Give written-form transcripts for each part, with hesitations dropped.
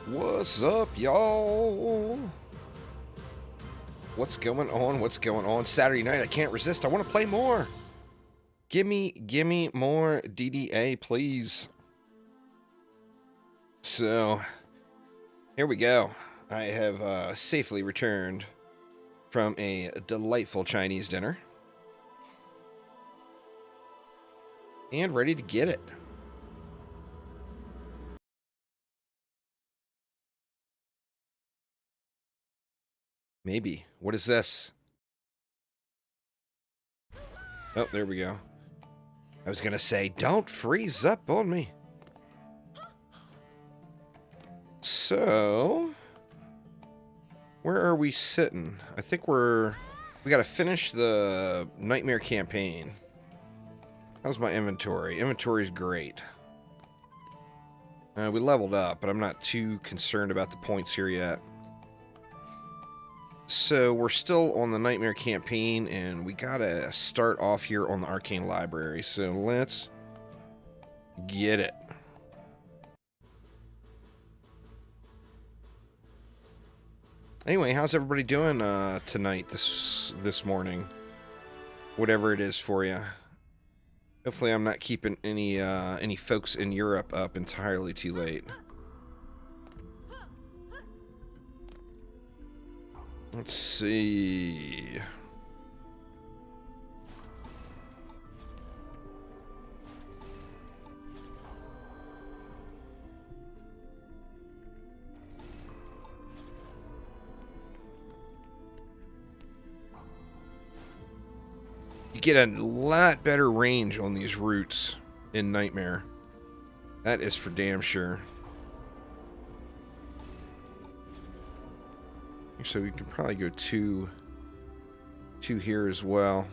What's up, y'all? What's going on? What's going on? Saturday night, I can't resist. I want to play more. Gimme more DDA, please. So, here we go. I have safely returned from a delightful Chinese dinner. And ready to get it. Maybe. What is this? Oh, there we go. I was gonna say, don't freeze up on me. So, where are we sitting? I think we gotta finish the Nightmare campaign. How's my inventory? Inventory's great. We leveled up, but I'm not too concerned about the points here yet. So we're still on the Nightmare campaign, and we gotta start off here on the Arcane library. So let's get it. Anyway, how's everybody doing tonight, this morning? Whatever it is for you. Hopefully I'm not keeping any folks in Europe up entirely too late. Let's see. You get a lot better range on these routes in Nightmare. That is for damn sure. So we can probably go two here as well.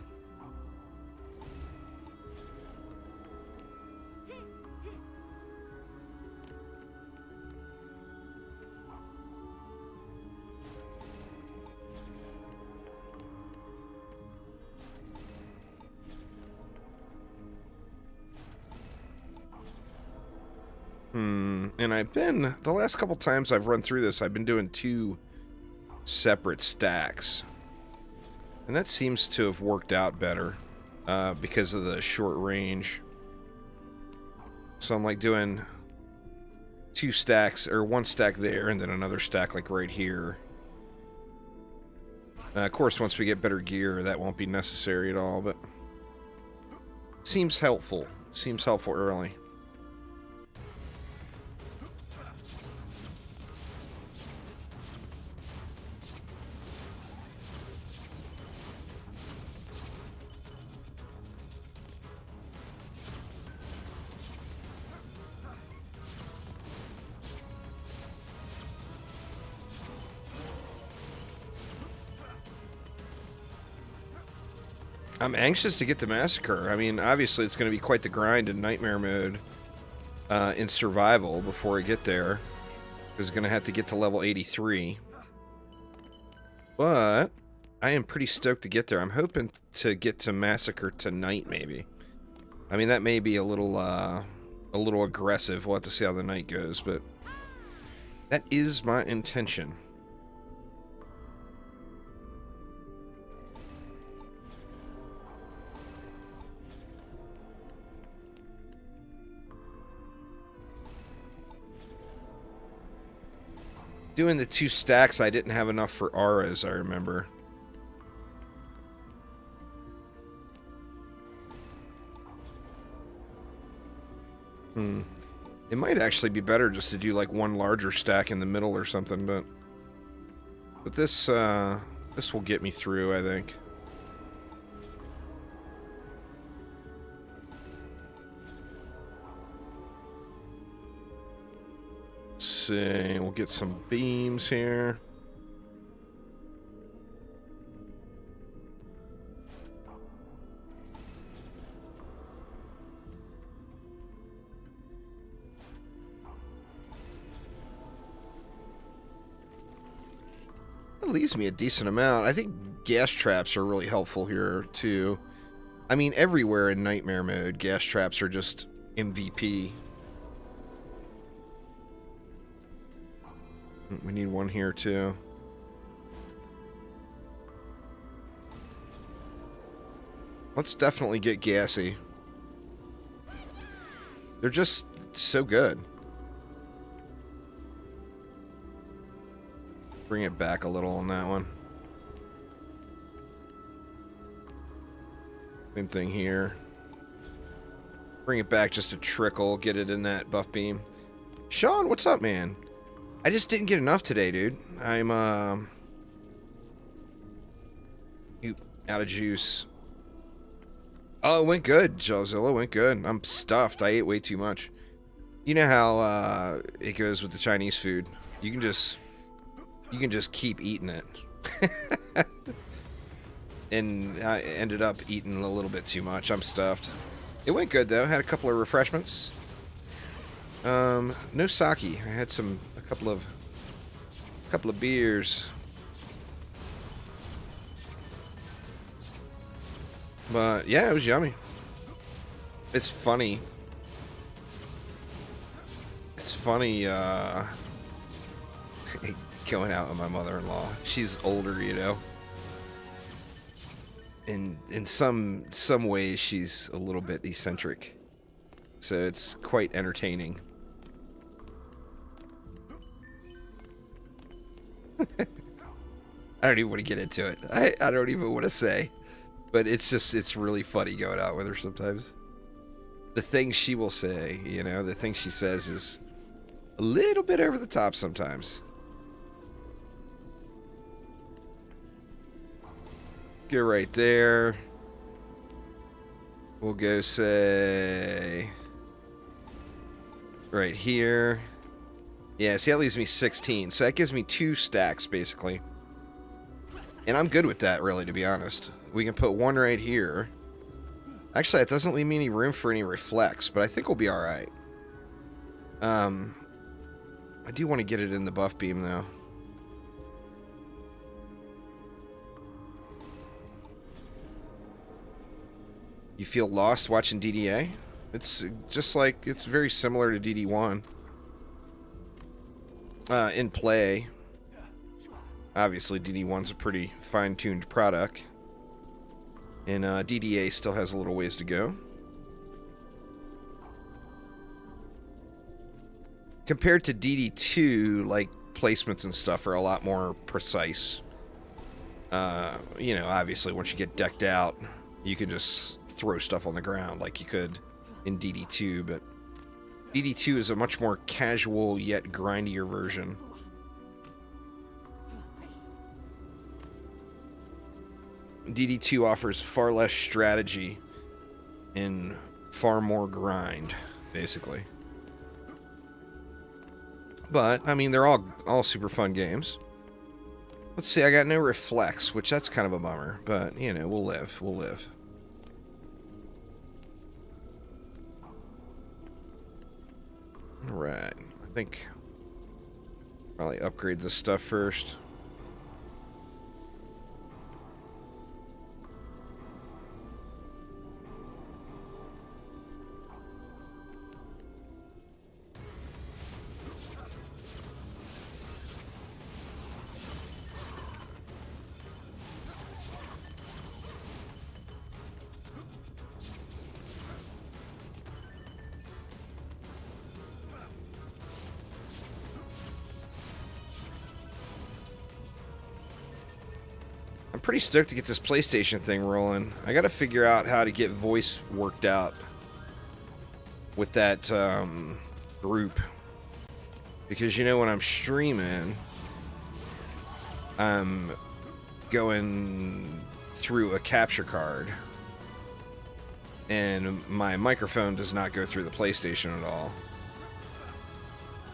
And I've been, the last couple times I've run through this, I've been doing two separate stacks. And that seems to have worked out better because of the short range. So I'm like doing two stacks, or one stack there, and then another stack like right here. Of course, once we get better gear, that won't be necessary at all, but seems helpful. Seems helpful early. I'm anxious to get to Massacre. I mean, obviously it's going to be quite the grind in Nightmare mode in survival before I get there. Because I'm going to have to get to level 83. But I am pretty stoked to get there. I'm hoping to get to Massacre tonight, maybe. I mean, that may be a little aggressive. We'll have to see how the night goes, but that is my intention. Doing the two stacks, I didn't have enough for auras, I remember. It might actually be better just to do like one larger stack in the middle or something, but this will get me through, I think. See, we'll get some beams here. That leaves me a decent amount. I think gas traps are really helpful here too. I mean, everywhere in Nightmare mode, gas traps are just MVP. We need one here, too. Let's definitely get gassy. They're just so good. Bring it back a little on that one. Same thing here. Bring it back just a trickle. Get it in that buff beam. Sean, what's up, man? I just didn't get enough today, dude. I'm, out of juice. Oh, it went good, Jozilla. It went good. I'm stuffed. I ate way too much. You know how, it goes with the Chinese food. You can just keep eating it. And I ended up eating a little bit too much. I'm stuffed. It went good, though. Had a couple of refreshments. No sake. I had a couple of beers. But yeah, it was yummy. It's funny. It's funny, going out with my mother-in-law. She's older, you know. In some ways, she's a little bit eccentric. So it's quite entertaining. I don't even want to get into it. I don't even want to say. But it's really funny going out with her sometimes. The things she will say, you know, the things she says is a little bit over the top sometimes. Go right there. We'll go say right here. Yeah, see, that leaves me 16. So that gives me 2 stacks, basically. And I'm good with that, really, to be honest. We can put one right here. Actually, it doesn't leave me any room for any reflex, but I think we'll be alright. I do want to get it in the buff beam, though. You feel lost watching DDA? It's just like, it's very similar to DD1. In play. Obviously, DD1's a pretty fine-tuned product. And DDA still has a little ways to go. Compared to DD2, like, placements and stuff are a lot more precise. You know, obviously, once you get decked out, you can just throw stuff on the ground like you could in DD2, but DD2 is a much more casual yet grindier version. DD2 offers far less strategy and far more grind, basically. But, I mean, they're all super fun games. Let's see, I got no reflex, which that's kind of a bummer, but, you know, we'll live. We'll live. Alright, I think probably upgrade this stuff first. Pretty stoked to get this PlayStation thing rolling. I gotta figure out how to get voice worked out with that group, because you know, when I'm streaming, I'm going through a capture card and my microphone does not go through the PlayStation at all.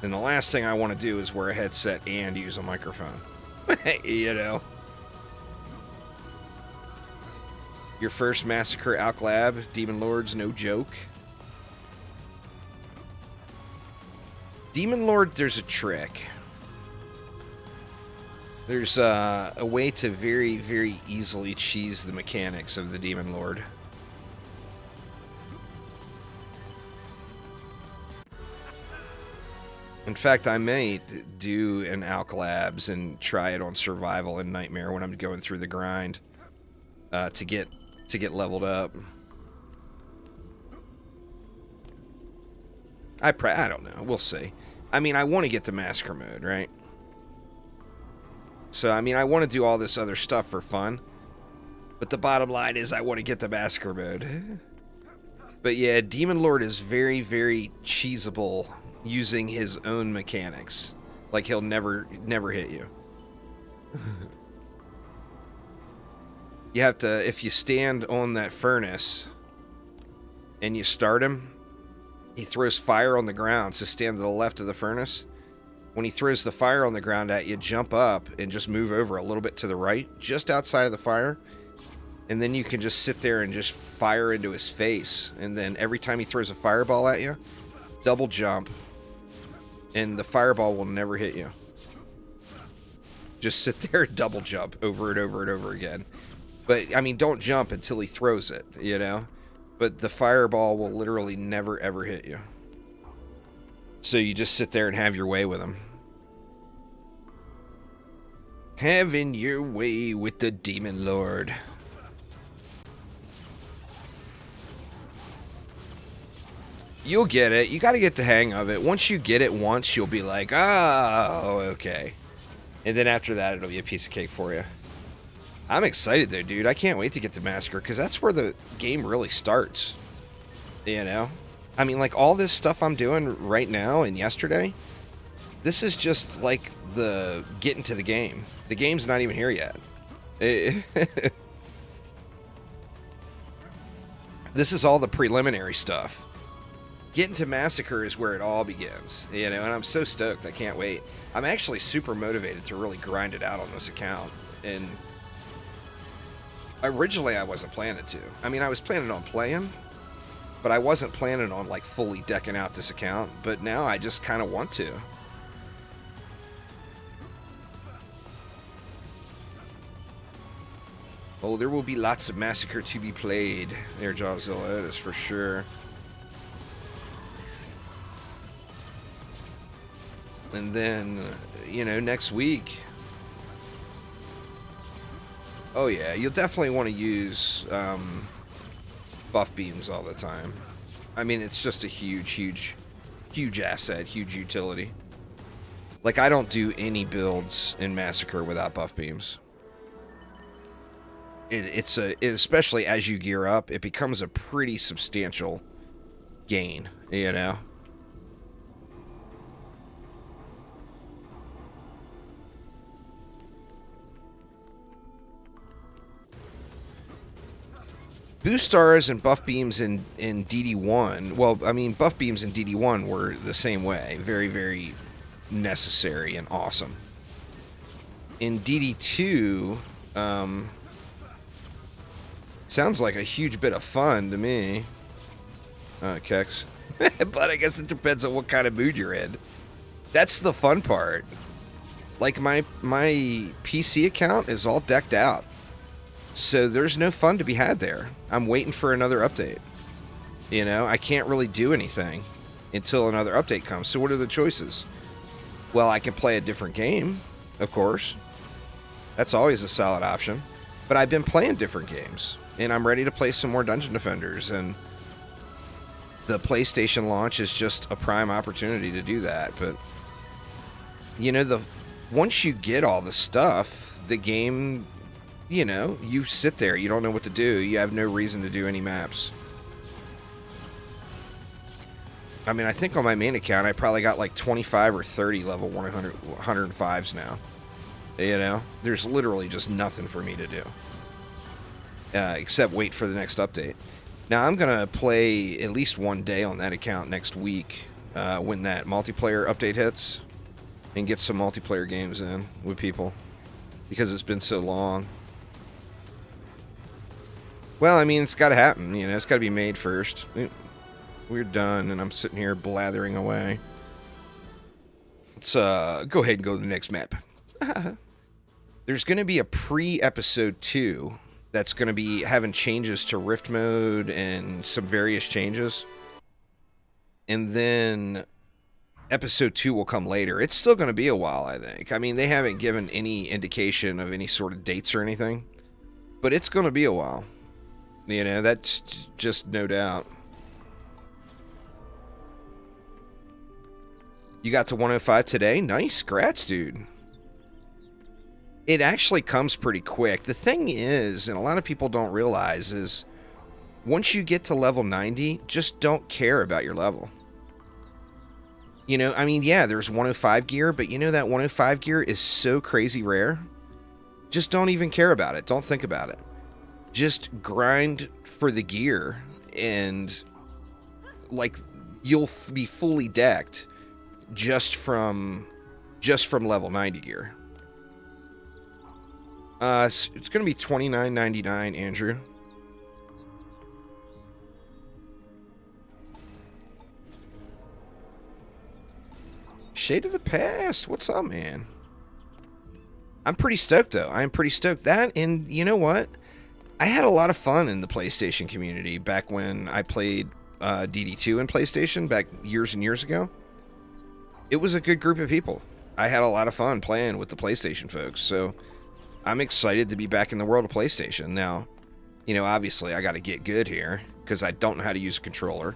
And the last thing I want to do is wear a headset and use a microphone. You know. Your first Massacre Alklab, Demon Lord's no joke. Demon Lord, there's a trick. There's a way to very, very easily cheese the mechanics of the Demon Lord. In fact, I may do an Alk Labs and try it on Survival and Nightmare when I'm going through the grind to get leveled up. I don't know. We'll see. I mean, I want to get the Massacre mode, right? So, I mean, I want to do all this other stuff for fun. But the bottom line is I want to get the Massacre mode. But yeah, Demon Lord is very, very cheesable using his own mechanics. Like, he'll never hit you. You have to, if you stand on that furnace and you start him, he throws fire on the ground, so stand to the left of the furnace. When he throws the fire on the ground at you, jump up and just move over a little bit to the right, just outside of the fire. And then you can just sit there and just fire into his face. And then every time he throws a fireball at you, double jump. And the fireball will never hit you. Just sit there and double jump over and over and over again. But, I mean, don't jump until he throws it, you know? But the fireball will literally never, ever hit you. So you just sit there and have your way with him. Having your way with the Demon Lord. You'll get it. You got to get the hang of it. Once you get it once, you'll be like, oh, okay. And then after that, it'll be a piece of cake for you. I'm excited, though, dude. I can't wait to get to Massacre, because that's where the game really starts. You know? I mean, like, all this stuff I'm doing right now and yesterday, this is just, like, the getting to the game. The game's not even here yet. This is all the preliminary stuff. Getting to Massacre is where it all begins, you know, and I'm so stoked. I can't wait. I'm actually super motivated to really grind it out on this account, and originally I wasn't planning to. I mean, I was planning on playing, but I wasn't planning on, like, fully decking out this account, but now I just kind of want to. Oh, there will be lots of Massacre to be played. There, Jawzilla, that is for sure. And then, you know, next week... Oh yeah, you'll definitely want to use buff beams all the time. I mean, it's just a huge asset, huge utility. Like, I don't do any builds in Massacre without buff beams. Especially as you gear up, it becomes a pretty substantial gain, you know? Boost stars and buff beams in DD1, well, I mean, buff beams in DD1 were the same way. Very, very necessary and awesome. In DD2, sounds like a huge bit of fun to me. Kex. But I guess it depends on what kind of mood you're in. That's the fun part. Like, my PC account is all decked out. So there's no fun to be had there. I'm waiting for another update. You know, I can't really do anything until another update comes. So what are the choices? Well, I can play a different game, of course. That's always a solid option. But I've been playing different games, and I'm ready to play some more Dungeon Defenders, and the PlayStation launch is just a prime opportunity to do that. But, you know, once you get all the stuff, the game... You know, you sit there, you don't know what to do, you have no reason to do any maps. I mean, I think on my main account, I probably got like 25 or 30 level 105s now. You know, there's literally just nothing for me to do. Except wait for the next update. Now, I'm going to play at least one day on that account next week when that multiplayer update hits. And get some multiplayer games in with people. Because it's been so long. Well, I mean, it's got to happen, you know, it's got to be made first. We're done, and I'm sitting here blathering away. Let's go ahead and go to the next map. There's going to be a pre-episode 2 that's going to be having changes to Rift mode and some various changes. And then Episode 2 will come later. It's still going to be a while, I think. I mean, they haven't given any indication of any sort of dates or anything. But it's going to be a while. You know, that's just no doubt. You got to 105 today? Nice. Grats, dude. It actually comes pretty quick. The thing is, and a lot of people don't realize, is once you get to level 90, just don't care about your level. You know, I mean, yeah, there's 105 gear, but you know that 105 gear is so crazy rare. Just don't even care about it. Don't think about it. Just grind for the gear, and like you'll be fully decked just from level 90 gear. It's going to be $29.99, Andrew. Shade of the Past. What's up, man? I'm pretty stoked, though. I'm pretty stoked. That, and you know what? I had a lot of fun in the PlayStation community back when I played DD2 in PlayStation back years and years ago. It was a good group of people. I had a lot of fun playing with the PlayStation folks, so I'm excited to be back in the world of PlayStation. Now, you know, obviously I got to get good here because I don't know how to use a controller.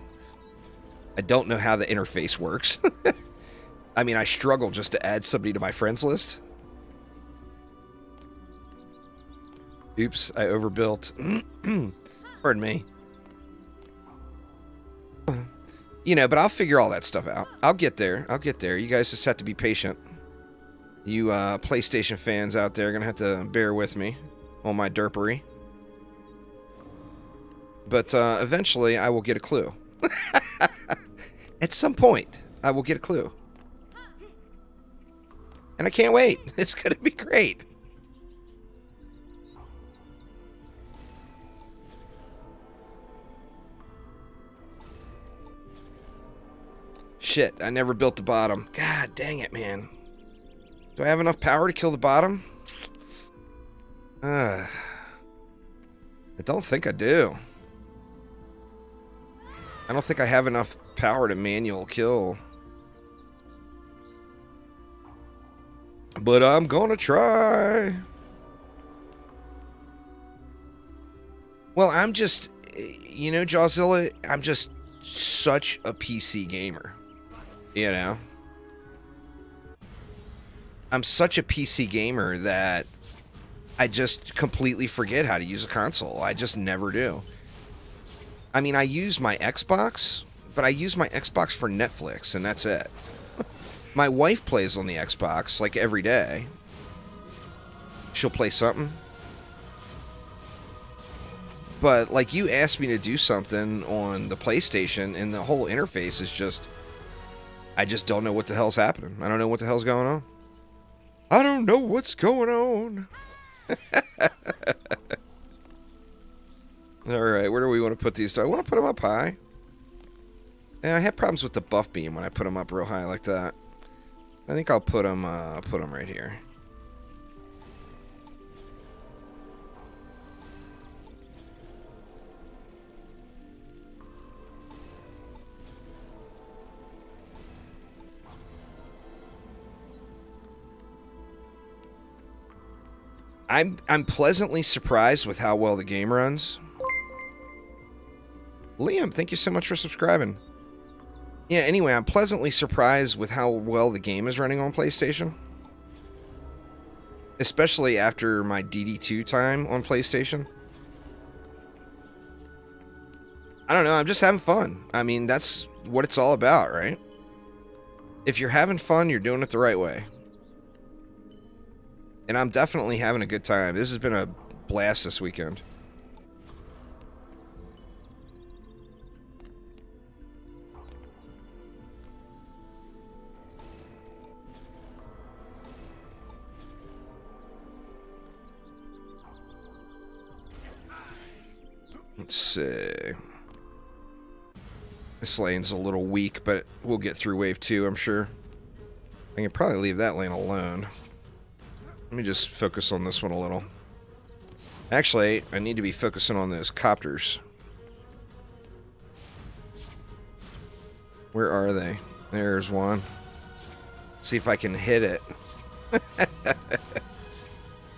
I don't know how the interface works. I mean, I struggle just to add somebody to my friends list. Oops, I overbuilt. Pardon me. You know, but I'll figure all that stuff out. I'll get there. I'll get there. You guys just have to be patient. You PlayStation fans out there are going to have to bear with me on my derpery. But eventually, I will get a clue. At some point, I will get a clue. And I can't wait. It's going to be great. Shit, I never built the bottom. God dang it, man. Do I have enough power to kill the bottom? I don't think I do. I don't think I have enough power to manual kill. But I'm gonna try. Well, I'm just, you know, Jawzilla, I'm just such a PC gamer. You know? I'm such a PC gamer that I just completely forget how to use a console. I just never do. I mean, I use my Xbox, but I use my Xbox for Netflix, and that's it. My wife plays on the Xbox, like, every day. She'll play something. But, like, you asked me to do something on the PlayStation, and the whole interface is just... I just don't know what the hell's happening. I don't know what the hell's going on. I don't know what's going on. Alright, where do we want to put these? Do I want to put them up high? Yeah, I have problems with the buff beam when I put them up real high like that. I think I'll put them right here. I'm pleasantly surprised with how well the game runs. Liam, thank you so much for subscribing. Yeah, anyway, I'm pleasantly surprised with how well the game is running on PlayStation. Especially after my DD2 time on PlayStation. I don't know, I'm just having fun. I mean, that's what it's all about, right? If you're having fun, you're doing it the right way. And I'm definitely having a good time. This has been a blast this weekend. Let's see. This lane's a little weak, but we'll get through wave 2, I'm sure. I can probably leave that lane alone. Let me just focus on this one a little. Actually, I need to be focusing on those copters. Where are they? There's one. See if I can hit it.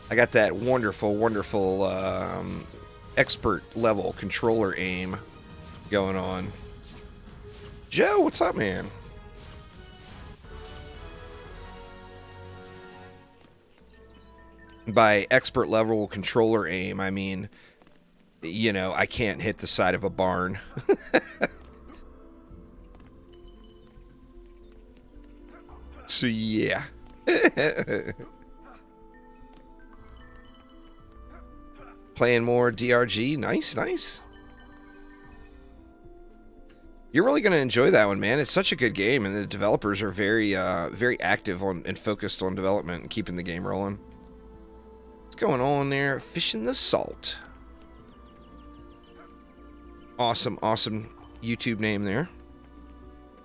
I got that wonderful, wonderful expert level controller aim going on. Joe, what's up, man? By expert level controller aim, I mean, you know, I can't hit the side of a barn. So, yeah. Playing more DRG. Nice, nice. You're really going to enjoy that one, man. It's such a good game, and the developers are very, very active on and focused on development and keeping the game rolling. What's going on there? Fishing the salt. Awesome, awesome YouTube name there.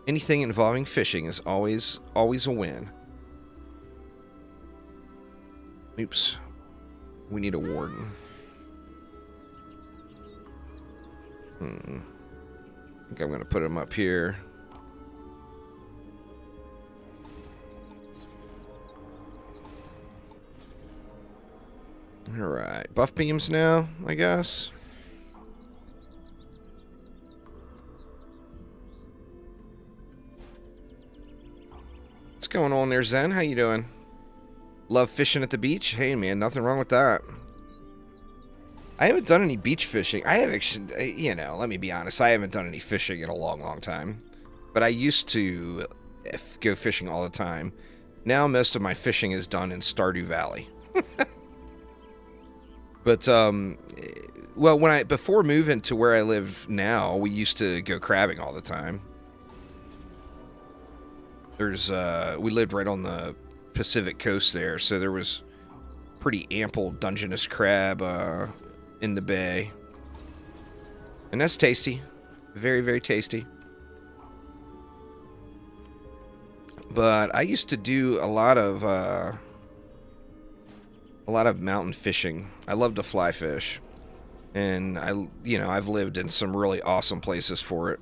Anything involving fishing is always a win. Oops. We need a warden. I think I'm going to put him up here. Alright. Buff beams now, I guess. What's going on there, Zen? How you doing? Love fishing at the beach? Hey, man, nothing wrong with that. I haven't done any beach fishing. I have actually, you know, let me be honest. I haven't done any fishing in a long, long time. But I used to go fishing all the time. Now most of my fishing is done in Stardew Valley. But, well, before moving to where I live now, we used to go crabbing all the time. We lived right on the Pacific coast there, so there was pretty ample Dungeness crab, in the bay. And that's tasty. Very, very tasty. But I used to do a lot of mountain fishing. I love to fly fish. And I've lived in some really awesome places for it.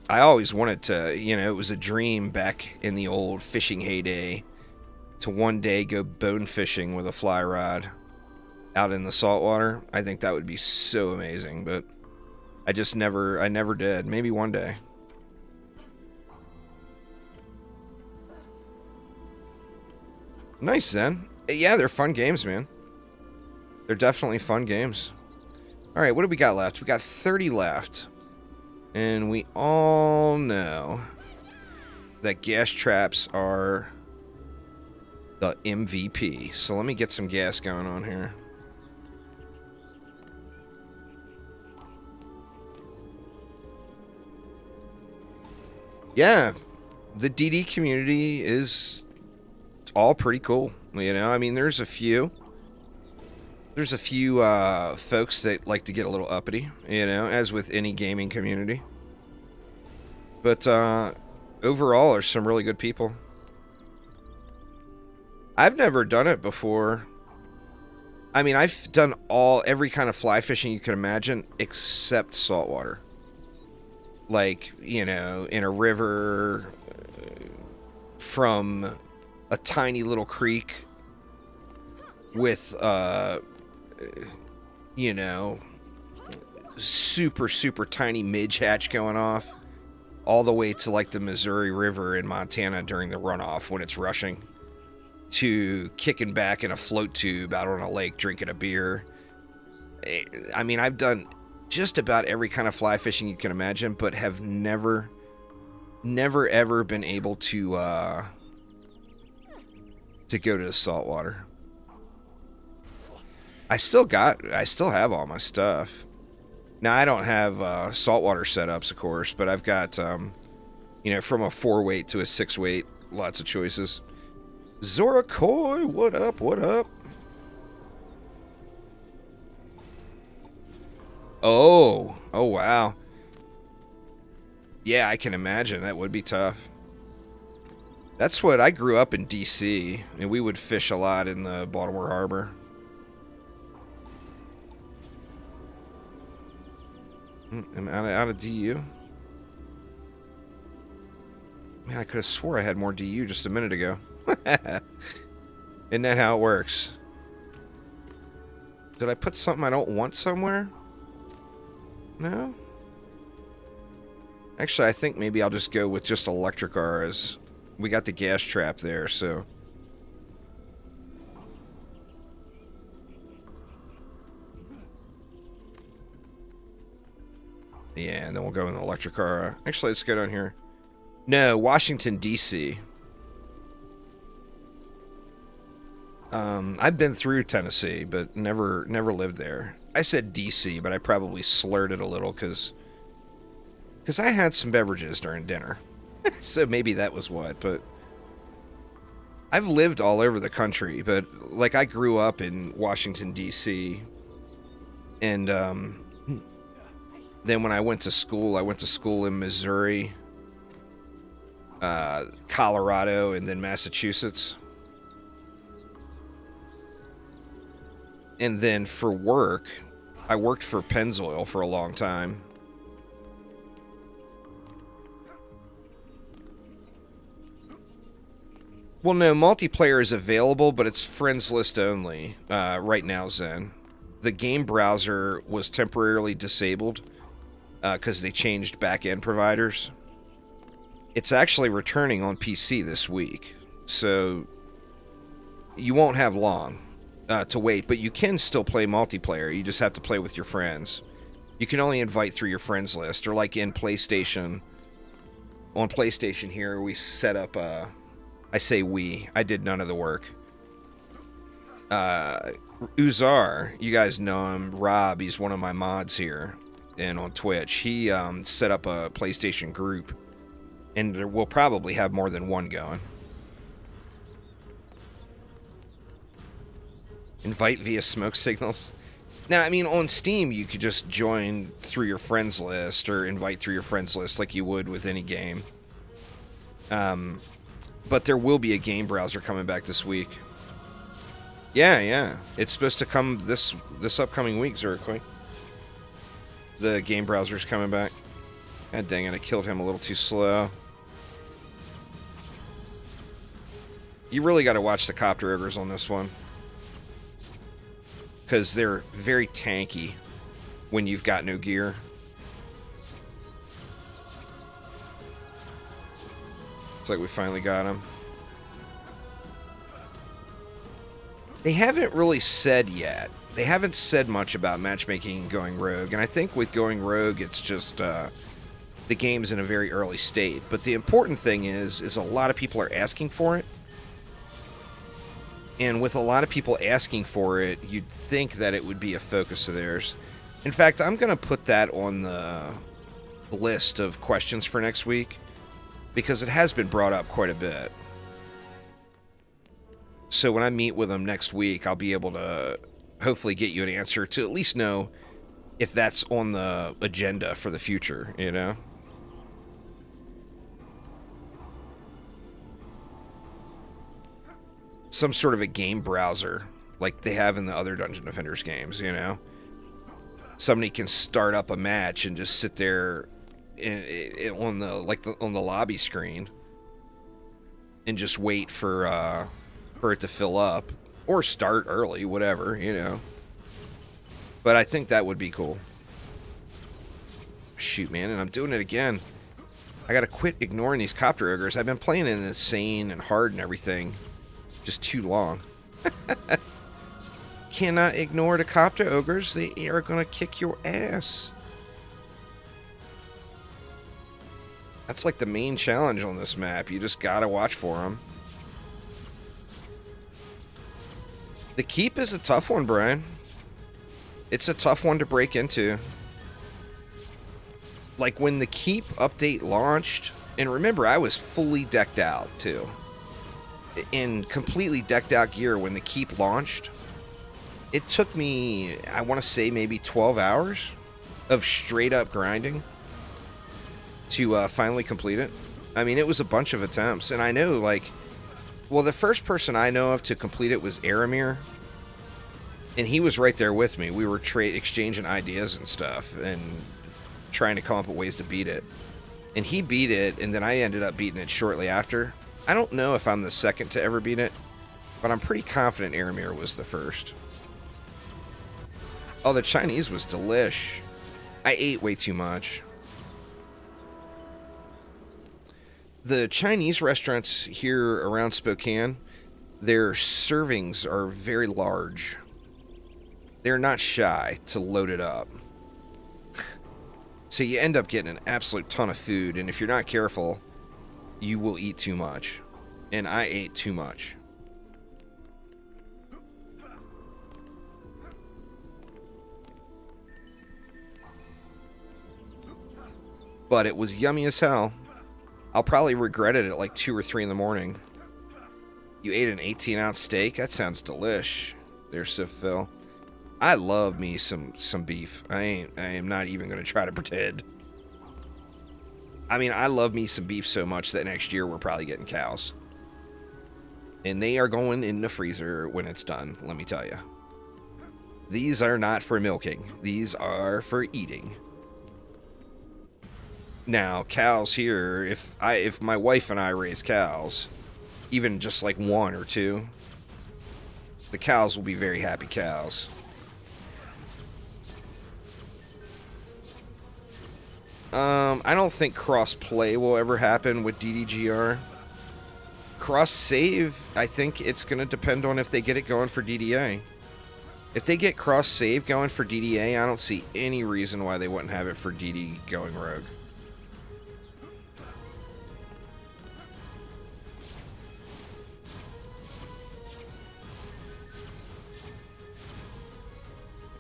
I always wanted to, it was a dream back in the old fishing heyday to one day go bone fishing with a fly rod out in the saltwater. I think that would be so amazing, but I never did. Maybe one day. Nice, Zen. Yeah, they're fun games, man. They're definitely fun games. All right, what do we got left? We got 30 left. And we all know that gas traps are the MVP. So let me get some gas going on here. Yeah, the DD community is all pretty cool. I mean, there's a few folks that like to get a little uppity, as with any gaming community. But overall, there's some really good people. I've never done it before. I mean, I've done every kind of fly fishing you could imagine except saltwater. Like, in a river, from a tiny little creek with, super, super tiny midge hatch going off, all the way to, like, the Missouri River in Montana during the runoff when it's rushing, to kicking back in a float tube out on a lake drinking a beer. I mean, I've done just about every kind of fly fishing you can imagine, but have never ever been able to go to the saltwater. I still have all my stuff. Now, I don't have saltwater setups, of course, but I've got, from a 4-weight to a 6-weight, lots of choices. Zora Koi, what up, what up? Oh, wow. Yeah, I can imagine. That would be tough. That's what I grew up in D.C., and we would fish a lot in the Baltimore Harbor. I'm out of DU. Man, I could have swore I had more DU just a minute ago. Isn't that how it works? Did I put something I don't want somewhere? No? Actually, I think maybe I'll just go with just electric auras. We got the gas trap there, so... Yeah, and then we'll go in the electric aura. Actually, let's go down here. No, Washington, D.C. I've been through Tennessee, but never lived there. I said D.C., but I probably slurred it a little because I had some beverages during dinner. So maybe that was what, but... I've lived all over the country, but, like, I grew up in Washington, D.C., and, then when I went to school in Missouri, Colorado, and then Massachusetts. And then for work, I worked for Pennzoil for a long time. Well, no, multiplayer is available, but it's friends list only right now, Zen. The game browser was temporarily disabled because they changed back-end providers. It's actually returning on PC this week, so you won't have long to wait, but you can still play multiplayer. You just have to play with your friends. You can only invite through your friends list, or like in PlayStation. On PlayStation here, we set up, I say we, I did none of the work. Uzar, you guys know him, Rob, he's one of my mods here, and on Twitch. He set up a PlayStation group, and we'll probably have more than one going. Invite via smoke signals. Now, I mean, on Steam, you could just join through your friends list or invite through your friends list like you would with any game. But there will be a game browser coming back this week. Yeah. It's supposed to come this upcoming week, Zerkly. The game browser's coming back. God dang it, I killed him a little too slow. You really got to watch the copter ogres on this one, because they're very tanky when you've got no gear. Looks like we finally got him. They haven't really said yet. They haven't said much about matchmaking and going rogue, and I think with going rogue, it's just the game's in a very early state. But the important thing is a lot of people are asking for it. And with a lot of people asking for it, you'd think that it would be a focus of theirs. In fact, I'm going to put that on the list of questions for next week, because it has been brought up quite a bit. So when I meet with them next week, I'll be able to hopefully get you an answer to at least know if that's on the agenda for the future, you know? Some sort of a game browser like they have in the other Dungeon Defenders games, you know? Somebody can start up a match and just sit there on the lobby screen and just wait for it to fill up, or start early, whatever, you know. But I think that would be cool. Shoot, man, and I'm doing it again. I gotta quit ignoring these copter ogres. I've been playing in insane and hard and everything just too long. Cannot ignore the copter ogres. They are gonna kick your ass. That's like the main challenge on this map. You just gotta watch for them. The keep is a tough one, Brian. It's a tough one to break into. Like when the keep update launched, and remember, I was fully decked out too. In completely decked out gear when the keep launched. It took me, I want to say, maybe 12 hours of straight up grinding to finally complete it. I mean, it was a bunch of attempts, and I know, like, well, the first person I know of to complete it was Aramir, and he was right there with me. We were exchanging ideas and stuff, and trying to come up with ways to beat it. And he beat it, and then I ended up beating it shortly after. I don't know if I'm the second to ever beat it, but I'm pretty confident Aramir was the first. Oh, the Chinese was delish. I ate way too much. The Chinese restaurants here around Spokane, their servings are very large. They're not shy to load it up. So you end up getting an absolute ton of food, and if you're not careful, you will eat too much. And I ate too much. But it was yummy as hell. I'll probably regret it at like 2 or 3 in the morning. You ate an 18-ounce steak? That sounds delish. There's Sif Phil. I love me some beef. I am not even going to try to pretend. I mean, I love me some beef so much that next year we're probably getting cows. And they are going in the freezer when it's done, let me tell you. These are not for milking. These are for eating. Now, cows here, if my wife and I raise cows, even just like 1 or 2, the cows will be very happy cows. I don't think cross-play will ever happen with DDGR. Cross-save, I think it's going to depend on if they get it going for DDA. If they get cross-save going for DDA, I don't see any reason why they wouldn't have it for DD going rogue.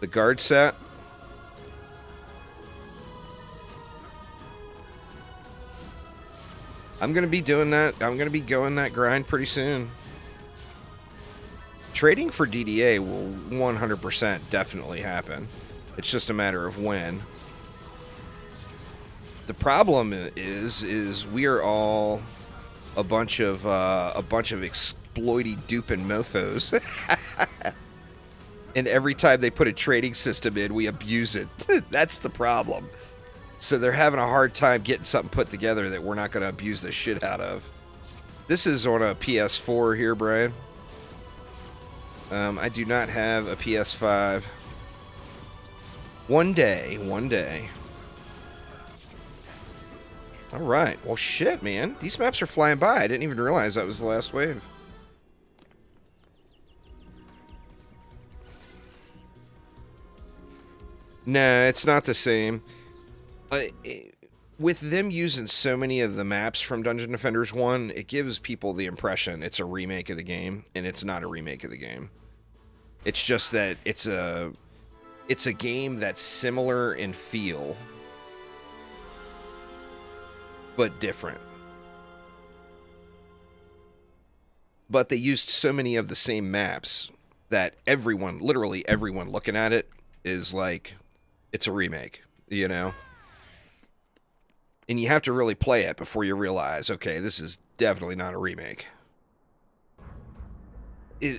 The guard set. I'm going to be doing that. I'm going to be going that grind pretty soon. Trading for DDA will 100% definitely happen. It's just a matter of when. The problem is we are all a bunch of exploity duping mofos. And every time they put a trading system in, we abuse it. That's the problem. So they're having a hard time getting something put together that we're not going to abuse the shit out of. This is on a PS4 here, Brian. I do not have a PS5. One day. All right. Well, shit, man. These maps are flying by. I didn't even realize that was the last wave. Nah, it's not the same. With them using so many of the maps from Dungeon Defenders 1, it gives people the impression it's a remake of the game, and it's not a remake of the game. It's just that it's a game that's similar in feel, but different. But they used so many of the same maps that everyone, literally everyone looking at it is like, it's a remake, you know? And you have to really play it before you realize, okay, this is definitely not a remake.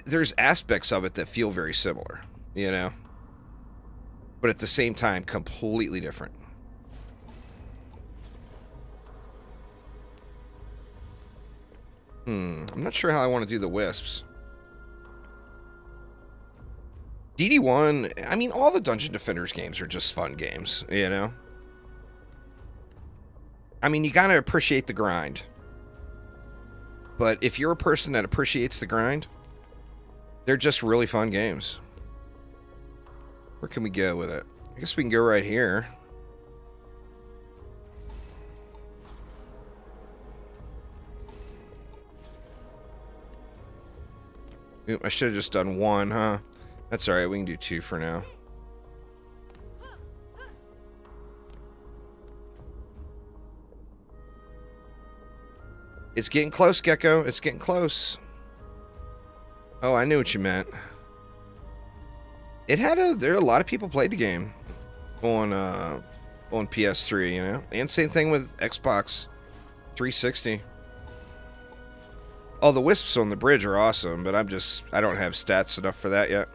There's aspects of it that feel very similar, you know? But at the same time, completely different. I'm not sure how I want to do the Wisps. DD1, I mean, all the Dungeon Defenders games are just fun games, you know? I mean, you gotta appreciate the grind. But if you're a person that appreciates the grind, they're just really fun games. Where can we go with it? I guess we can go right here. Oop, I should have just done 1, huh? That's alright, we can do 2 for now. It's getting close, Gecko. It's getting close. Oh, I knew what you meant. There are a lot of people played the game on PS3, you know? And same thing with Xbox 360. Oh, the Wisps on the bridge are awesome, but I don't have stats enough for that yet.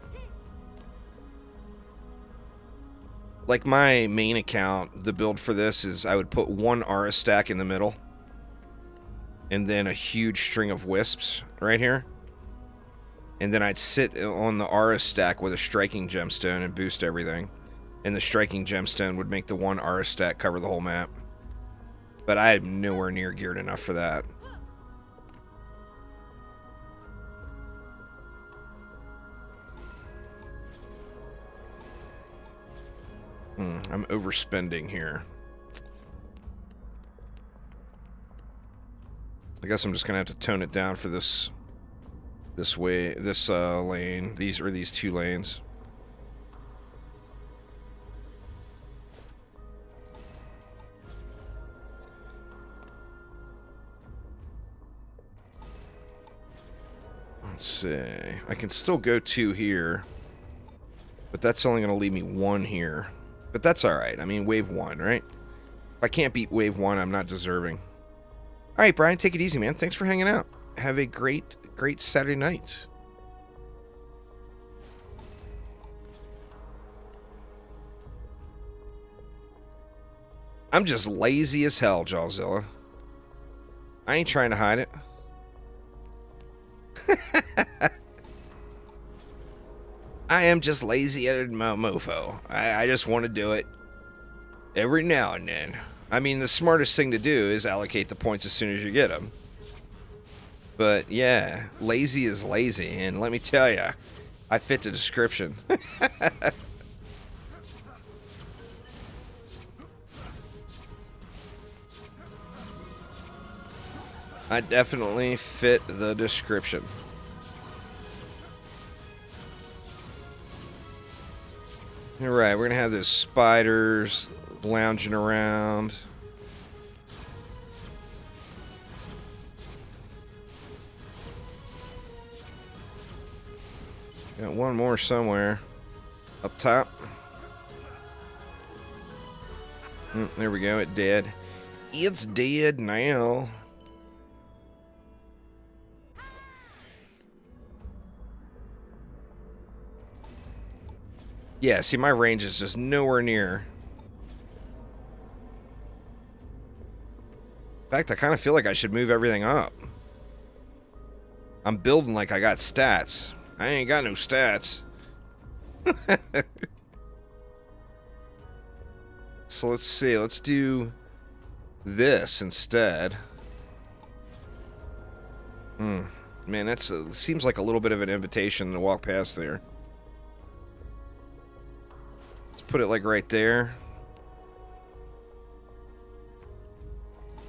Like my main account, the build for this is I would put one Aura stack in the middle. And then a huge string of wisps right here. And then I'd sit on the Aura stack with a striking gemstone and boost everything. And the striking gemstone would make the one Aura stack cover the whole map. But I'm nowhere near geared enough for that. I'm overspending here. I guess I'm just gonna have to tone it down for this lane. These two lanes. Let's see. I can still go 2 here, but that's only gonna leave me 1 here. But that's alright. I mean, wave 1, right? If I can't beat wave 1, I'm not deserving. Alright, Brian, take it easy, man. Thanks for hanging out. Have a great Saturday night. I'm just lazy as hell, Jawzilla. I ain't trying to hide it. I am just lazy at mofo. I just want to do it every now and then. I mean, the smartest thing to do is allocate the points as soon as you get them. But yeah, lazy is lazy, and let me tell you, I fit the description. I definitely fit the description. Alright, we're gonna have those spiders lounging around. Got one more somewhere. Up top. There we go, it dead. It's dead now. Yeah, see, my range is just nowhere near. In fact, I kind of feel like I should move everything up. I'm building like I got stats. I ain't got no stats. So let's see. Let's do this instead. Man, that's seems like a little bit of an invitation to walk past there. Let's put it like right there.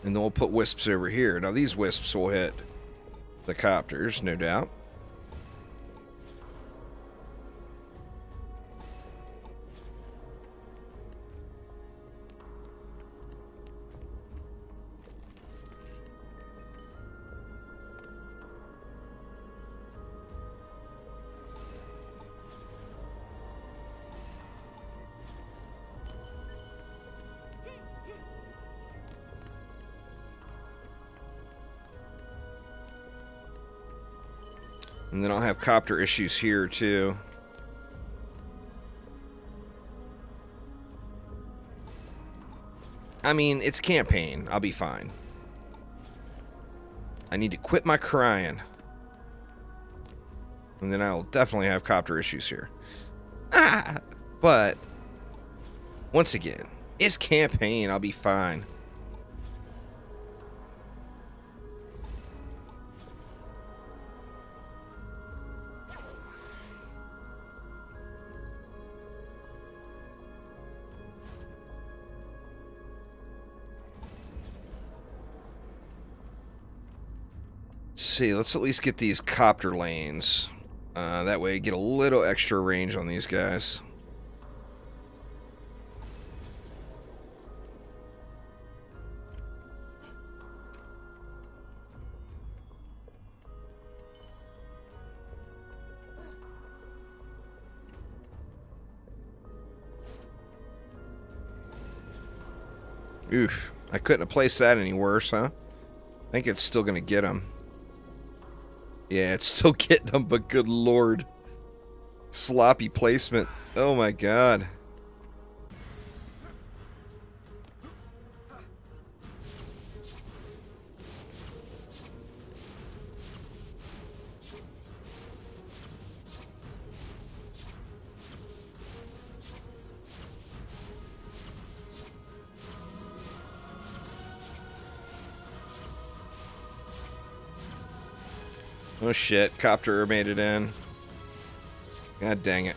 And then we'll put wisps over here. Now these wisps will hit the copters, no doubt. And then I'll have copter issues here, too. I mean, it's campaign. I'll be fine. I need to quit my crying. And then I'll definitely have copter issues here. But, once again, it's campaign. I'll be fine. See, let's at least get these copter lanes. That way, get a little extra range on these guys. Oof, I couldn't have placed that any worse, huh? I think it's still gonna get them. Yeah, it's still getting them, but good lord. Sloppy placement. Oh my god. Oh shit, copter made it in. God dang it.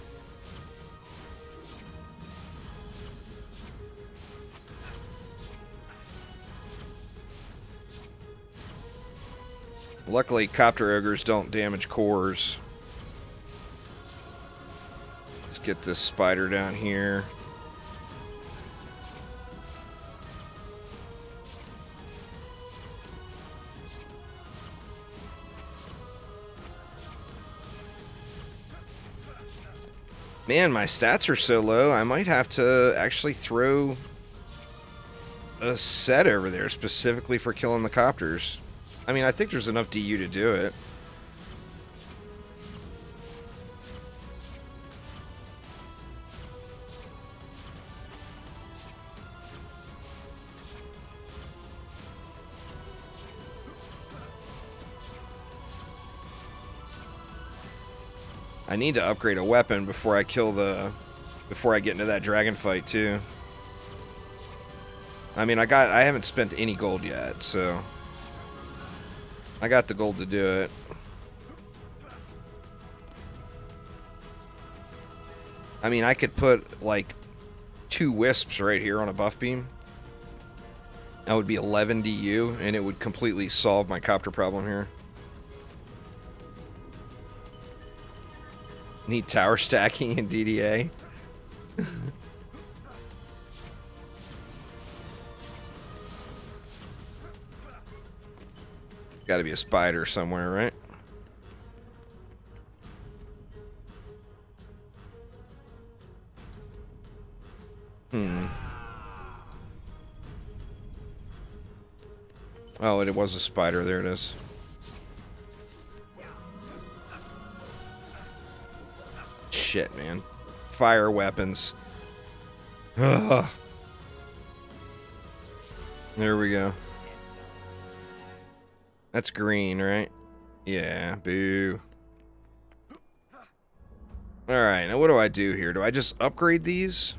Luckily, copter ogres don't damage cores. Let's get this spider down here. Man, my stats are so low, I might have to actually throw a set over there specifically for killing the copters. I mean, I think there's enough DU to do it. I need to upgrade a weapon before I kill the... before I get into that dragon fight, too. I mean, I haven't spent any gold yet, so... I got the gold to do it. I mean, I could put, like, 2 wisps right here on a buff beam. That would be 11 DU, and it would completely solve my copter problem here. Need tower stacking in DDA. Gotta be a spider somewhere, right? Oh, it was a spider. There it is. Shit, man. Fire weapons. Ugh. There we go. That's green, right? Yeah, boo. Alright, now what do I do here? Do I just upgrade these?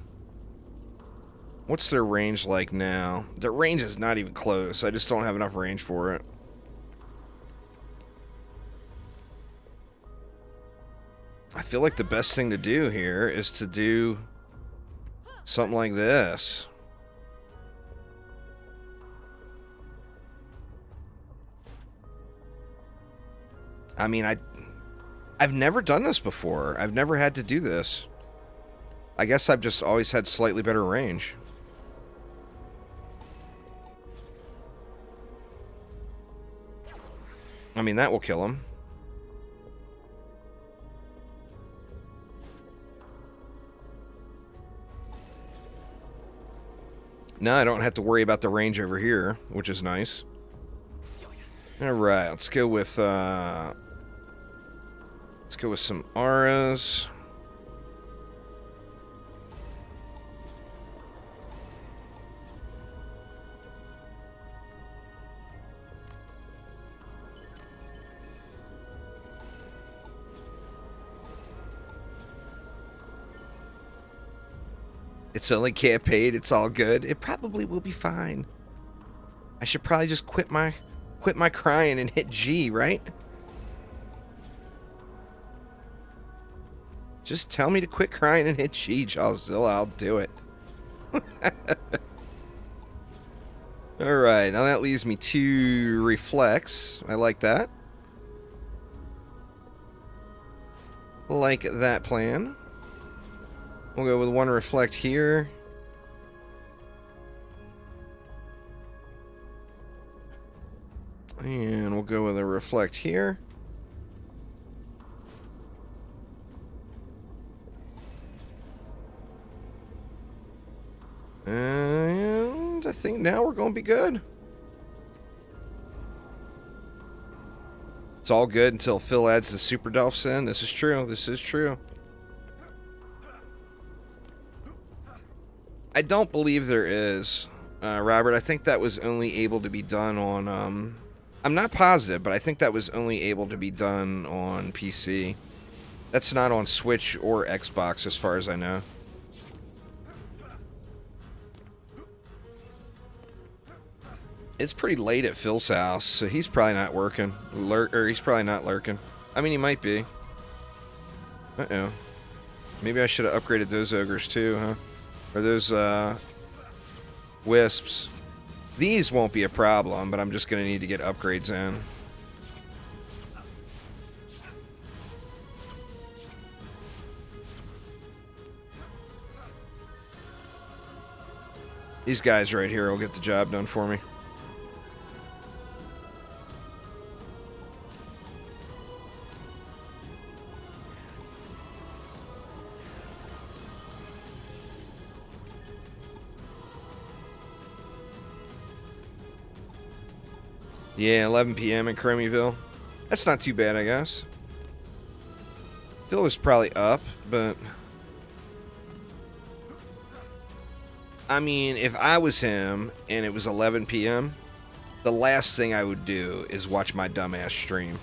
What's their range like now? Their range is not even close. I just don't have enough range for it. I feel like the best thing to do here is to do something like this. I mean, I've never done this before. I've never had to do this. I guess I've just always had slightly better range. I mean, that will kill him. Now I don't have to worry about the range over here, which is nice. Alright, let's go with some auras. It's only campaign, it's all good. It probably will be fine. I should probably just quit my crying and hit G, right? Just tell me to quit crying and hit G, Jawzilla. I'll do it. Alright, now that leaves me 2 reflex. I like that. Like that plan. We'll go with 1 reflect here. And we'll go with a reflect here. And I think now we're going to be good. It's all good until Phil adds the super delphs in. This is true. This is true. I don't believe there is, Robert. I think that was only able to be done on, I'm not positive, but I think that was only able to be done on PC. That's not on Switch or Xbox, as far as I know. It's pretty late at Phil's house, so he's probably not working. Or he's probably not lurking. I mean, he might be. Uh-oh. Maybe I should have upgraded those ogres too, huh? Or those, wisps. These won't be a problem, but I'm just going to need to get upgrades in. These guys right here will get the job done for me. Yeah, 11 p.m. in Cremyville. That's not too bad, I guess. Phil was probably up, but... I mean, if I was him and it was 11 p.m., the last thing I would do is watch my dumbass stream.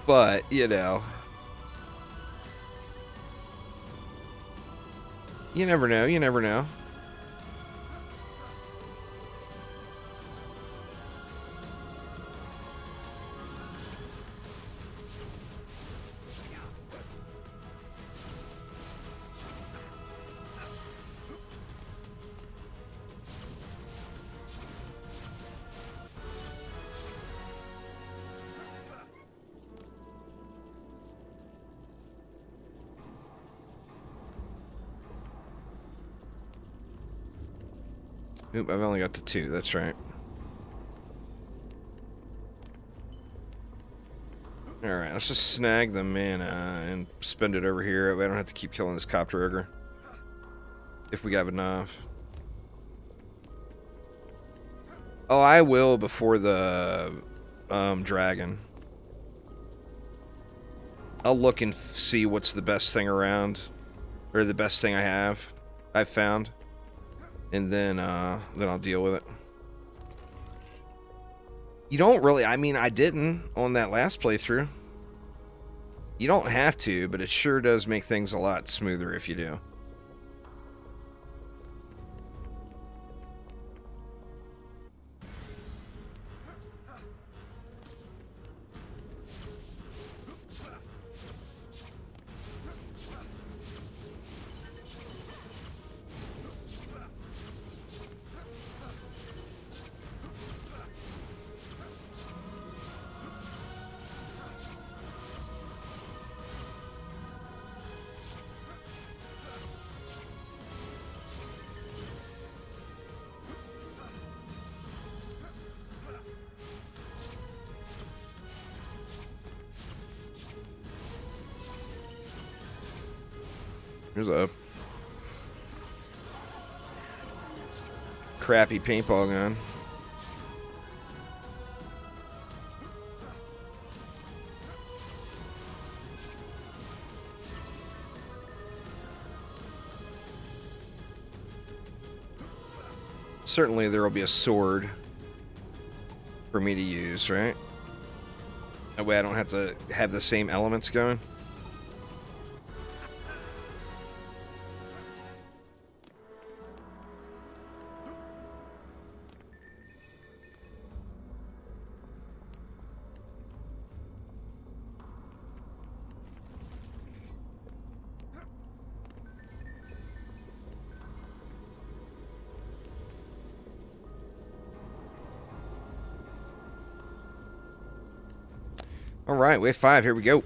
But, you know. You never know, you never know. Oop, I've only got the 2, that's right. Alright, let's just snag the mana and spend it over here. I don't have to keep killing this copter ogre. If we have enough. Oh, I will before the dragon. I'll look and see what's the best thing around. Or the best thing I've found. And then I'll deal with it. You don't really, I mean, I didn't on that last playthrough. You don't have to, but it sure does make things a lot smoother if you do. Here's a crappy paintball gun. Certainly there will be a sword for me to use, right? That way I don't have to have the same elements going. All right, wave 5, here we go.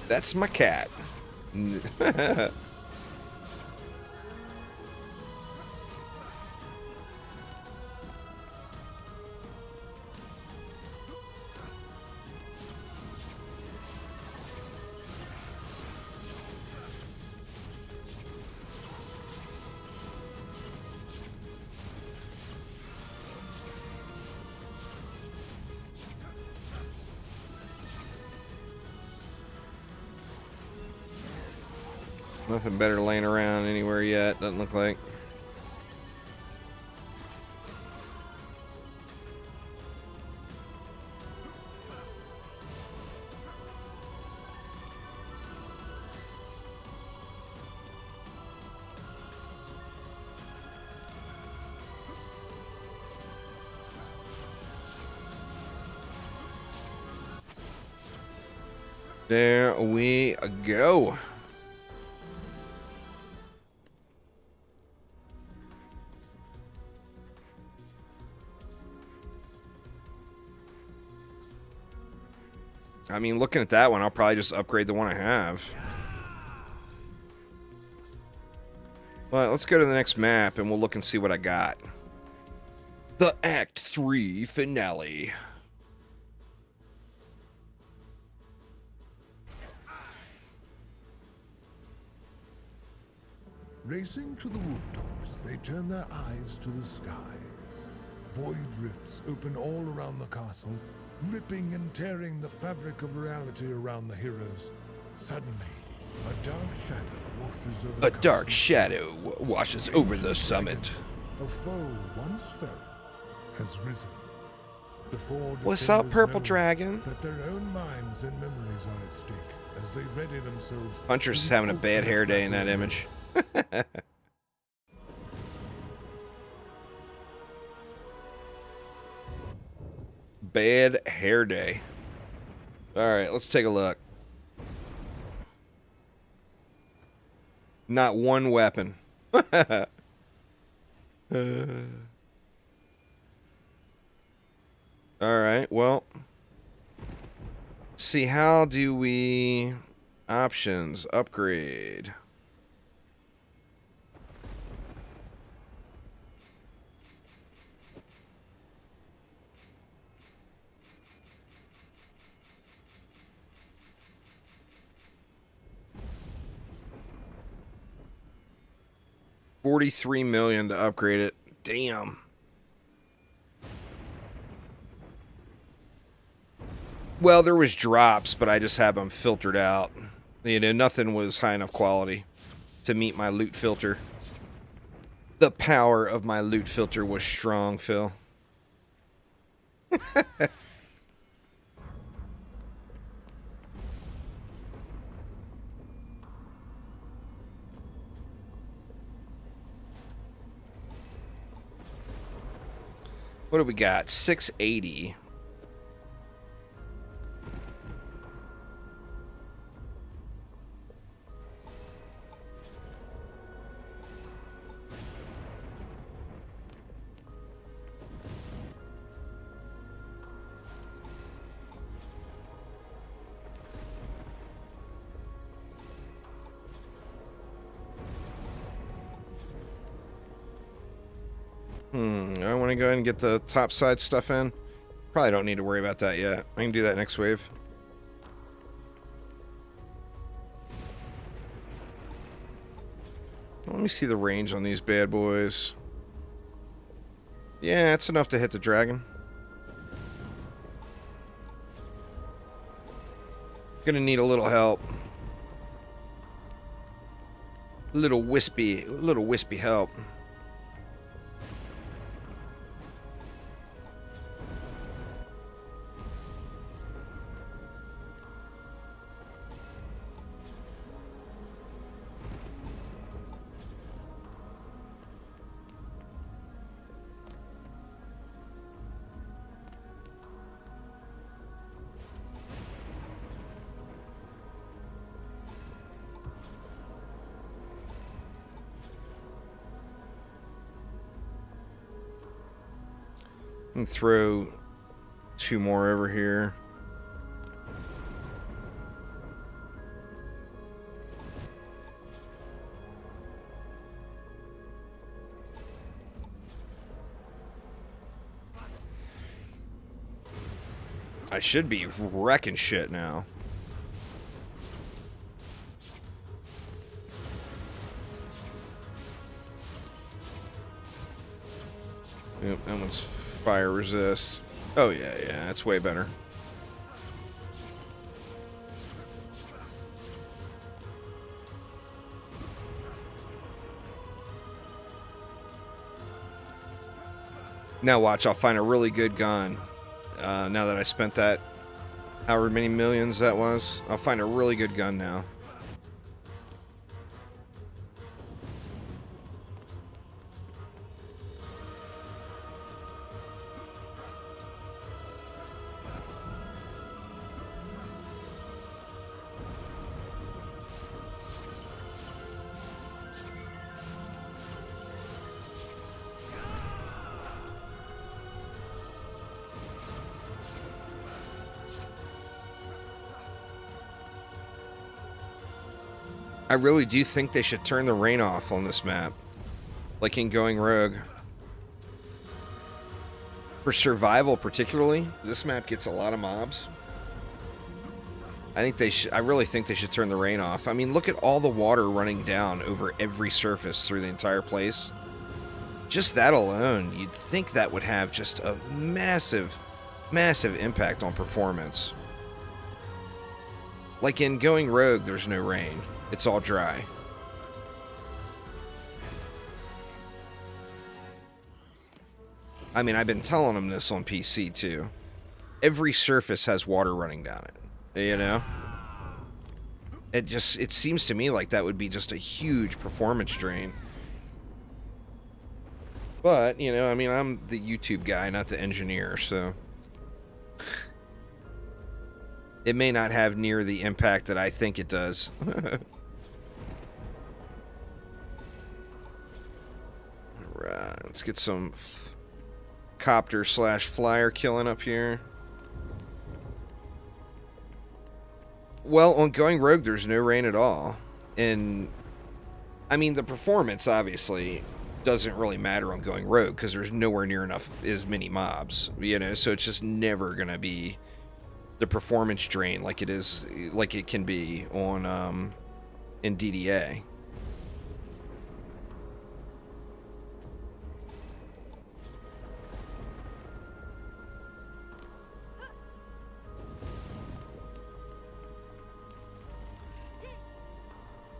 That's my cat. Nothing better laying around anywhere yet, doesn't look like. There we go. I mean, looking at that one, I'll probably just upgrade the one I have. But let's go to the next map and we'll look and see what I got. The Act 3 finale. Racing to the rooftops, they turn their eyes to the sky. Void rifts open all around the castle, ripping and tearing the fabric of reality around the heroes. Suddenly, a dark shadow washes over the castle. A dark shadow washes over the summit. A foe once fell has risen. The four What's up, defenders Purple know Dragon? that their own minds and memories are at stake as they ready themselves. Puncher's is having a bad hair day in that image. Bad hair day. Alright, let's take a look. Not one weapon. Alright, well. Let's see, how do we... Options, upgrade. $43 million to upgrade it. Damn. Well, there was drops, but I just have them filtered out. You know, nothing was high enough quality to meet my loot filter. The power of my loot filter was strong, Phil. What do we got? 680. I want to go ahead and get the top side stuff in. Probably don't need to worry about that yet. I can do that next wave. Let me see the range on these bad boys. Yeah, it's enough to hit the dragon. Gonna need a little help. A little wispy help. And throw 2 more over here. I should be wrecking shit now. Yep, that one's fire resist. Oh yeah, that's way better. Now watch, I'll find a really good gun. Now that I spent that, however many millions that was, I'll find a really good gun now. I really do think they should turn the rain off on this map, like in Going Rogue. For survival particularly, this map gets a lot of mobs. I really think they should turn the rain off. I mean, look at all the water running down over every surface through the entire place. Just that alone, you'd think that would have just a massive, massive impact on performance. Like in Going Rogue, there's no rain. It's all dry. I mean, I've been telling them this on PC too. Every surface has water running down it, you know? It seems to me like that would be just a huge performance drain. But, you know, I mean, I'm the YouTube guy, not the engineer, so it may not have near the impact that I think it does. Alright, let's get some copter slash flyer killing up here. Well, on Going Rogue, there's no rain at all. And, I mean, the performance, obviously, doesn't really matter on Going Rogue, because there's nowhere near enough as many mobs, you know, so it's just never going to be the performance drain like it is, like it can be on, in DDA.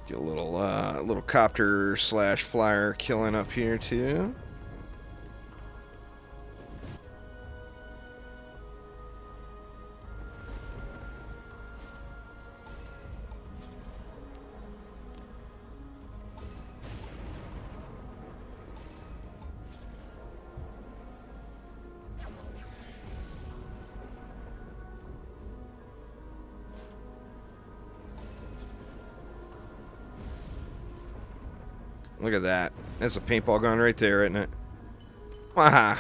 Get a little copter slash flyer killing up here too. Look at that. That's a paintball gun right there, isn't it? Waha!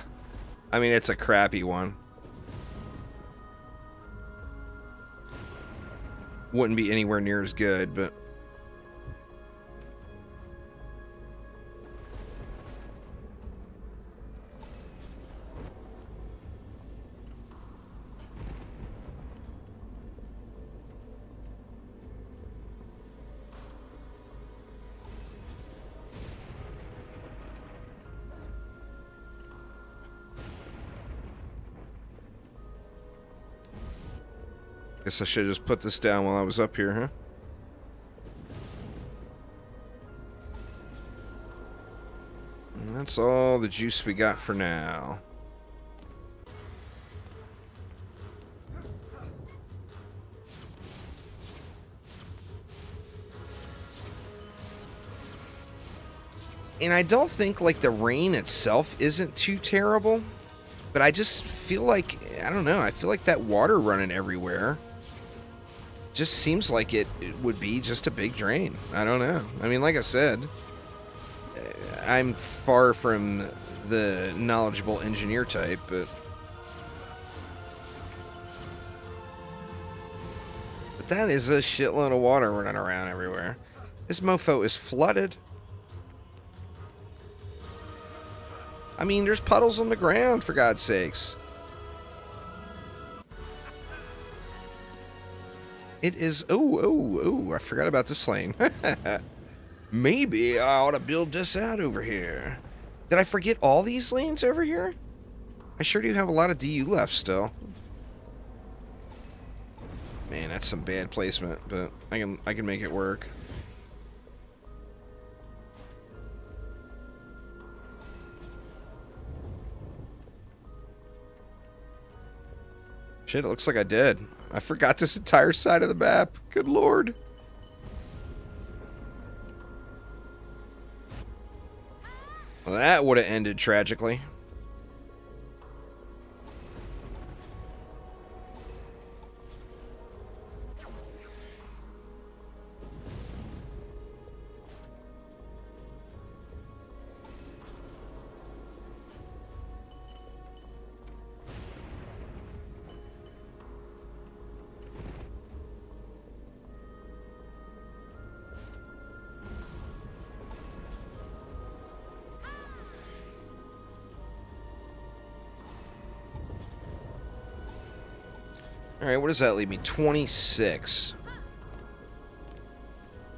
I mean, it's a crappy one. Wouldn't be anywhere near as good, but... Guess I should have just put this down while I was up here, huh? And that's all the juice we got for now. And I don't think, like, the rain itself isn't too terrible, but I just feel like, I don't know, I feel like that water running everywhere just seems like it would be just a big drain. I don't know. I mean, like I said, I'm far from the knowledgeable engineer type, but that is a shitload of water running around everywhere. This mofo is flooded. I mean, there's puddles on the ground, for God's sakes. It is... Oh, I forgot about this lane. Maybe I ought to build this out over here. Did I forget all these lanes over here? I sure do have a lot of DU left still. Man, that's some bad placement, but I can make it work. Shit, it looks like I did. I forgot this entire side of the map. Good lord. Well, that would have ended tragically. Alright, what does that leave me? 26.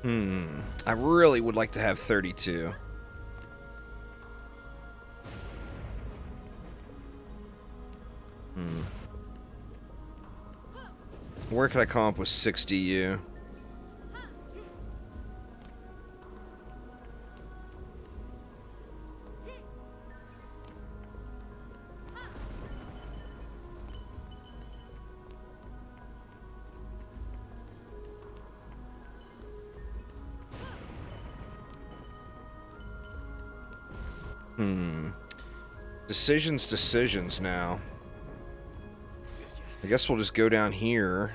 I really would like to have 32. Where could I come up with 60U? Decisions now. I guess we'll just go down here.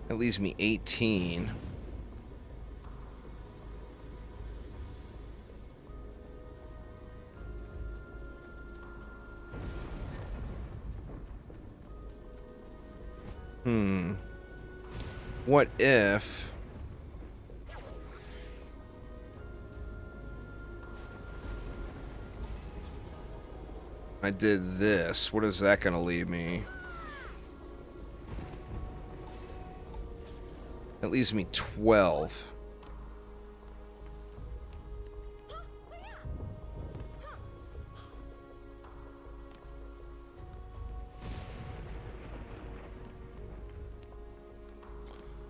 That leaves me 18. What if I did this? What is that going to leave me? That leaves me 12.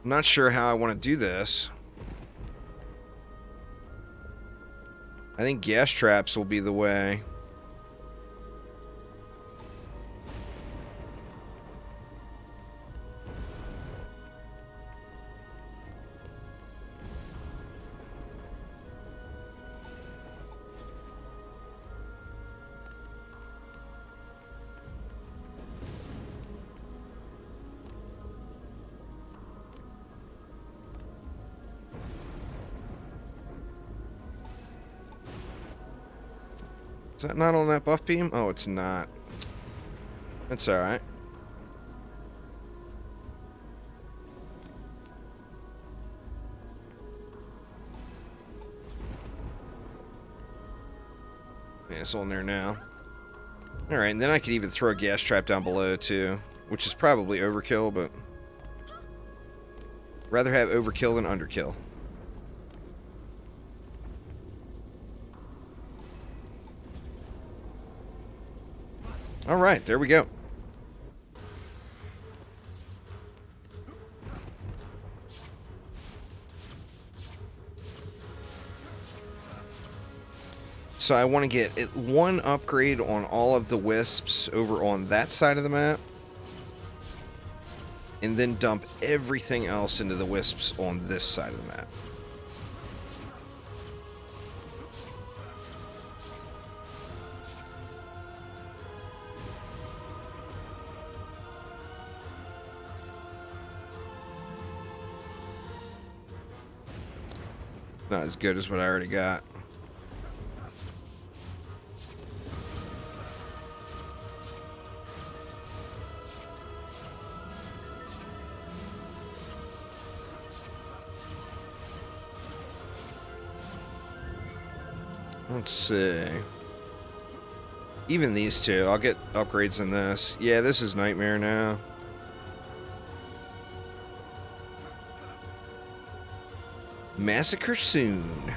I'm not sure how I want to do this. I think gas traps will be the way. Is that not on that buff beam? Oh, it's not. That's alright. Yeah, it's on there now. Alright, and then I could even throw a gas trap down below, too. Which is probably overkill, but... rather have overkill than underkill. Alright, there we go. So I want to get one upgrade on all of the wisps over on that side of the map. And then dump everything else into the wisps on this side of the map. Not as good as what I already got. Let's see. Even these two, I'll get upgrades in this. Yeah, this is Nightmare now. Massacre soon.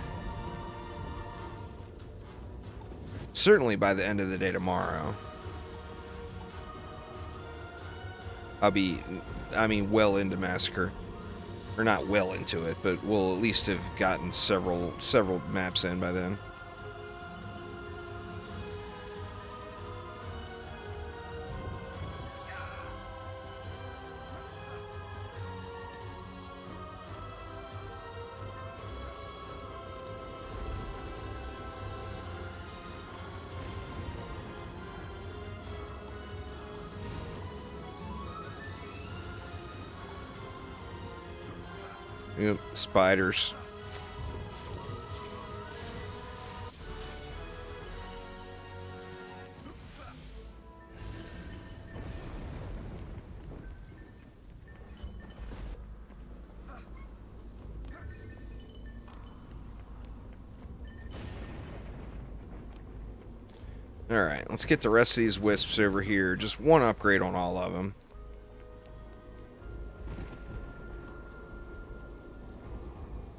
Certainly by the end of the day tomorrow. I'll be, well into Massacre. Or not well into it, but we'll at least have gotten several maps in by then. Yep, spiders. Alright, let's get the rest of these wisps over here. Just one upgrade on all of them.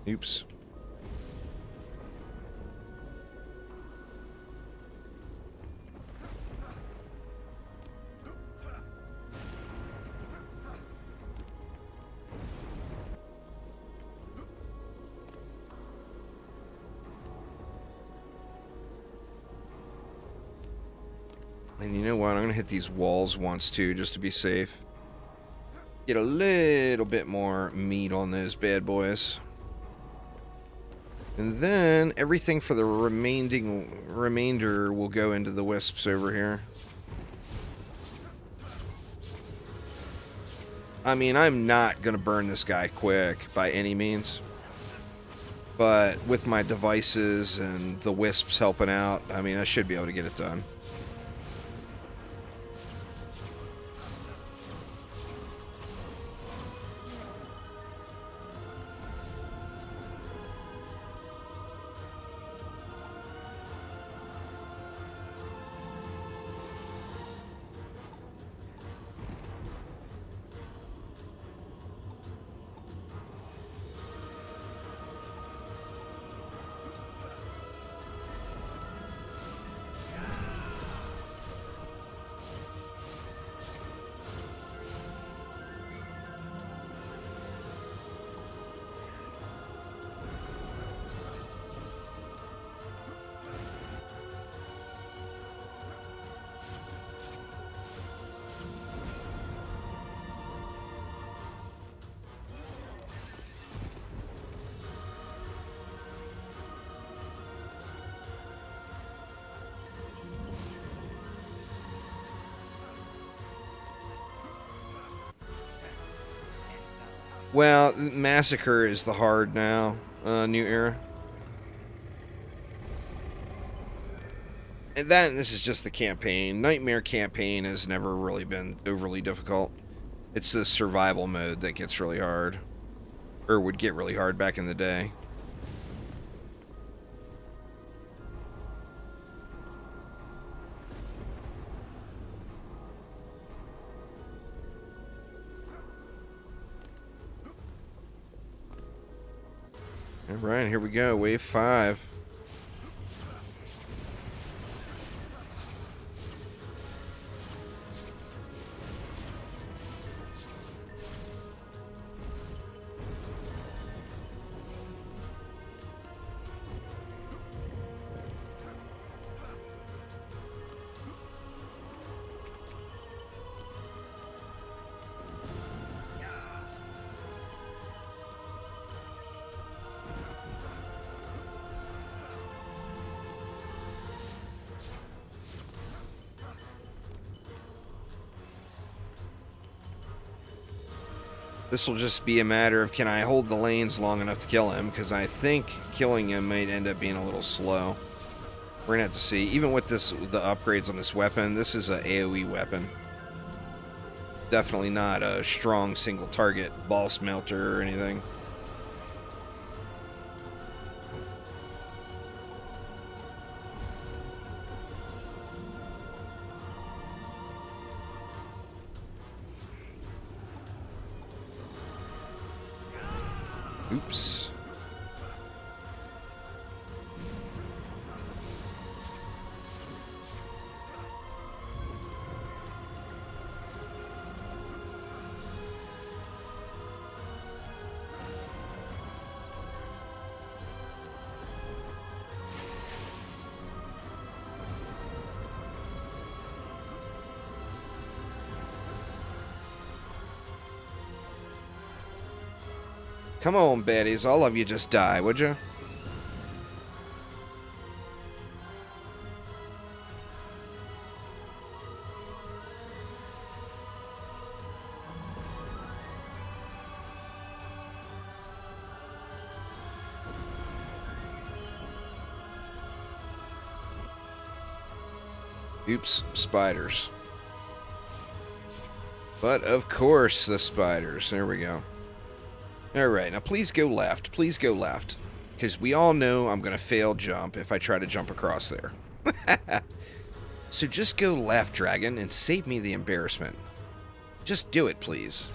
Oops. And you know what? I'm going to hit these walls once too, just to be safe. Get a little bit more meat on those bad boys. And then everything for the remainder will go into the wisps over here. I mean, I'm not going to burn this guy quick by any means. But with my devices and the wisps helping out, I mean, I should be able to get it done. Well, Massacre is the hard now, new era. And this is just the campaign. Nightmare campaign has never really been overly difficult. It's the survival mode that gets really hard. Or would get really hard back in the day. Alright, here we go. Wave 5. This will just be a matter of, can I hold the lanes long enough to kill him? Because I think killing him might end up being a little slow. We're gonna have to see. Even with the upgrades on this weapon, this is an AoE weapon. Definitely not a strong single target ball smelter or anything. Oops. Come on, baddies. All of you just die, would you? Oops, spiders. But of course the spiders. There we go. Alright, now please go left. Please go left. Because we all know I'm going to fail jump if I try to jump across there. So just go left, dragon, and save me the embarrassment. Just do it, please.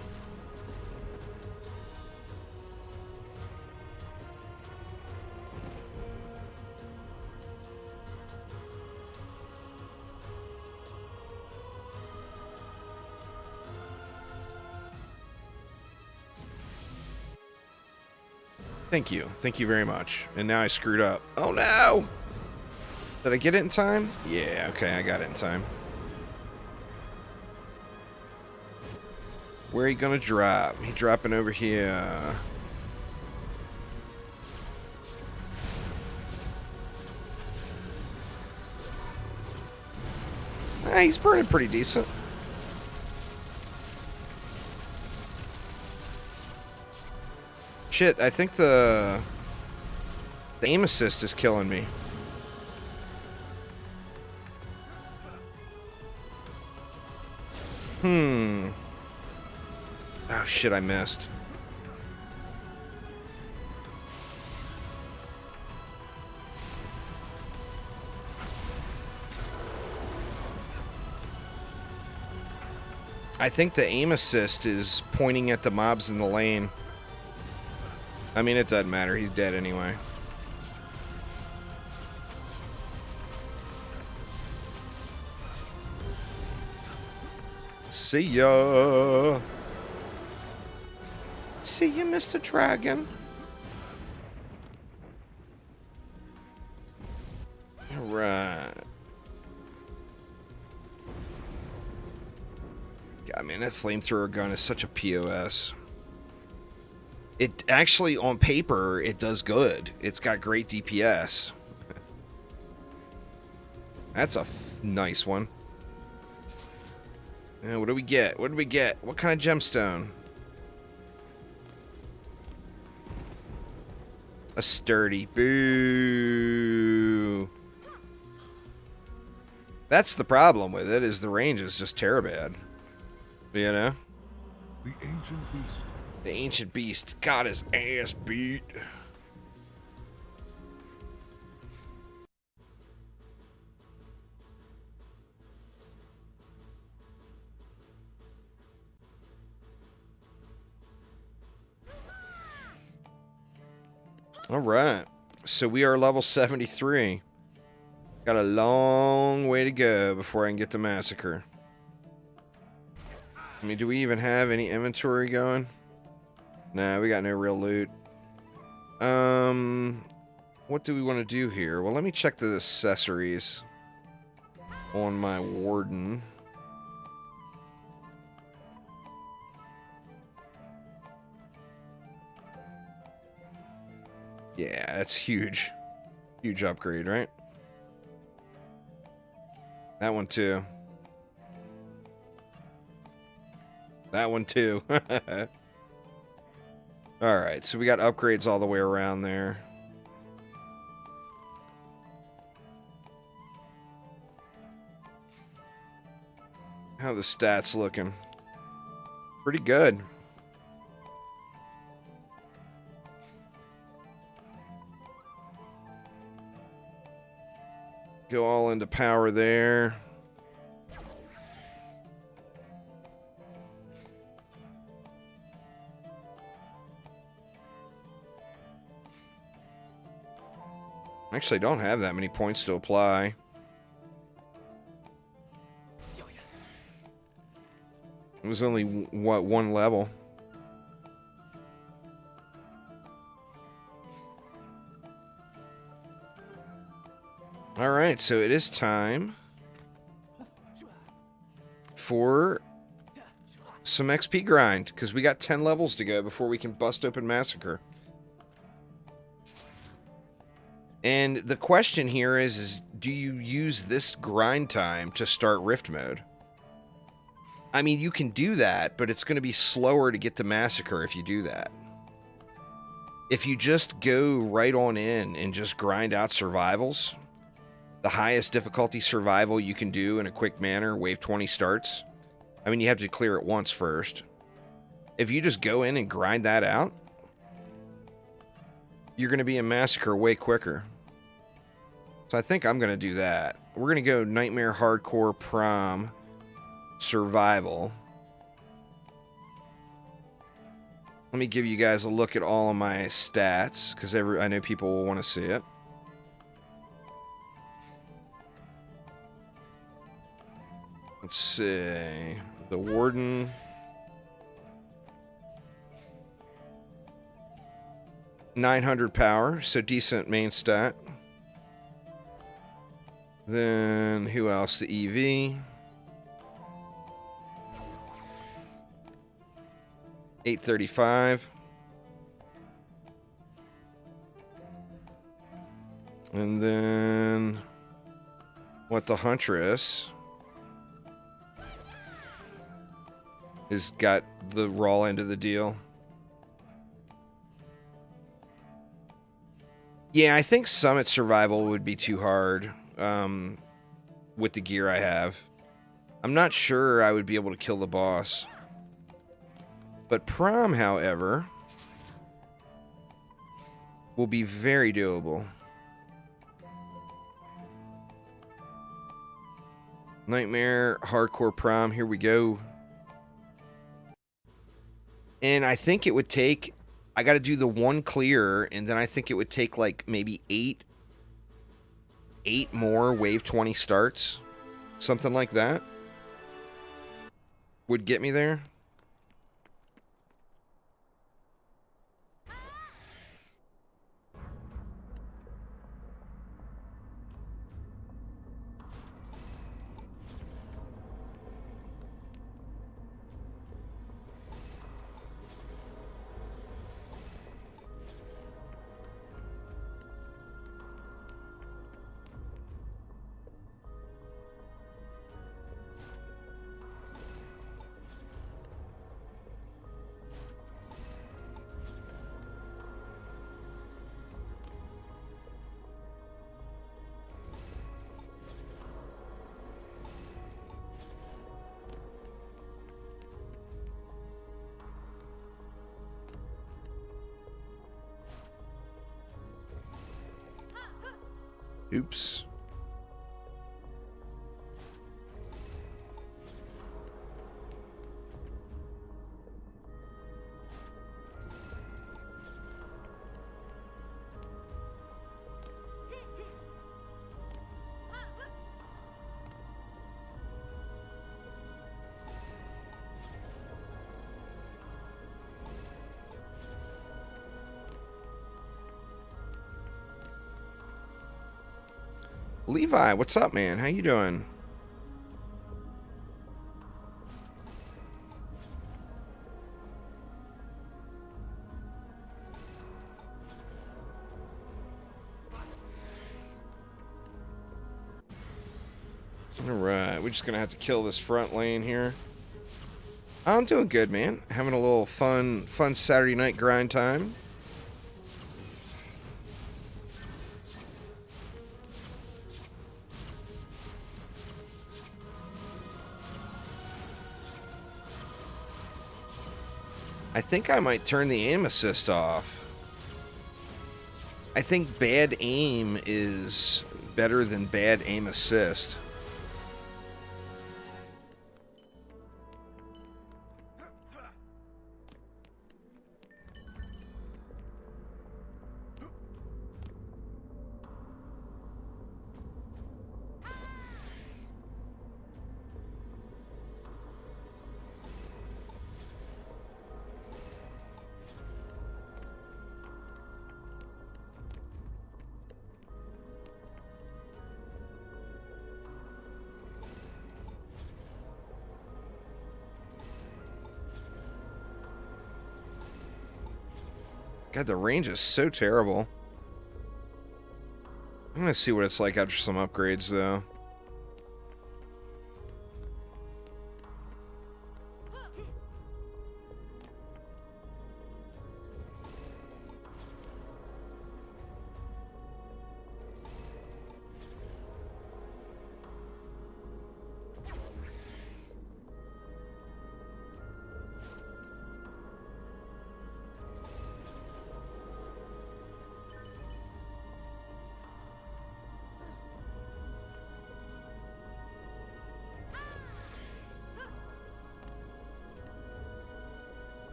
Thank you. Thank you very much. And now I screwed up. Oh, no! Did I get it in time? Yeah, okay, I got it in time. Where are you gonna drop? He dropping over here. He's burning pretty decent. Shit, I think the aim assist is killing me. Oh shit, I missed. I think the aim assist is pointing at the mobs in the lane. I mean, it doesn't matter. He's dead anyway. See ya. See you, Mr. Dragon. Alright. God, man, that flamethrower gun is such a POS. It actually, on paper, it does good. It's got great DPS. That's a nice one. What do we get? What do we get? What kind of gemstone? A sturdy. Boo. That's the problem with it, is the range is just terrible. You know? The ancient beast. The ancient beast got his ass beat. All right. So we are level 73. Got a long way to go before I can get to Massacre. I mean, do we even have any inventory going? Nah, we got no real loot. What do we want to do here? Well, let me check the accessories on my warden. Yeah, that's huge. Huge upgrade, right? That one too. That one too. Alright, so we got upgrades all the way around there. How are the stats looking? Pretty good. Go all into power there. Actually, I don't have that many points to apply. It was only, what, one level. Alright, so it is time for some XP grind, because we got 10 levels to go before we can bust open Massacre. And the question here is do you use this grind time to start Rift mode? I mean, you can do that, but it's going to be slower to get to Massacre if you do that. If you just go right on in and just grind out survivals, the highest difficulty survival you can do in a quick manner, wave 20 starts. I mean, you have to clear it once first. If you just go in and grind that out, you're going to be in Massacre way quicker. So I think I'm going to do that. We're going to go Nightmare Hardcore Prom Survival. Let me give you guys a look at all of my stats, because I know people will want to see it. Let's see. The Warden. .900 power, so decent main stat. Then, who else? The EV. 835. And then, what the Huntress has got the raw end of the deal. Yeah, I think Summit Survival would be too hard. With the gear I have. I'm not sure I would be able to kill the boss. But Prom, however, will be very doable. Nightmare, Hardcore Prom, here we go. And I think it would take... I got to do the one clear, and then I think it would take like maybe 8 more wave 20 starts, something like that would get me there. Oops. Levi, what's up, man? How you doing? Alright, we're just gonna have to kill this front lane here. I'm doing good, man. Having a little fun Saturday night grind time. I think I might turn the aim assist off. I think bad aim is better than bad aim assist. God, the range is so terrible. I'm gonna see what it's like after some upgrades, though.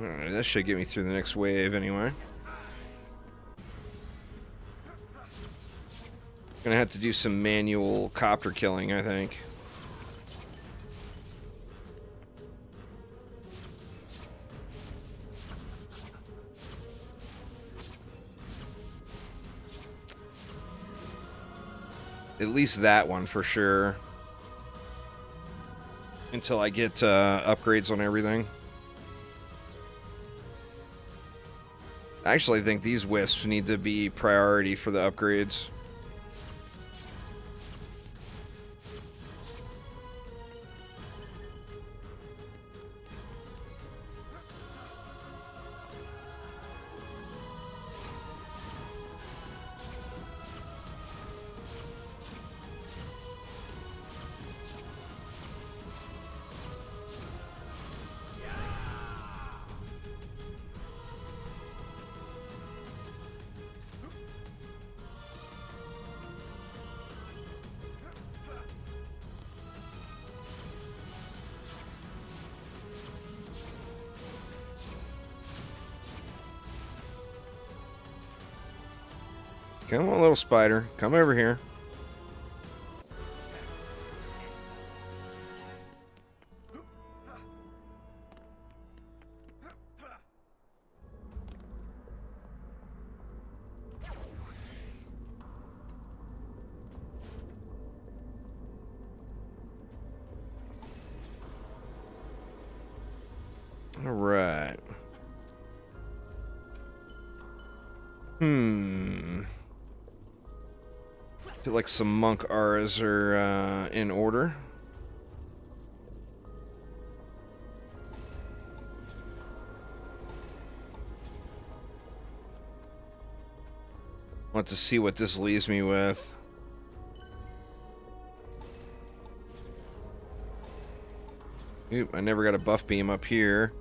Alright, that should get me through the next wave anyway. Gonna have to do some manual copter killing, I think. At least that one for sure. Until I get upgrades on everything. I actually think these wisps need to be priority for the upgrades. Come on, little spider. Come over here. All right. Feel like some monk auras are in order. Want to see what this leaves me with. Oop, I never got a buff beam up here.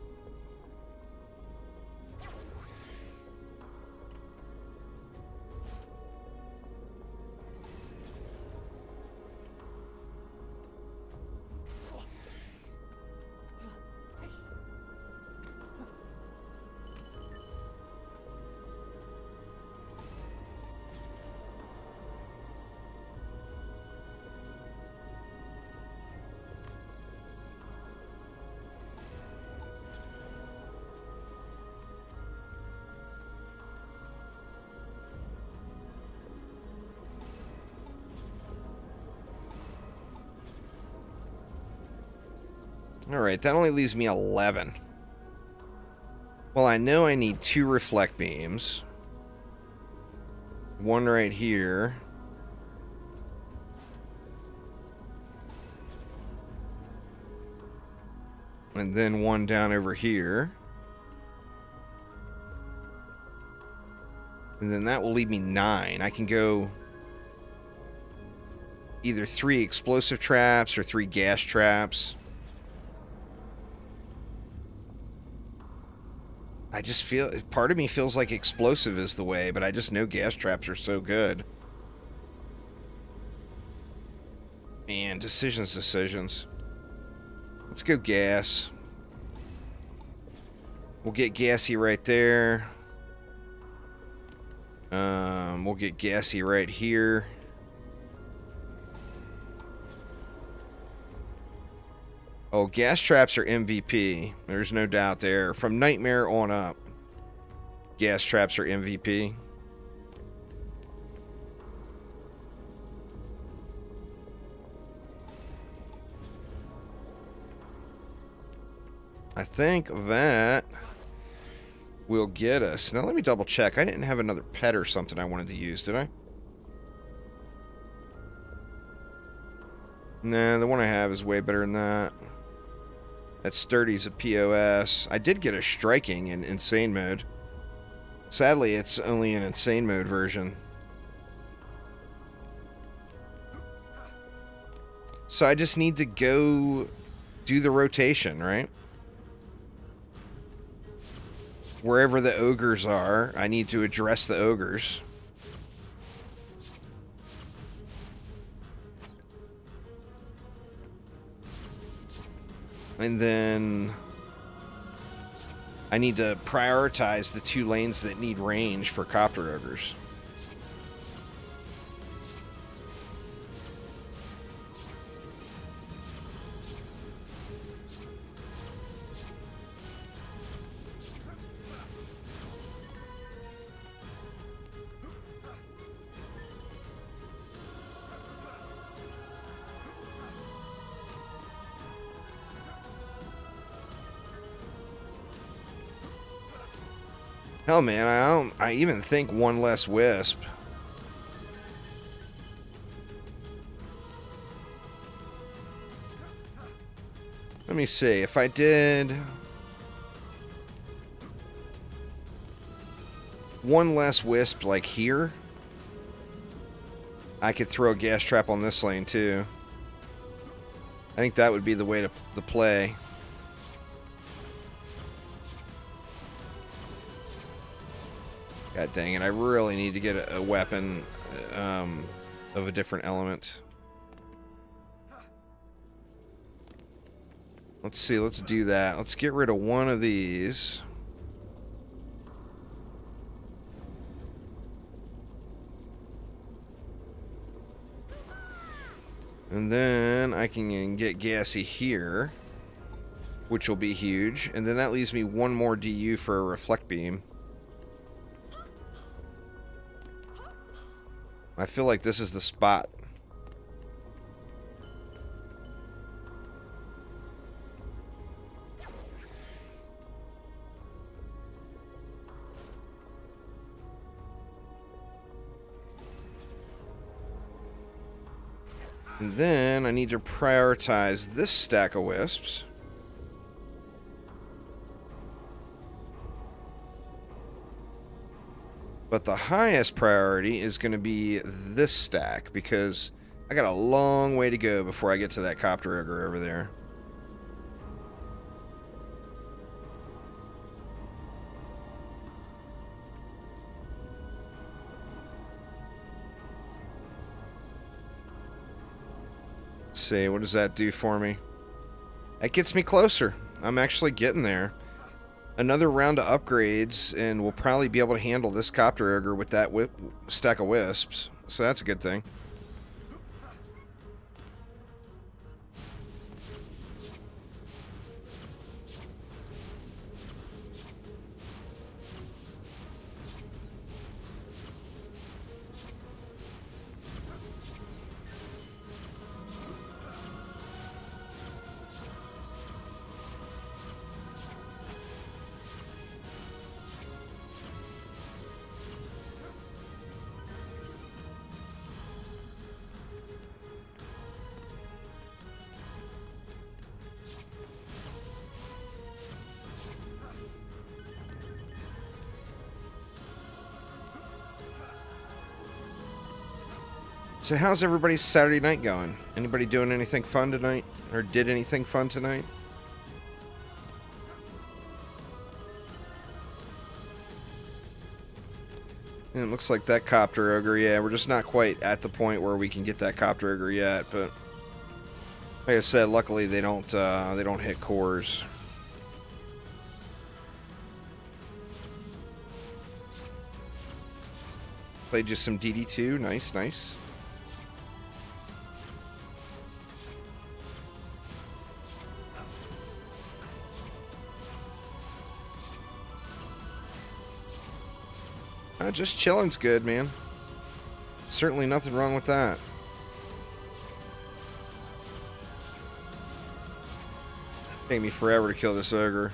Alright, that only leaves me 11. Well, I know I need 2 reflect beams. One right here. And then one down over here. And then that will leave me 9. I can go either 3 explosive traps or 3 gas traps. I just feel, part of me feels like explosive is the way, but I just know gas traps are so good. Man, decisions. Let's go gas. We'll get gassy right there. We'll get gassy right here. Oh, gas traps are MVP. There's no doubt there. From Nightmare on up. Gas traps are MVP. I think that will get us. Now let me double check. I didn't have another pet or something I wanted to use, did I? Nah, the one I have is way better than that. That Sturdy's a POS. I did get a striking in insane mode. Sadly, it's only an insane mode version. So I just need to go do the rotation, right? Wherever the ogres are, I need to address the ogres. And then I need to prioritize the 2 lanes that need range for copter ogres. Hell, man, I even think 1 less wisp. Let me see. If I did 1 less wisp like here, I could throw a gas trap on this lane too. I think that would be the way to play. God dang it, I really need to get a weapon of a different element. Let's see, let's do that. Let's get rid of one of these. And then I can get gassy here, which will be huge. And then that leaves me 1 more DU for a reflect beam. I feel like this is the spot. And then I need to prioritize this stack of wisps. But the highest priority is going to be this stack, because I got a long way to go before I get to that copter ogre over there. Let's see, what does that do for me? That gets me closer. I'm actually getting there. Another round of upgrades, and we'll probably be able to handle this copter ogre with that stack of wisps. So that's a good thing. So how's everybody's Saturday night going? Anybody doing anything fun tonight? Or did anything fun tonight? And it looks like that copter ogre, yeah, we're just not quite at the point where we can get that copter ogre yet, but like I said, luckily they don't hit cores. Played just some DD2, nice, nice. Just chilling's good, man. Certainly nothing wrong with that. Take me forever to kill this ogre.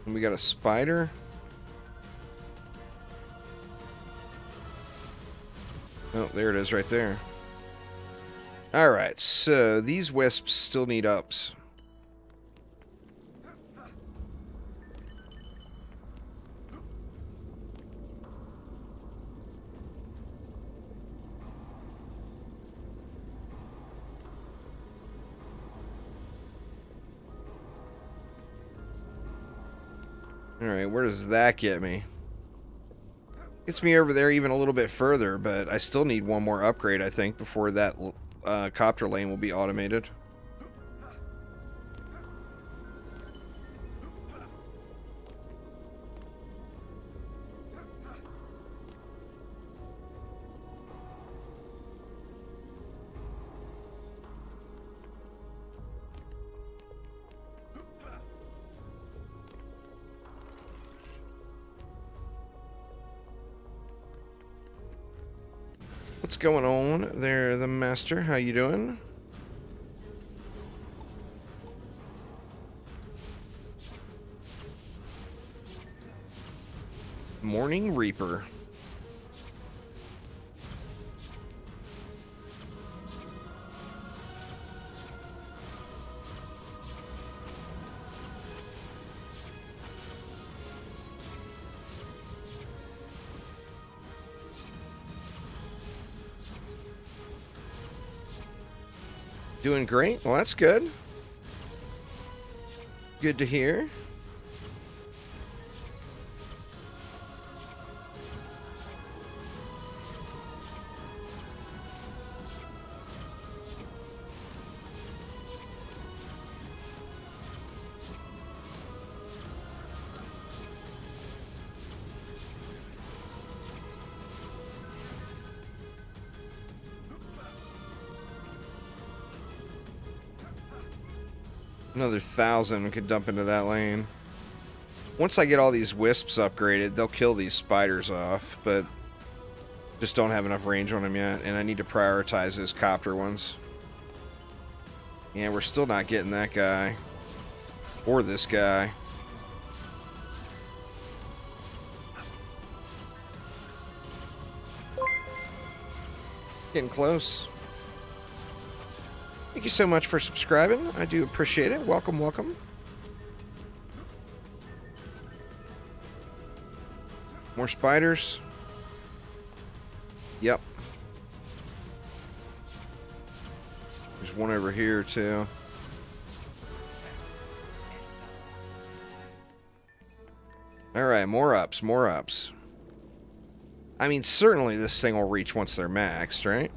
And we got a spider. Oh, there it is right there. Alright, so these wisps still need ups. Alright, where does that get me? Gets me over there even a little bit further, but I still need one more upgrade, I think, before that copter lane will be automated. What's going on there, the master? How you doing? Morning Reaper. Doing great. Well, that's good. Good to hear. Another 1,000 we could dump into that lane. Once I get all these wisps upgraded, they'll kill these spiders off, but just don't have enough range on them yet, and I need to prioritize those copter ones. Yeah, we're still not getting that guy. Or this guy. Getting close. Thank you so much for subscribing. I do appreciate it. Welcome, welcome. More spiders. Yep. There's one over here, too. Alright, more ups, more ups. I mean, certainly this thing will reach once they're maxed, right?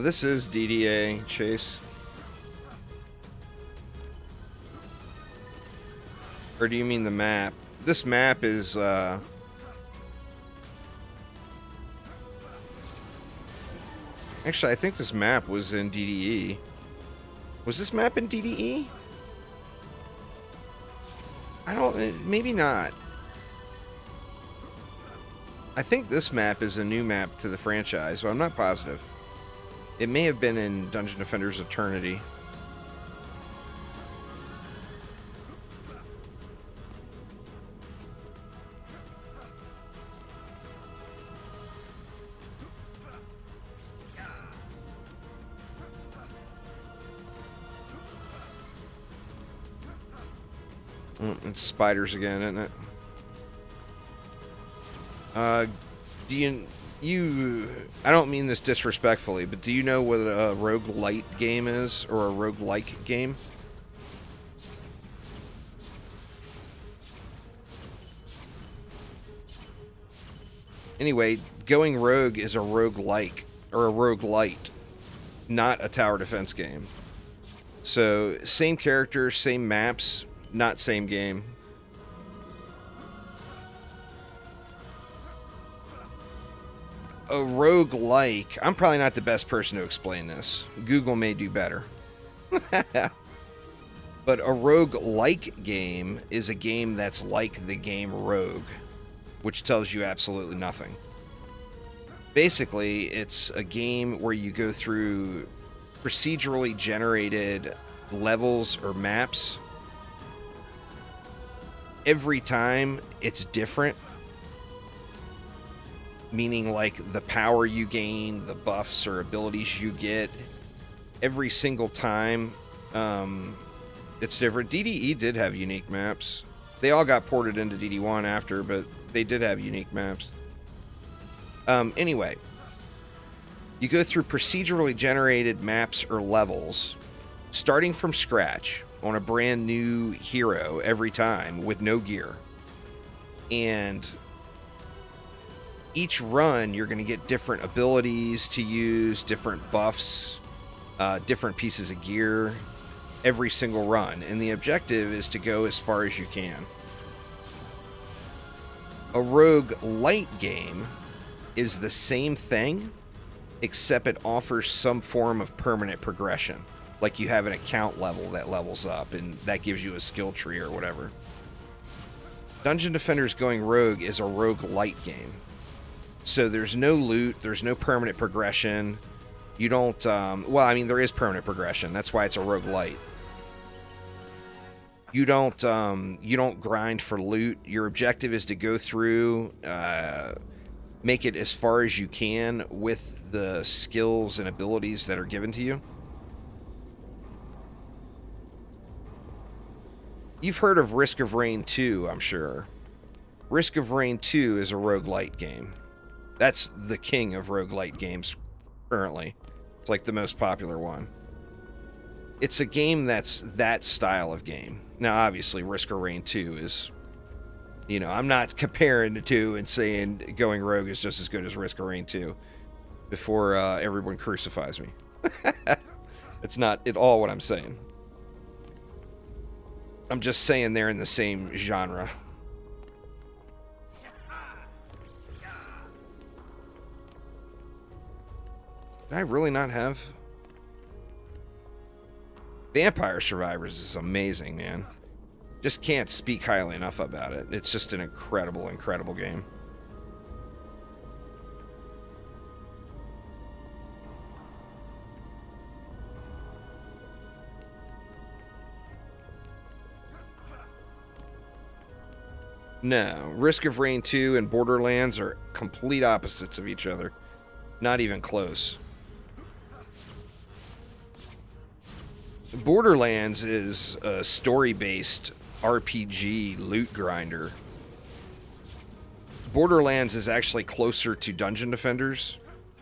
This is DDA, Chase. Or do you mean the map? This map is, Actually, I think this map was in DDE. Was this map in DDE? I don't... Maybe not. I think this map is a new map to the franchise, but I'm not positive. It may have been in Dungeon Defenders Eternity. Oh, it's spiders again, isn't it? I don't mean this disrespectfully, but do you know what a roguelite game is, or a roguelike game? Anyway, going rogue is a roguelike, or a roguelite, not a tower defense game. So, same characters, same maps, not same game. A roguelike, I'm probably not the best person to explain this. Google may do better. But a roguelike game is a game that's like the game Rogue, which tells you absolutely nothing. Basically, it's a game where you go through procedurally generated levels or maps. Every time it's different, meaning like the power you gain, the buffs or abilities you get, every single time it's different. DDE did have unique maps. They all got ported into DD1 after, but they did have unique maps. Anyway, you go through procedurally generated maps or levels, starting from scratch on a brand new hero every time with no gear. And each run, you're going to get different abilities to use, different buffs, different pieces of gear every single run. And the objective is to go as far as you can. A roguelite game is the same thing, except it offers some form of permanent progression. Like you have an account level that levels up, and that gives you a skill tree or whatever. Dungeon Defenders Going Rogue is a roguelite game. So there's no loot, there's no permanent progression. You don't, well, I mean, there is permanent progression. That's why it's a roguelite. You don't grind for loot. Your objective is to go through, make it as far as you can with the skills and abilities that are given to you. You've heard of Risk of Rain 2, I'm sure. Risk of Rain 2 is a roguelite game. That's the king of roguelite games currently. It's like the most popular one. It's a game that's that style of game. Now, obviously, Risk of Rain 2 is, you know, I'm not comparing the two and saying Going Rogue is just as good as Risk of Rain 2 before everyone crucifies me. It's not at all what I'm saying. I'm just saying they're in the same genre. Did I really not have... Vampire Survivors is amazing, man. Just can't speak highly enough about it. It's just an incredible, incredible game. No, Risk of Rain 2 and Borderlands are complete opposites of each other. Not even close. Borderlands is a story-based RPG loot grinder. Borderlands is actually closer to Dungeon Defenders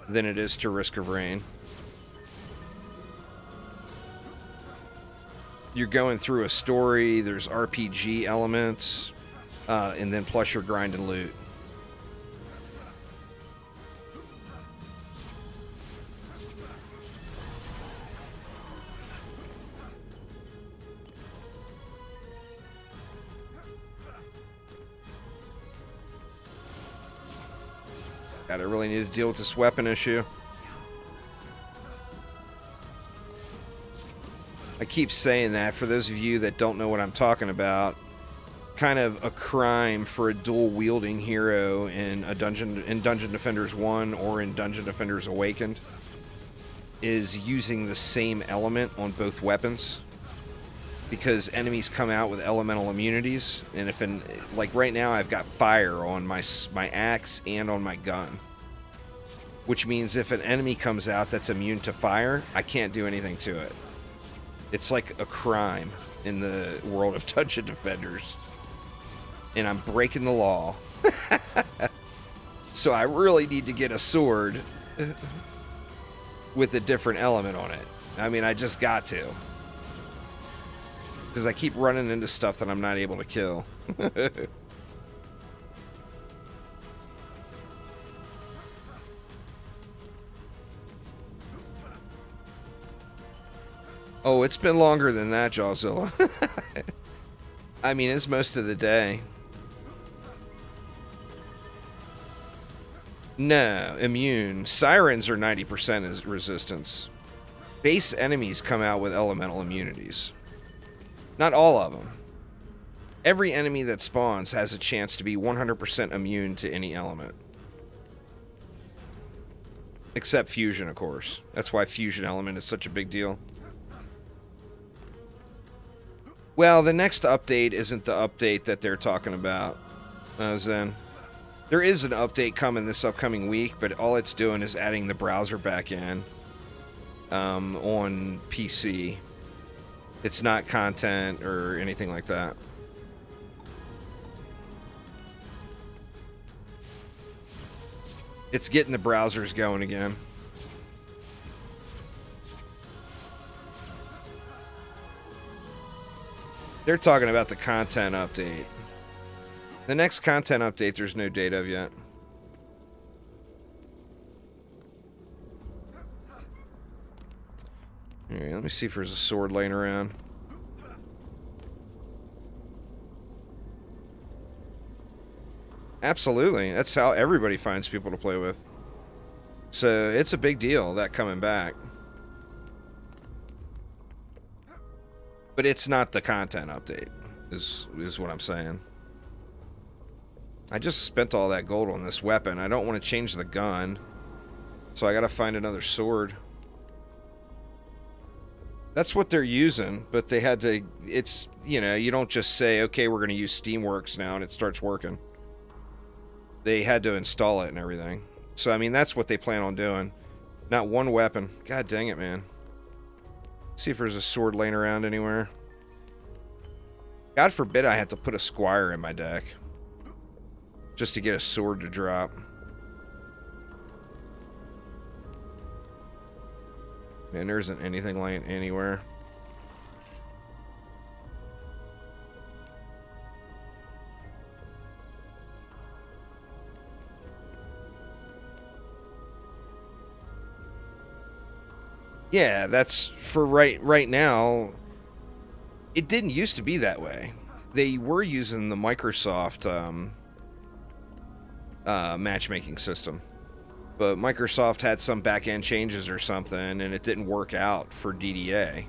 than it is to Risk of Rain. You're going through a story, there's RPG elements, and then plus your grind and loot. God, I really need to deal with this weapon issue. I keep saying that for those of you that don't know what I'm talking about. Kind of a crime for a dual-wielding hero in Dungeon Defenders 1 or in Dungeon Defenders Awakened is using the same element on both weapons, because enemies come out with elemental immunities, and if like right now I've got fire on my axe and on my gun, which means if an enemy comes out that's immune to fire, I can't do anything to it. It's like a crime in the world of Dungeon Defenders. And I'm breaking the law. So I really need to get a sword with a different element on it. I mean, I just got to. Because I keep running into stuff that I'm not able to kill. Oh, it's been longer than that, Jawzilla. I mean, it's most of the day. No, immune. Sirens are 90% resistance. Base enemies come out with elemental immunities. Not all of them. Every enemy that spawns has a chance to be 100% immune to any element. Except fusion, of course. That's why fusion element is such a big deal. Well, the next update isn't the update that they're talking about, Zen. There is an update coming this upcoming week, but all it's doing is adding the browser back in on PC. It's not content or anything like that. It's getting the browsers going again. They're talking about the content update. The next content update, there's no date of yet. Alright, let me see if there's a sword laying around. Absolutely. That's how everybody finds people to play with. So it's a big deal, that coming back. But it's not the content update, is what I'm saying. I just spent all that gold on this weapon. I don't want to change the gun. So I gotta find another sword. That's what they're using, but they had to... It's, you know, you don't just say, okay, we're going to use Steamworks now, and it starts working. They had to install it and everything. So, I mean, that's what they plan on doing. Not one weapon. God dang it, man. See if there's a sword laying around anywhere. God forbid I have to put a squire in my deck. Just to get a sword to drop. Man, there isn't anything laying anywhere. Yeah, that's for right now. It didn't used to be that way. They were using the Microsoft matchmaking system, but Microsoft had some back-end changes or something, and it didn't work out for DDA.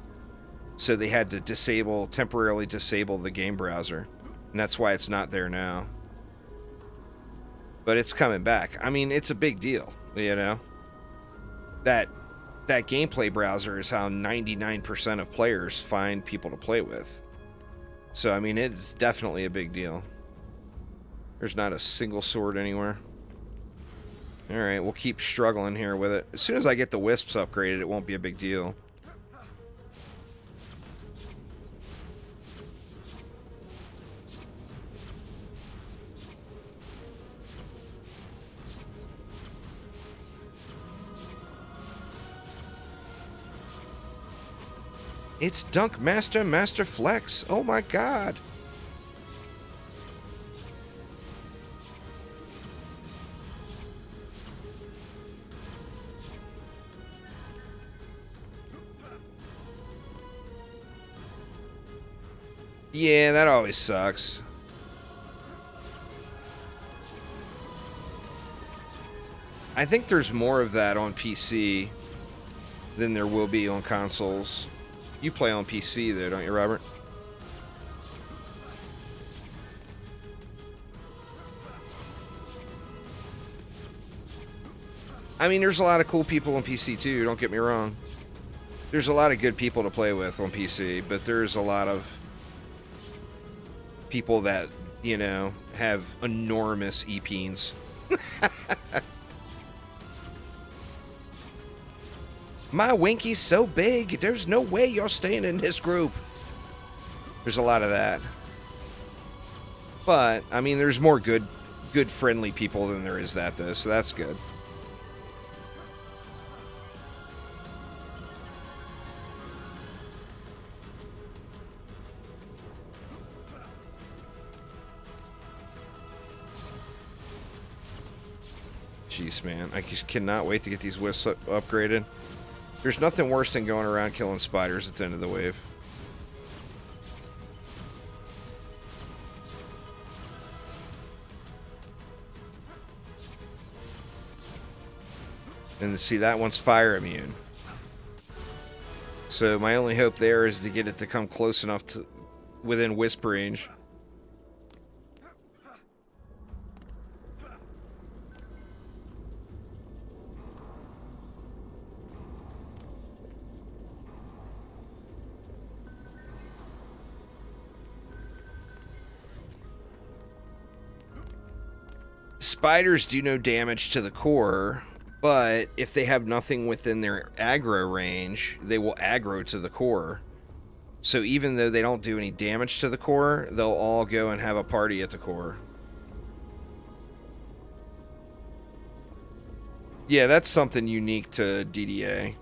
So they had to temporarily disable the game browser, and that's why it's not there now. But it's coming back. I mean, it's a big deal, you know. That gameplay browser is how 99% of players find people to play with. So, I mean, it's definitely a big deal. There's not a single sword anywhere. Alright, we'll keep struggling here with it. As soon as I get the wisps upgraded, it won't be a big deal. It's Dunk Master Flex. Oh my god. Yeah, that always sucks. I think there's more of that on PC than there will be on consoles. You play on PC though, don't you, Robert? I mean, there's a lot of cool people on PC too, don't get me wrong. There's a lot of good people to play with on PC, but there's a lot of people that, you know, have enormous EPs. My Winky's so big, there's no way you're staying in this group. There's a lot of that. But, I mean, there's more good friendly people than there is that, though, so that's good. Jeez, man. I just cannot wait to get these wisps upgraded. There's nothing worse than going around killing spiders at the end of the wave. And see, that one's fire immune. So my only hope there is to get it to come close enough to within wisp range. Spiders do no damage to the core, but if they have nothing within their aggro range, they will aggro to the core. So even though they don't do any damage to the core, they'll all go and have a party at the core. Yeah, that's something unique to DDA.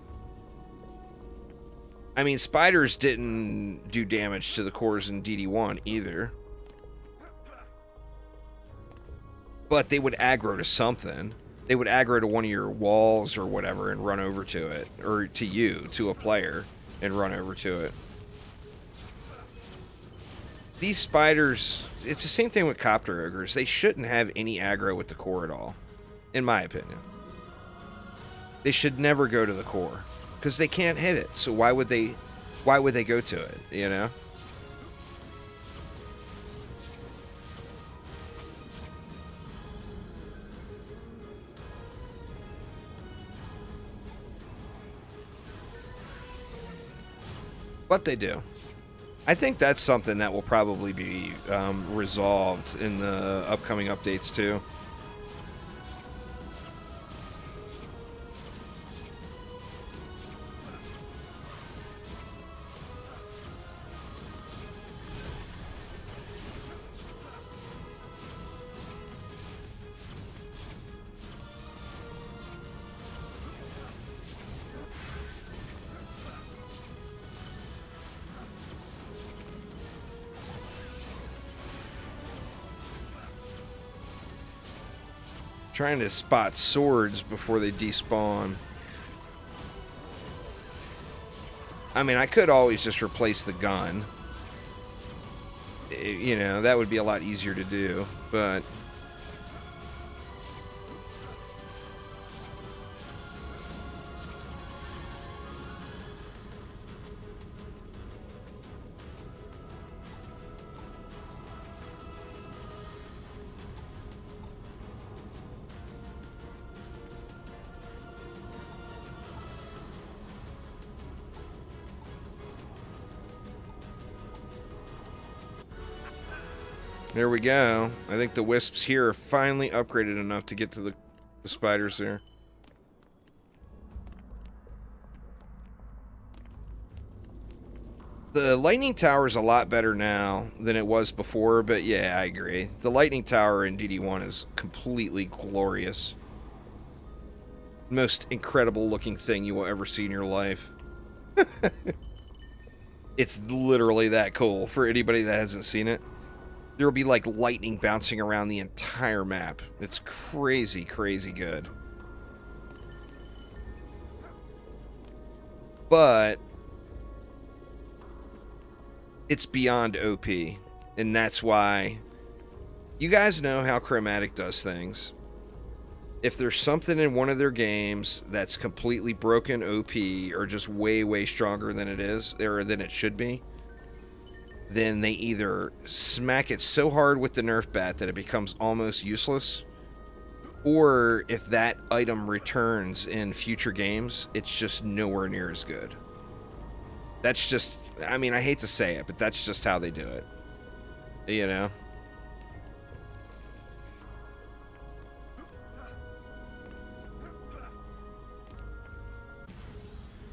I mean, spiders didn't do damage to the cores in DD1 either. But they would aggro to something. They would aggro to one of your walls or whatever and run over to it. Or to you, to a player, and run over to it. These spiders, it's the same thing with copter ogres. They shouldn't have any aggro with the core at all, in my opinion. They should never go to the core, because they can't hit it. So why would they go to it, you know? But they do. I think that's something that will probably be resolved in the upcoming updates too. Trying to spot swords before they despawn. I mean, I could always just replace the gun. You know, that would be a lot easier to do, but... There we go. I think the wisps here are finally upgraded enough to get to the spiders there. The lightning tower is a lot better now than it was before, but yeah, I agree. The lightning tower in DD1 is completely glorious. Most incredible looking thing you will ever see in your life. It's literally that cool for anybody that hasn't seen it. There will be like lightning bouncing around the entire map. It's crazy, crazy good. But it's beyond OP. And that's why you guys know how Chromatic does things. If there's something in one of their games that's completely broken OP or just way, way stronger than it is, or than it should be, then they either smack it so hard with the Nerf bat that it becomes almost useless, or if that item returns in future games, it's just nowhere near as good. That's just, I mean, I hate to say it, but that's just how they do it. You know?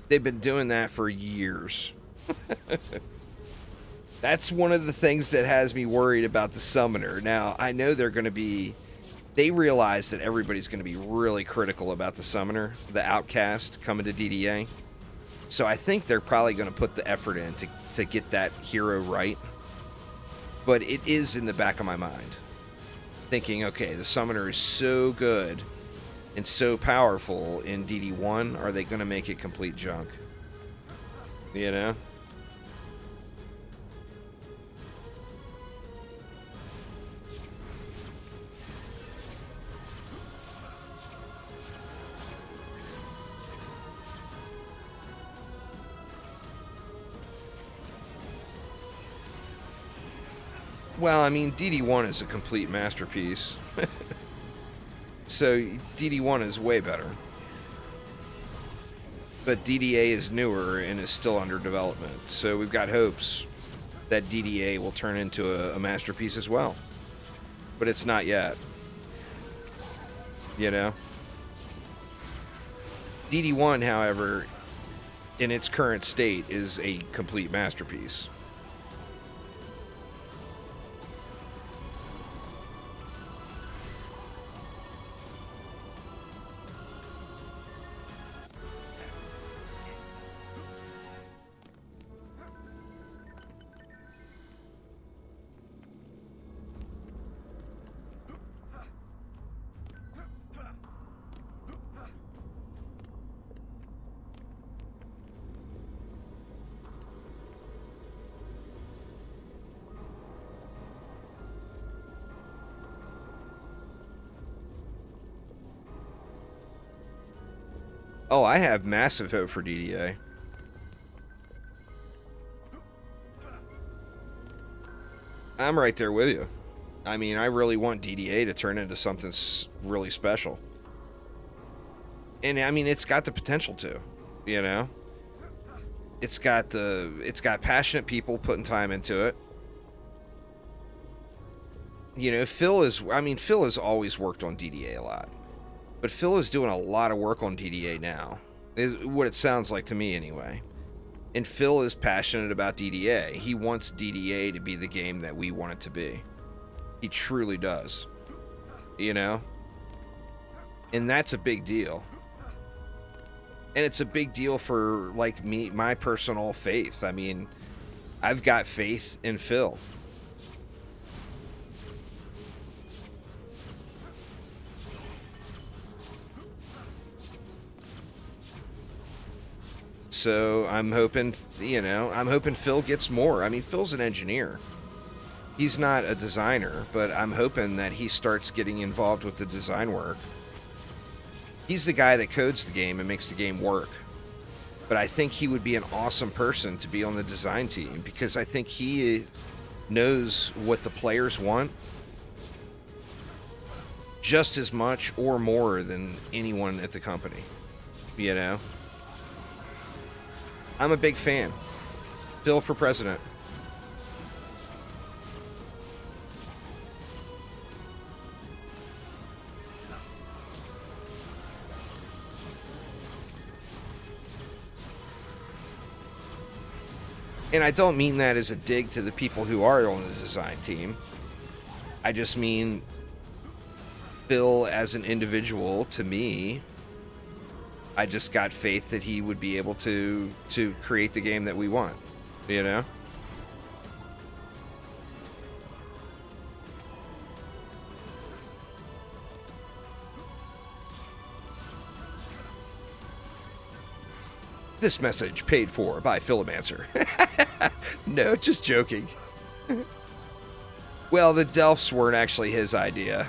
They've been doing that for years. That's one of the things that has me worried about the Summoner. Now, I know they're going to be... They realize that everybody's going to be really critical about the Summoner, the Outcast, coming to DDA. So I think they're probably going to put the effort in to get that hero right. But it is in the back of my mind. Thinking, okay, the Summoner is so good and so powerful in DD1, are they going to make it complete junk? You know? Well, I mean, DD1 is a complete masterpiece. So DD1 is way better. But DDA is newer and is still under development. So we've got hopes that DDA will turn into a masterpiece as well. But it's not yet. You know? DD1, however, in its current state, is a complete masterpiece. Oh, I have massive hope for DDA. I'm right there with you. I mean, I really want DDA to turn into something really special. And I mean, it's got the potential to, you know? It's got passionate people putting time into it. You know, Phil has always worked on DDA a lot. But Phil is doing a lot of work on DDA now, is what it sounds like to me anyway. And Phil is passionate about DDA. He wants DDA to be the game that we want it to be. He truly does. You know? And that's a big deal. And it's a big deal for, like, me, my personal faith. I mean, I've got faith in Phil. So I'm hoping, you know, Phil gets more. I mean, Phil's an engineer. He's not a designer, but I'm hoping that he starts getting involved with the design work. He's the guy that codes the game and makes the game work. But I think he would be an awesome person to be on the design team because I think he knows what the players want just as much or more than anyone at the company, you know? I'm a big fan. Phil for president. And I don't mean that as a dig to the people who are on the design team. I just mean Phil as an individual, to me, I just got faith that he would be able to create the game that we want, you know? This message paid for by Philomancer. No, just joking. Well, the Delphs weren't actually his idea.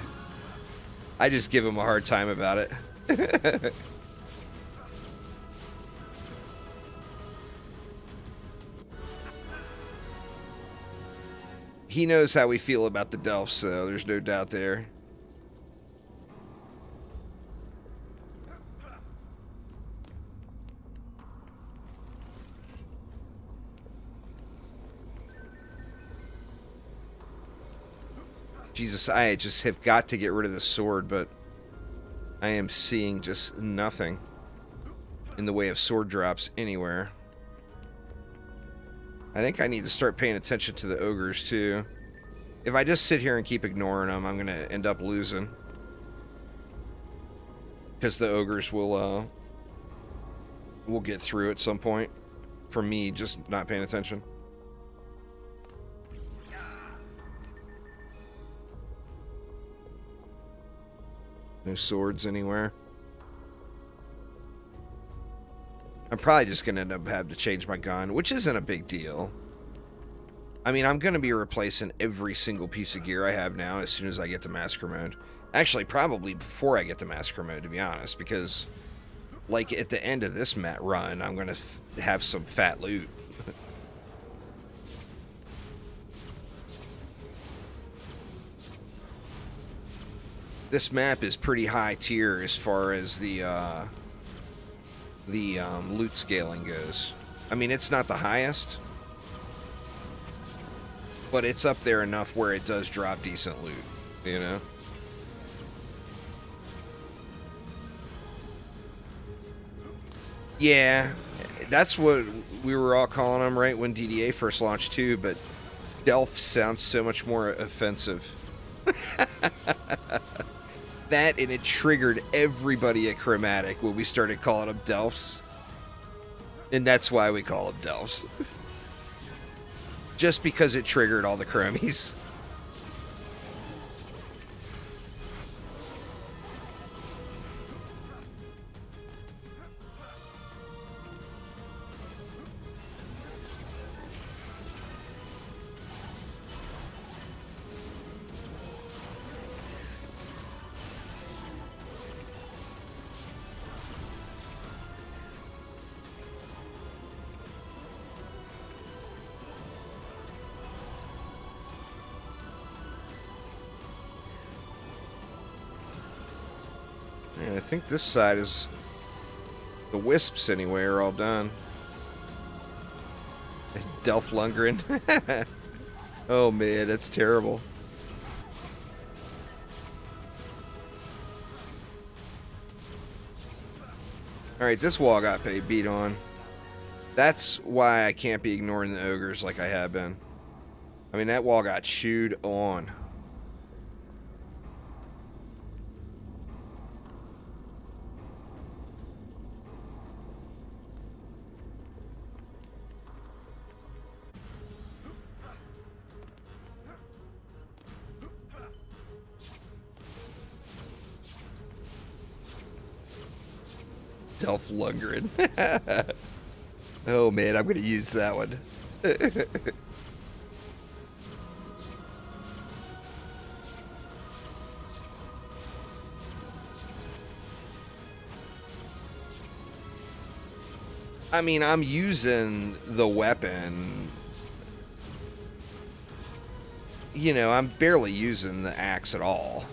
I just give him a hard time about it. He knows how we feel about the Delphs, so there's no doubt there. Jesus, I just have got to get rid of this sword, but I am seeing just nothing in the way of sword drops anywhere. I think I need to start paying attention to the ogres, too. If I just sit here and keep ignoring them, I'm going to end up losing. Because the ogres will get through at some point. For me, just not paying attention. No swords anywhere. I'm probably just going to end up having to change my gun, which isn't a big deal. I mean, I'm going to be replacing every single piece of gear I have now as soon as I get to Massacre mode. Actually, probably before I get to Massacre mode, to be honest, because, like, at the end of this run, I'm going to have some fat loot. This map is pretty high tier as far as the loot scaling goes. I mean, it's not the highest, but it's up there enough where it does drop decent loot, you know? Yeah, that's what we were all calling them right when DDA first launched too, but Delph sounds so much more offensive. That, and it triggered everybody at Chromatic when we started calling them Delphs. And that's why we call them Delphs. Just because it triggered all the Chromies. I think this side is... The wisps, anyway, are all done. Delph Lundgren. Oh, man, that's terrible. Alright, this wall got beat on. That's why I can't be ignoring the ogres like I have been. I mean, that wall got chewed on. Delph Lundgren. Oh man, I'm going to use that one. I mean, I'm using the weapon. You know, I'm barely using the axe at all.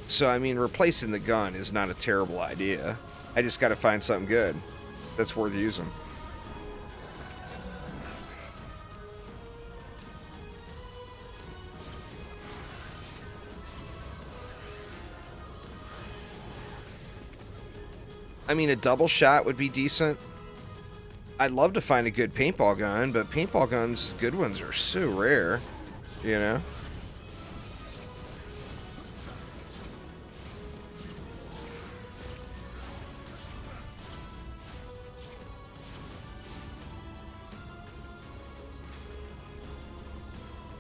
So, I mean, replacing the gun is not a terrible idea. I just got to find something good that's worth using. I mean, a double shot would be decent. I'd love to find a good paintball gun, but paintball guns, good ones, are so rare, you know?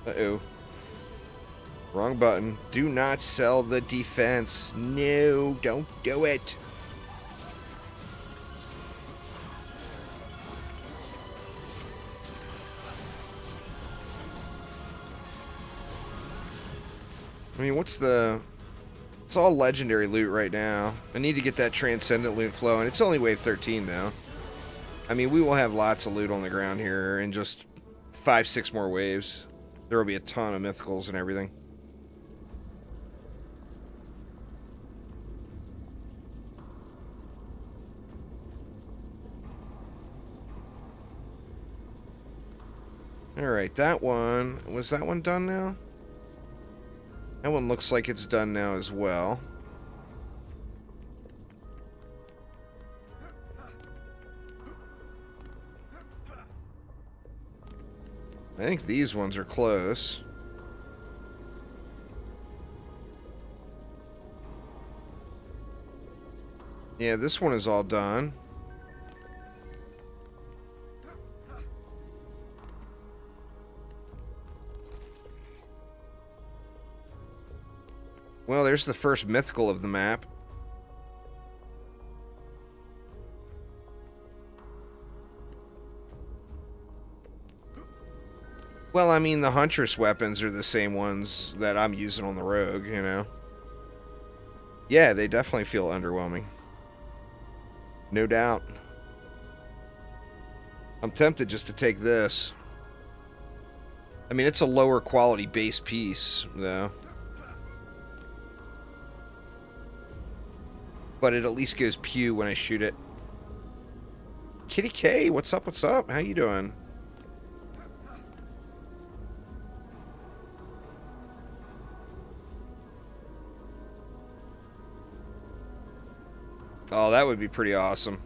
Uh-oh. Wrong button. Do not sell the defense. No, don't do it. I mean, what's the... It's all legendary loot right now. I need to get that transcendent loot flowing. It's only wave 13, though. I mean, we will have lots of loot on the ground here in just 5-6 more waves. There will be a ton of mythicals and everything. Alright, that one... Was that one done now? That one looks like it's done now as well. I think these ones are close. Yeah, this one is all done. Well, there's the first mythical of the map. Well, I mean, the Huntress weapons are the same ones that I'm using on the Rogue, you know? Yeah, they definitely feel underwhelming. No doubt. I'm tempted just to take this. I mean, it's a lower quality base piece, though. But it at least goes pew when I shoot it. Kitty K, what's up, what's up? How you doing? Oh, that would be pretty awesome.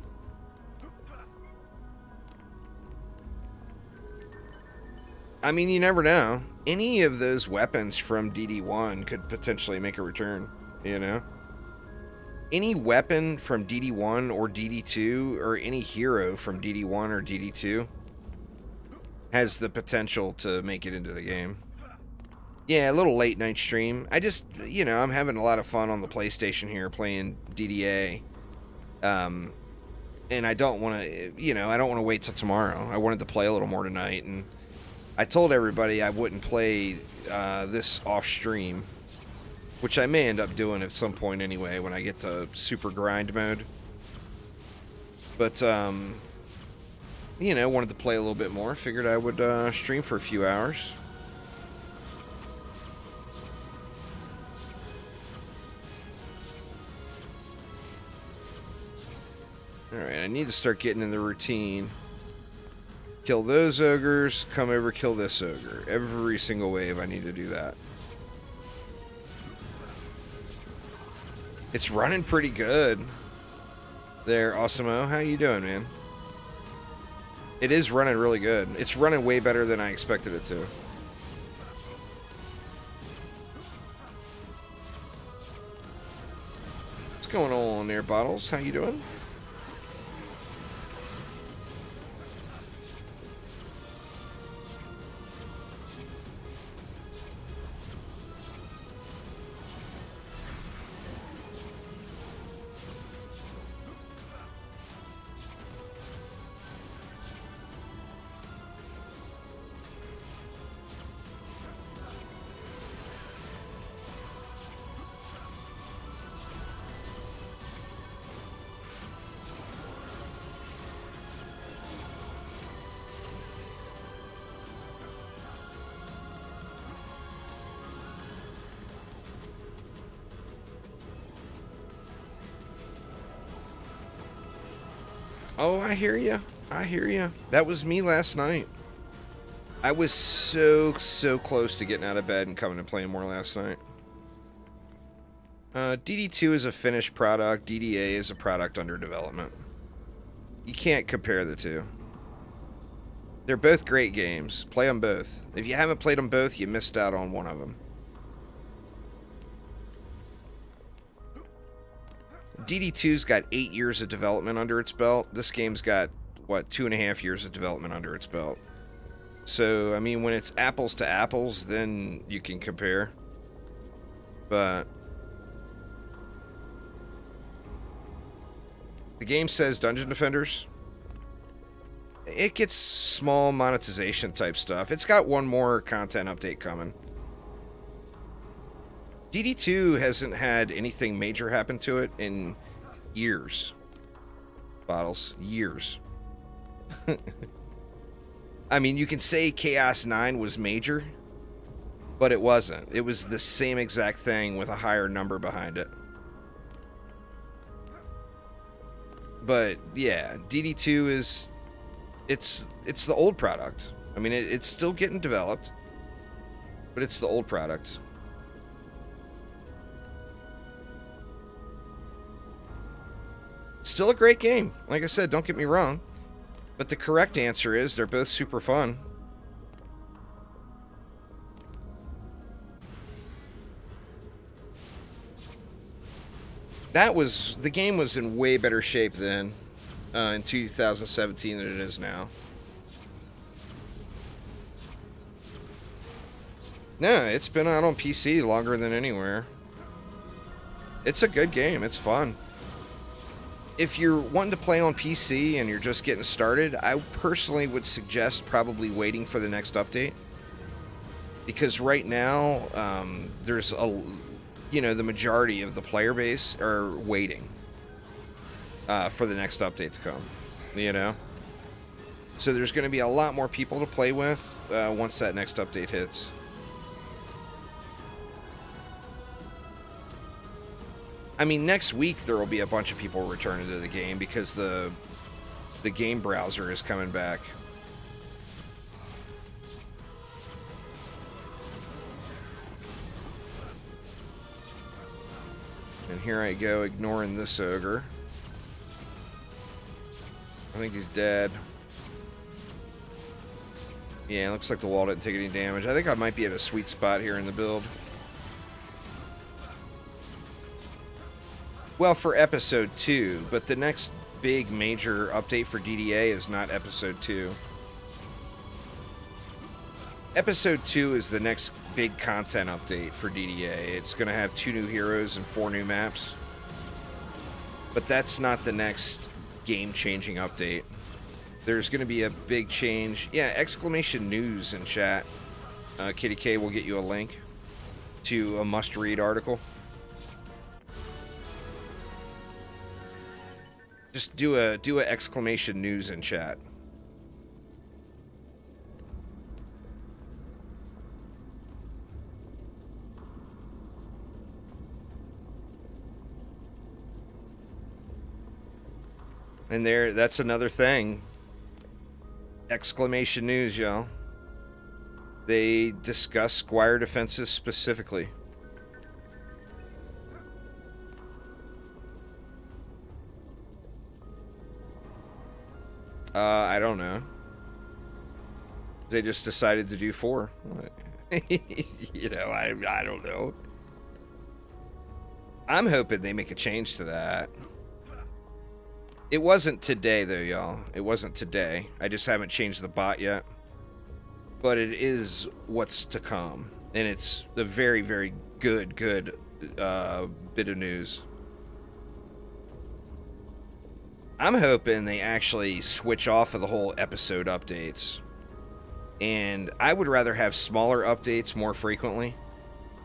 I mean, you never know. Any of those weapons from DD1 could potentially make a return, you know? Any weapon from DD1 or DD2, or any hero from DD1 or DD2, has the potential to make it into the game. Yeah, a little late night stream. I just, you know, I'm having a lot of fun on the PlayStation here playing DDA. And I don't want to, you know, I don't want to wait till tomorrow. I wanted to play a little more tonight, and I told everybody I wouldn't play this off stream, which I may end up doing at some point anyway when I get to super grind mode. But, you know, wanted to play a little bit more. Figured I would stream for a few hours. Alright, I need to start getting in the routine. Kill those ogres, come over, kill this ogre. Every single wave I need to do that. It's running pretty good. There, Awesemo, how you doing, man? It is running really good. It's running way better than I expected it to. What's going on there, Bottles? How you doing? Oh, I hear you. I hear you. That was me last night. I was so close to getting out of bed and coming and playing more last night. DD2 is a finished product. DDA is a product under development. You can't compare the two. They're both great games. Play them both. If you haven't played them both, you missed out on one of them. DD2's got 8 years of development under its belt. This game's got, what, 2.5 years of development under its belt. So, I mean, when it's apples to apples, then you can compare. But the game says Dungeon Defenders. It gets small monetization type stuff. It's got one more content update coming. DD2 hasn't had anything major happen to it in years. Bottles. Years. I mean, you can say Chaos 9 was major, but it wasn't. It was the same exact thing with a higher number behind it. But yeah, DD2 is it's the old product. I mean, it's still getting developed, but it's the old product. Still a great game. Like I said, don't get me wrong. But the correct answer is they're both super fun. The game was in way better shape then, in 2017 than it is now. No, it's been out on PC longer than anywhere. It's a good game. It's fun. If you're wanting to play on PC and you're just getting started, I personally would suggest probably waiting for the next update. Because right now, there's the majority of the player base are waiting for the next update to come, So there's going to be a lot more people to play with once that next update hits. I mean, next week there will be a bunch of people returning to the game because the game browser is coming back. And here I go, ignoring this ogre. I think he's dead. Yeah, it looks like the wall didn't take any damage. I think I might be at a sweet spot here in the build. Well, for episode 2, but the next big major update for DDA is not episode 2. Episode 2 is the next big content update for DDA. It's going to have 2 new heroes and 4 new maps. But that's not the next game-changing update. There's going to be a big change. Yeah, exclamation news in chat. Kitty K will get you a link to a must-read article. Just do a exclamation news in chat. And that's another thing. Exclamation news, y'all. They discuss Squire defenses specifically. I don't know. They just decided to do 4. I don't know. I'm hoping they make a change to that. It wasn't today, though, y'all. It wasn't today. I just haven't changed the bot yet. But it is what's to come. And it's a very, very good bit of news. I'm hoping they actually switch off of the whole episode updates. And I would rather have smaller updates more frequently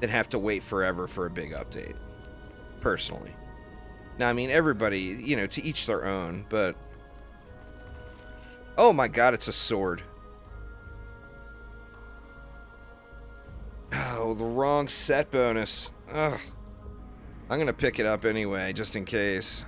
than have to wait forever for a big update. Personally. Now, I mean, everybody, to each their own, but... Oh my god, it's a sword. Oh, the wrong set bonus. Ugh. I'm gonna pick it up anyway, just in case.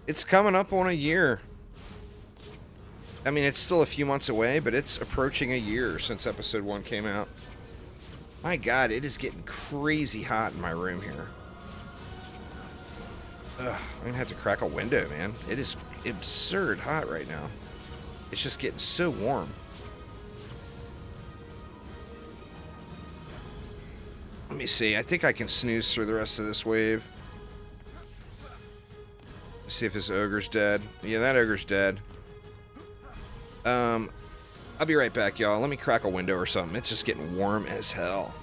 It's coming up on a year. I mean, it's still a few months away, but it's approaching a year since episode 1 came out. My god, it is getting crazy hot in my room here. Ugh, I'm gonna have to crack a window, man. It is absurd hot right now. It's just getting so warm. Let me see. I think I can snooze through the rest of this wave. See if this ogre's dead. Yeah, that ogre's dead. I'll be right back, y'all. Let me crack a window or something. It's just getting warm as hell.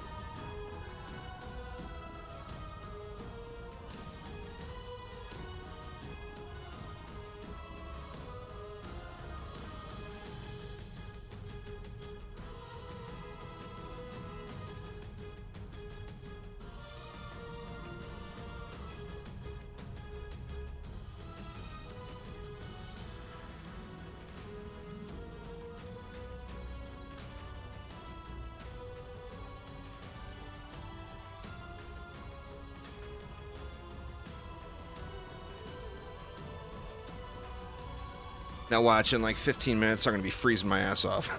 Now watch, in like 15 minutes, I'm going to be freezing my ass off.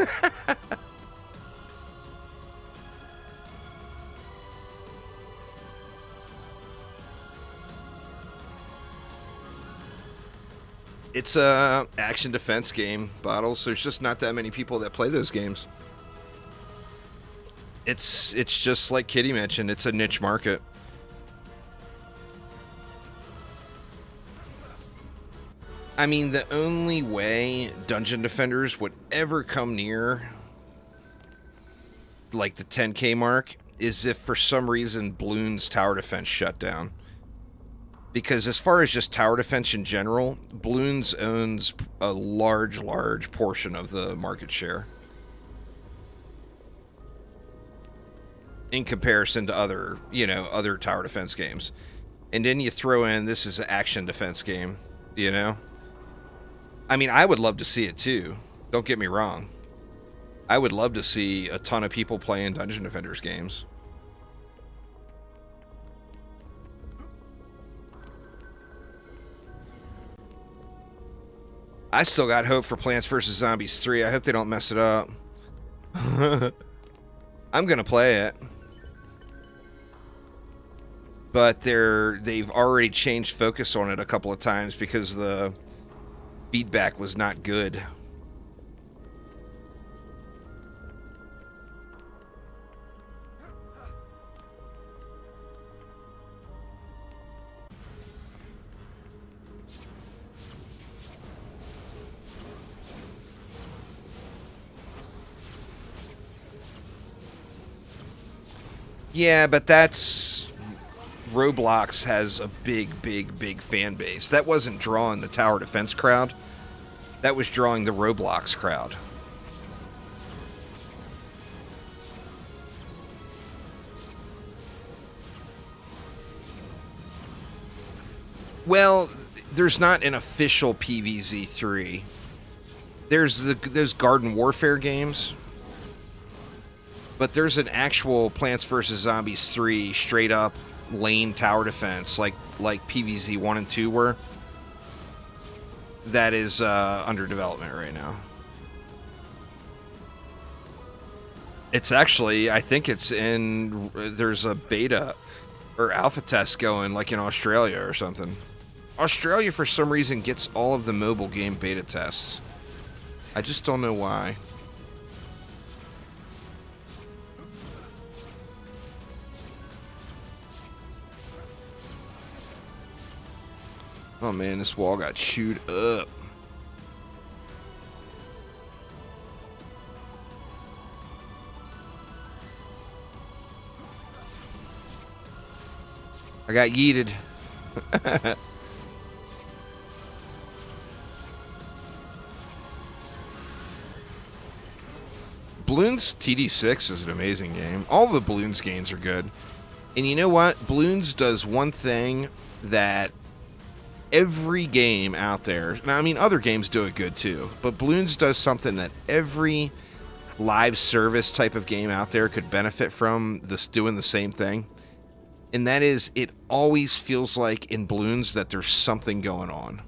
It's a action defense game, Bottles. There's just not that many people that play those games. It's just like Kitty mentioned, it's a niche market. I mean, the only way Dungeon Defenders would ever come near, like, the 10K mark is if for some reason Bloons Tower Defense shut down. Because as far as just tower defense in general, Bloons owns a large portion of the market share. In comparison to other, other tower defense games. And then you throw in, this is an action defense game, I mean, I would love to see it too. Don't get me wrong. I would love to see a ton of people playing Dungeon Defenders games. I still got hope for Plants vs. Zombies 3. I hope they don't mess it up. I'm going to play it. But they've already changed focus on it a couple of times because the feedback was not good. Yeah, but that's... Roblox has a big fan base. That wasn't drawing the tower defense crowd. That was drawing the Roblox crowd. Well, there's not an official PvZ3. There's those Garden Warfare games. But there's an actual Plants vs. Zombies 3 straight up lane tower defense, like PvZ 1 and 2 were. That is under development right now. It's actually, I think it's in, there's a beta or alpha test going, like in Australia or something. Australia, for some reason, gets all of the mobile game beta tests. I just don't know why. Oh man, this wall got chewed up. I got yeeted. Bloons TD 6 is an amazing game. All the Bloons games are good. And you know what? Bloons does one thing that every game out there, now I mean other games do it good too, but Bloons does something that every live service type of game out there could benefit from, this doing the same thing. And that is, it always feels like in Bloons that there's something going on.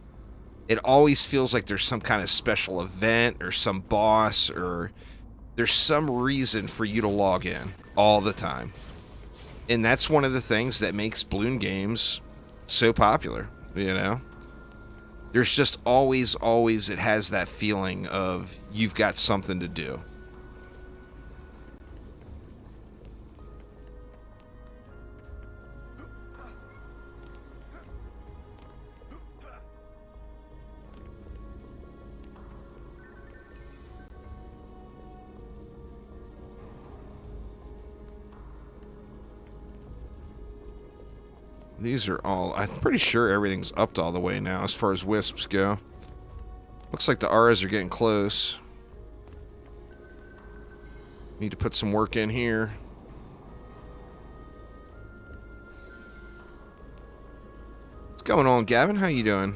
It always feels like there's some kind of special event or some boss, or there's some reason for you to log in all the time. And that's one of the things that makes Bloon games so popular. There's just always, it has that feeling of you've got something to do. These are all... I'm pretty sure everything's upped all the way now as far as wisps go. Looks like the auras are getting close. Need to put some work in here. What's going on, Gavin? How you doing?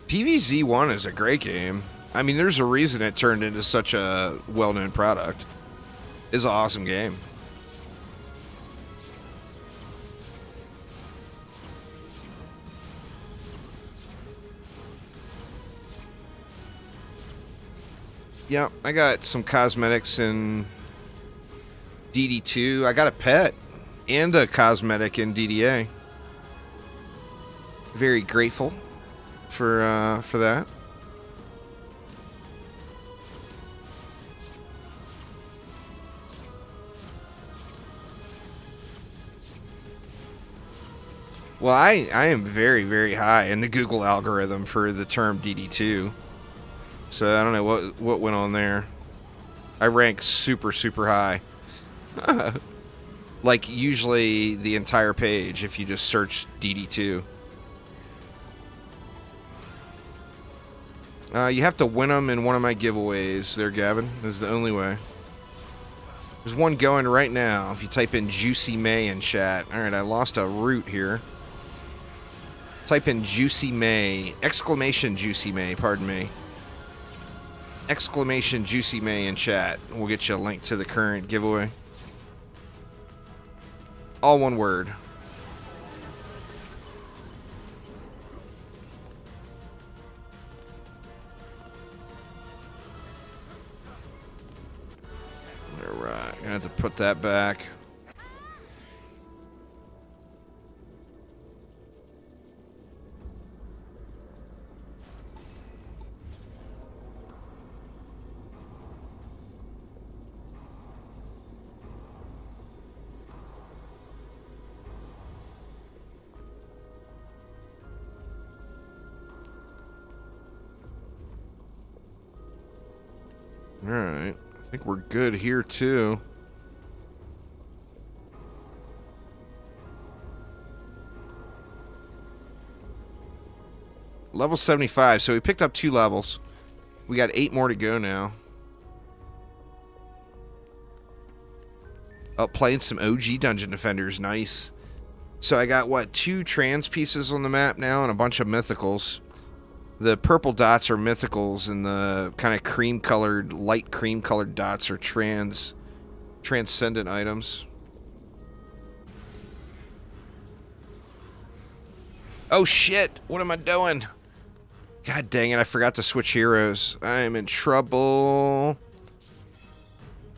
PvZ1 is a great game. I mean, there's a reason it turned into such a well-known product. It's an awesome game. Yeah, I got some cosmetics in DD2. I got a pet and a cosmetic in DDA. Very grateful for that. Well, I am very, very high in the Google algorithm for the term DD2. So I don't know what went on there. I rank super, super high. Like usually the entire page if you just search DD2. You have to win them in one of my giveaways there, Gavin. This is the only way. There's one going right now if you type in Juicy May in chat. Alright, I lost a root here. Type in Juicy May. Exclamation Juicy May, pardon me. Exclamation Juicy May in chat. We'll get you a link to the current giveaway. All one word. Alright, gonna have to put that back. Alright, I think we're good here too. Level 75, so we picked up 2 levels. We got 8 more to go now. Oh, playing some OG Dungeon Defenders, nice. So I got, what, 2 trans pieces on the map now and a bunch of mythicals. The purple dots are mythicals, and the kind of cream-colored, light cream-colored dots are transcendent items. Oh shit! What am I doing? God dang it, I forgot to switch heroes. I am in trouble.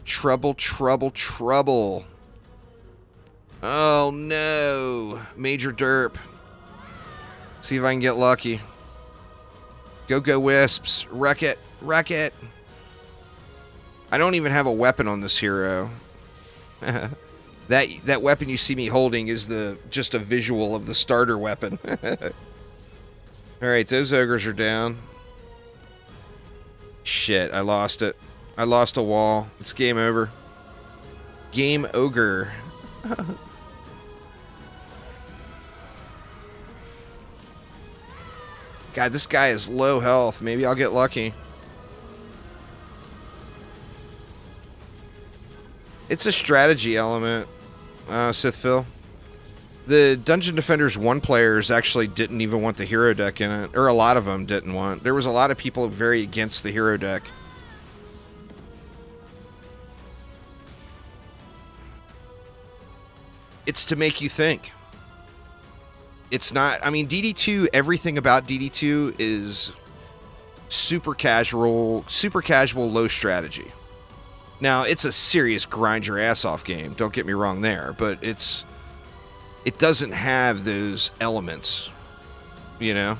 Trouble, trouble, trouble. Oh no. Major derp. See if I can get lucky. Go wisps. Wreck it. Wreck it. I don't even have a weapon on this hero. That weapon you see me holding is just a visual of the starter weapon. Alright, those ogres are down. Shit, I lost it. I lost a wall. It's game over. Game ogre. God, this guy is low health. Maybe I'll get lucky. It's a strategy element, Sithphil. The Dungeon Defenders 1 players actually didn't even want the hero deck in it. Or a lot of them didn't want. There was a lot of people very against the hero deck. It's to make you think. It's not... I mean, DD2, everything about DD2 is super casual, low strategy. Now, it's a serious grind your ass off game. Don't get me wrong there. But it's it doesn't have those elements, you know?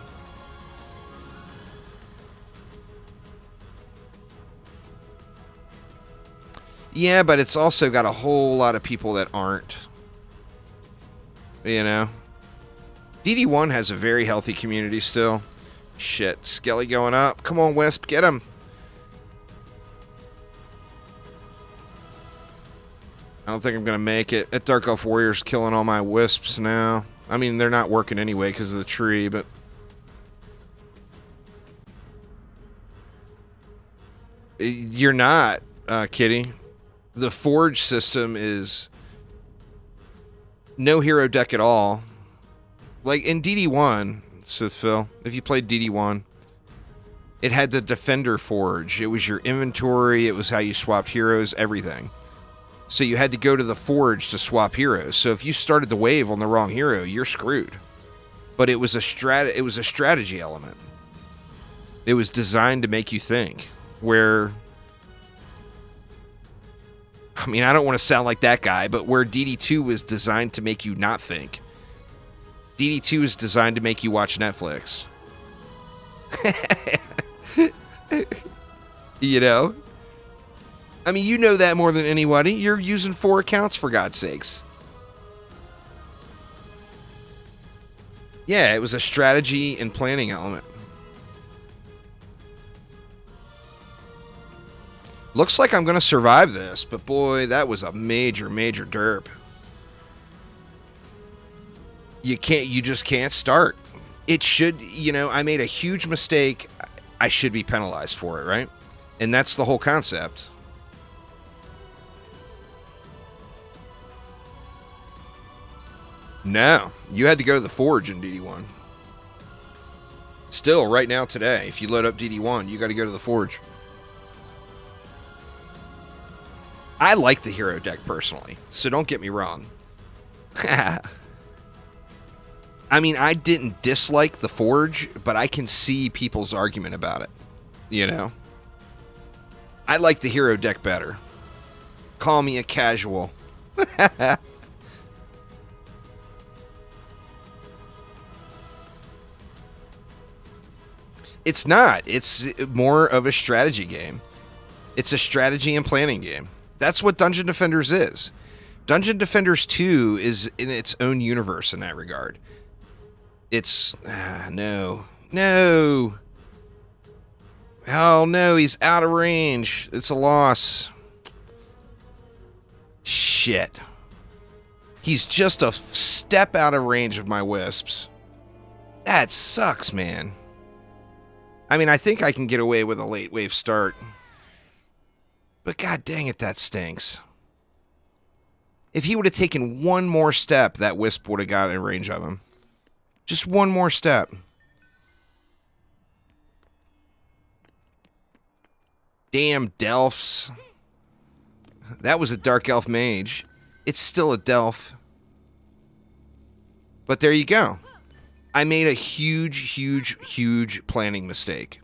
Yeah, but it's also got a whole lot of people that aren't, you know? DD1 has a very healthy community still. Shit, Skelly going up. Come on, Wisp, get him. I don't think I'm going to make it. That Dark Elf Warrior's killing all my Wisps now. I mean, they're not working anyway because of the tree, but... You're not, Kitty. The Forge system is no hero deck at all. Like in DD1, Sithphil, if you played DD1, it had the Defender Forge. It was your inventory, it was how you swapped heroes, everything. So you had to go to the Forge to swap heroes. So if you started the wave on the wrong hero, you're screwed. But it was a strategy element. It was designed to make you think. Where, I mean, I don't want to sound like that guy, but where DD2 was designed to make you not think, DD2 is designed to make you watch Netflix. You know? I mean, you know that more than anybody. You're using 4 accounts, for God's sakes. Yeah, it was a strategy and planning element. Looks like I'm going to survive this, but boy, that was a major, major derp. You just can't start. It should, you know, I made a huge mistake. I should be penalized for it, right? And that's the whole concept. No, you had to go to the Forge in DD1. Still, right now, today, if you load up DD1, you got to go to the Forge. I like the hero deck personally, so don't get me wrong. I mean, I didn't dislike the Forge, but I can see people's argument about it. You know? I like the hero deck better. Call me a casual. It's not. It's more of a strategy game. It's a strategy and planning game. That's what Dungeon Defenders is. Dungeon Defenders 2 is in its own universe in that regard. It's... no. No! Oh, no, he's out of range. It's a loss. Shit. He's just a step out of range of my Wisps. That sucks, man. I mean, I think I can get away with a late wave start. But god dang it, that stinks. If he would have taken one more step, that Wisp would have got in range of him. Just one more step. Damn Delphs. That was a Dark Elf Mage. It's still a Delph. But there you go. I made a huge, huge, huge planning mistake.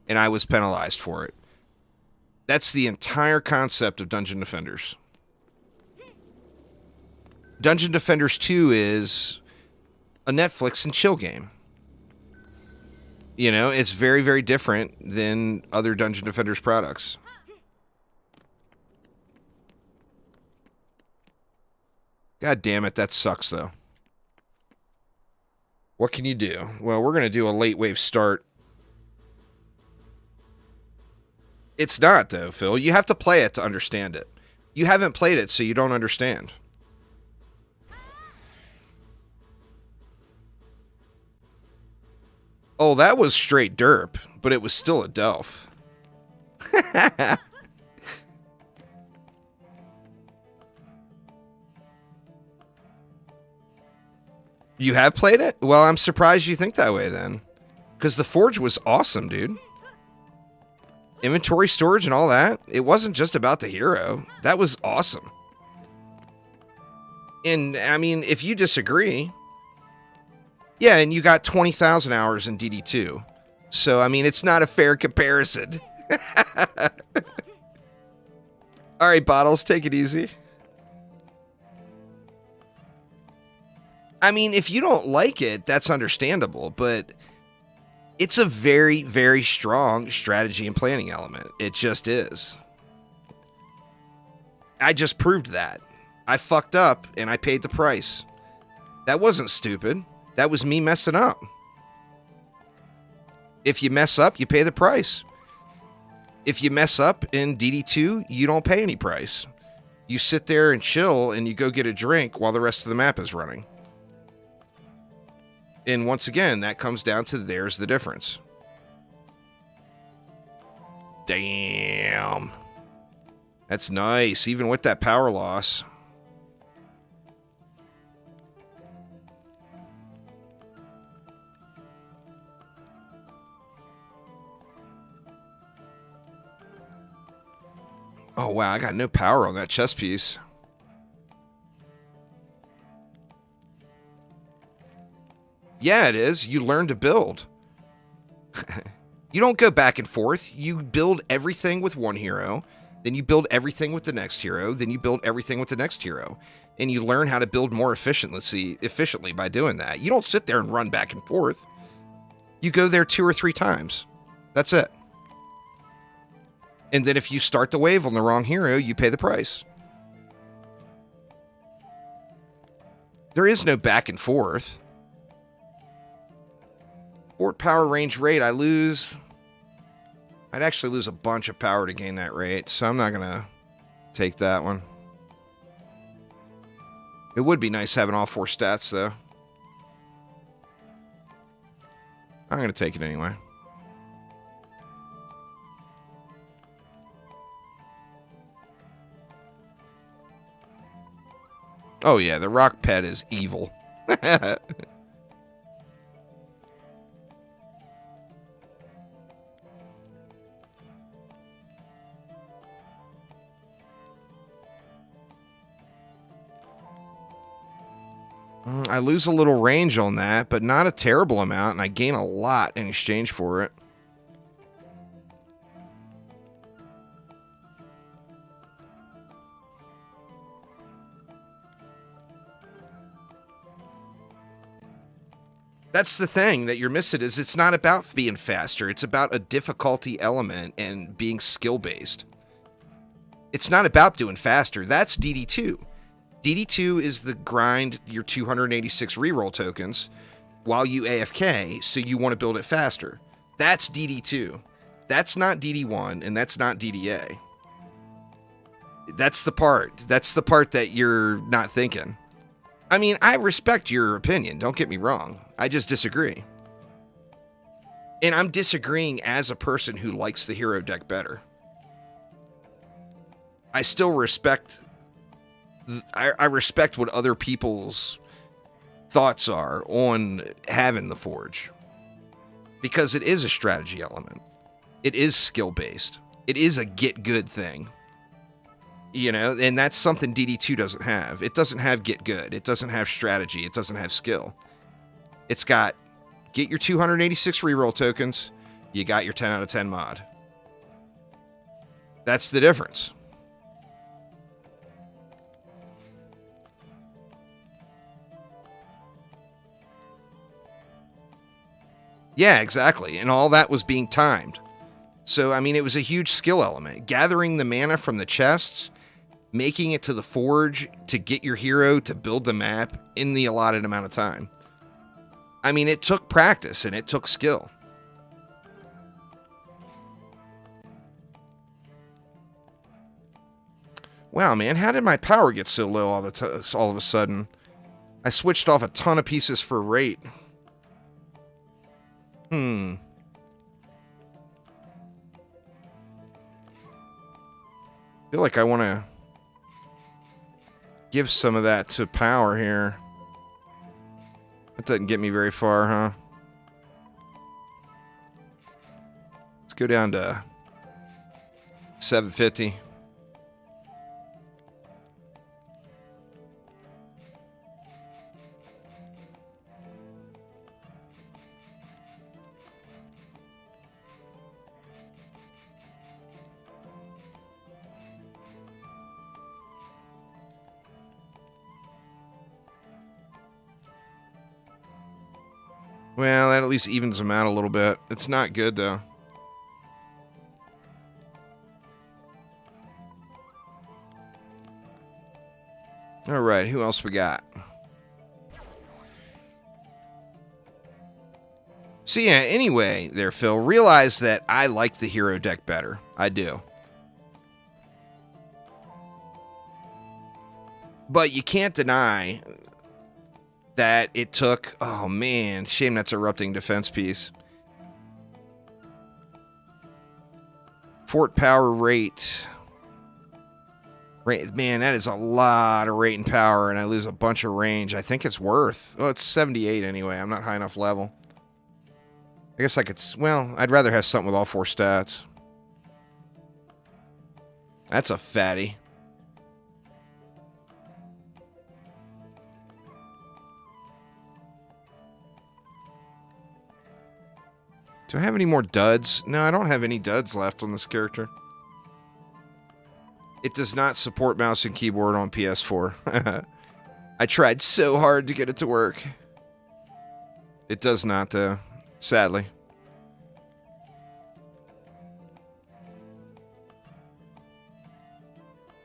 And I was penalized for it. That's the entire concept of Dungeon Defenders. Dungeon Defenders 2 is a Netflix and chill game. You know, it's very, very different than other Dungeon Defenders products. God damn it, that sucks, though. What can you do? Well, we're going to do a late wave start. It's not, though, Phil. You have to play it to understand it. You haven't played it, so you don't understand. Oh, that was straight derp, but it was still a Delph. You have played it? Well, I'm surprised you think that way, then. Because the Forge was awesome, dude. Inventory storage and all that. It wasn't just about the hero. That was awesome. And, I mean, if you disagree... Yeah, and you got 20,000 hours in DD2. So, I mean, it's not a fair comparison. Alright, Bottles, take it easy. I mean, if you don't like it, that's understandable, but it's a very, very strong strategy and planning element. It just is. I just proved that. I fucked up, and I paid the price. That wasn't stupid. That was me messing up. If you mess up, you pay the price. If you mess up in DD2, you don't pay any price. You sit there and chill, and you go get a drink while the rest of the map is running. And once again, that comes down to there's the difference. Damn. That's nice, even with that power loss. Oh, wow, I got no power on that chess piece. Yeah, it is. You learn to build. You don't go back and forth. You build everything with one hero. Then you build everything with the next hero. Then you build everything with the next hero. And you learn how to build more efficiently by doing that. You don't sit there and run back and forth. You go there 2 or 3 times. That's it. And then if you start the wave on the wrong hero, you pay the price. There is no back and forth. Fort power range rate, I lose. I'd actually lose a bunch of power to gain that rate, so I'm not going to take that one. It would be nice having all 4 stats, though. I'm going to take it anyway. Oh yeah, the rock pet is evil. I lose a little range on that, but not a terrible amount, and I gain a lot in exchange for it. That's the thing that you're missing, is it's not about being faster. It's about a difficulty element and being skill-based. It's not about doing faster. That's DD2. DD2 is the grind your 286 reroll tokens while you AFK, so you want to build it faster. That's DD2. That's not DD1, and that's not DDA. That's the part. That's the part that you're not thinking. I mean, I respect your opinion, don't get me wrong. I just disagree. And I'm disagreeing as a person who likes the hero deck better. I still respect... I respect what other people's thoughts are on having the Forge. Because it is a strategy element. It is skill-based. It is a get-good thing. You know, and that's something DD2 doesn't have. It doesn't have get good. It doesn't have strategy. It doesn't have skill. It's got get your 286 reroll tokens. You got your 10 out of 10 mod. That's the difference. Yeah, exactly. And all that was being timed. So, I mean, it was a huge skill element. Gathering the mana from the chests, making it to the Forge to get your hero to build the map in the allotted amount of time. I mean, it took practice and it took skill. Wow, man, how did my power get so low all of a sudden? I switched off a ton of pieces for rate. I feel like I want to give some of that to power here. That doesn't get me very far, huh? Let's go down to 750. Well, that at least evens them out a little bit. It's not good, though. All right, who else we got? So yeah, anyway, there, Phil, realize that I like the hero deck better. I do. But you can't deny that it took... Oh, man. Shame that's erupting defense piece. Fort power rate. Man, that is a lot of rate and power, and I lose a bunch of range. I think it's worth... Oh, it's 78 anyway. I'm not high enough level. I guess I could... Well, I'd rather have something with all 4 stats. That's a fatty. Do I have any more duds? No, I don't have any duds left on this character. It does not support mouse and keyboard on PS4. I tried so hard to get it to work. It does not, though. Sadly.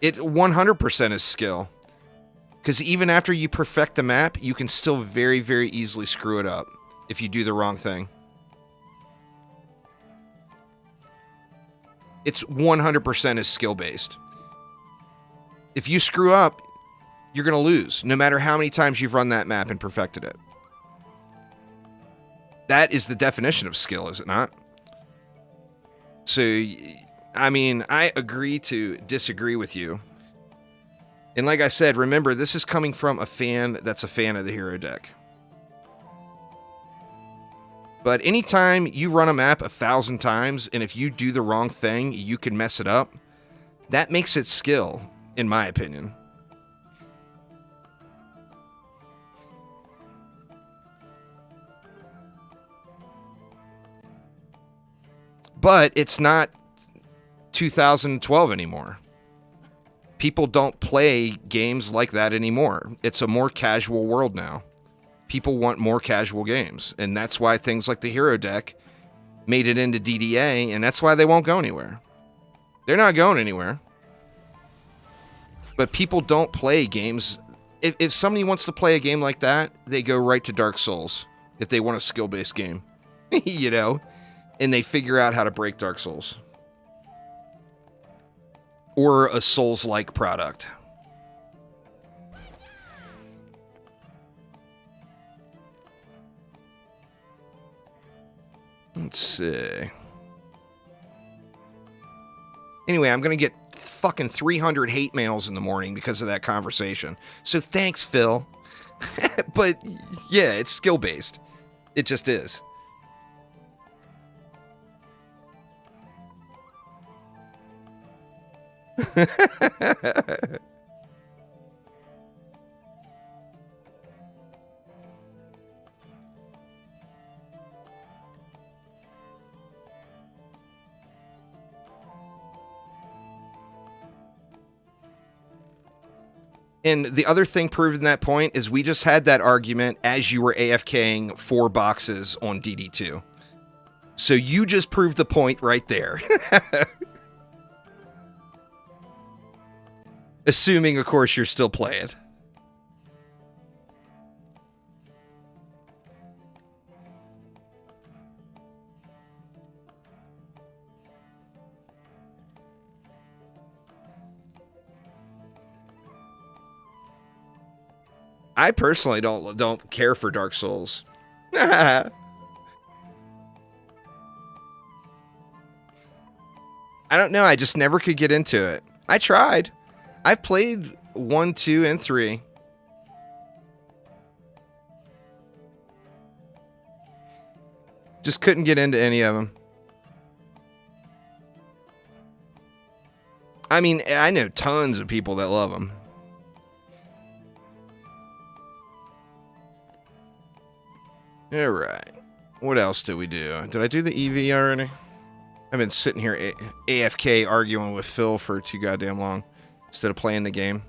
It 100% is skill. Because even after you perfect the map, you can still very, very easily screw it up if you do the wrong thing. It's 100% is skill-based. If you screw up, you're going to lose, no matter how many times you've run that map and perfected it. That is the definition of skill, is it not? So, I mean, I agree to disagree with you. And like I said, remember, this is coming from a fan that's a fan of the hero deck. But anytime you run a map 1,000 times, and if you do the wrong thing, you can mess it up, that makes it skill, in my opinion. But it's not 2012 anymore. People don't play games like that anymore. It's a more casual world now. People want more casual games, and that's why things like the hero deck made it into DDA, and that's why they won't go anywhere. They're not going anywhere. But people don't play games. If somebody wants to play a game like that, they go right to Dark Souls if they want a skill-based game. You know? And they figure out how to break Dark Souls. Or a Souls-like product. Let's see. Anyway, I'm going to get fucking 300 hate mails in the morning because of that conversation. So thanks, Phil. But yeah, it's skill-based. It just is. And the other thing proving that point is we just had that argument as you were AFKing 4 boxes on DD2. So you just proved the point right there. Assuming, of course, you're still playing. I personally don't care for Dark Souls. I don't know. I just never could get into it. I tried. I've played 1, 2, and 3. Just couldn't get into any of them. I mean, I know tons of people that love them. All right. What else did we do? Did I do the EV already? I've been sitting here AFK arguing with Phil for too goddamn long instead of playing the game.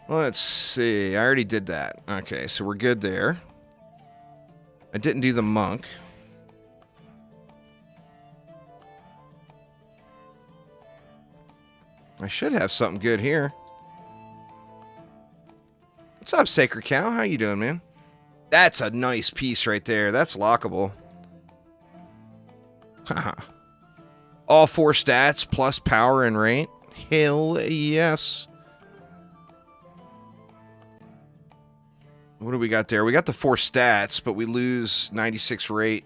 Let's see. I already did that. Okay, so we're good there. I didn't do the monk. I should have something good here. What's up, Sacred Cow? How you doing, man? That's a nice piece right there. That's lockable. Haha. All 4 stats plus power and rate. Hell yes. What do we got there? We got the 4 stats, but we lose 96 rate.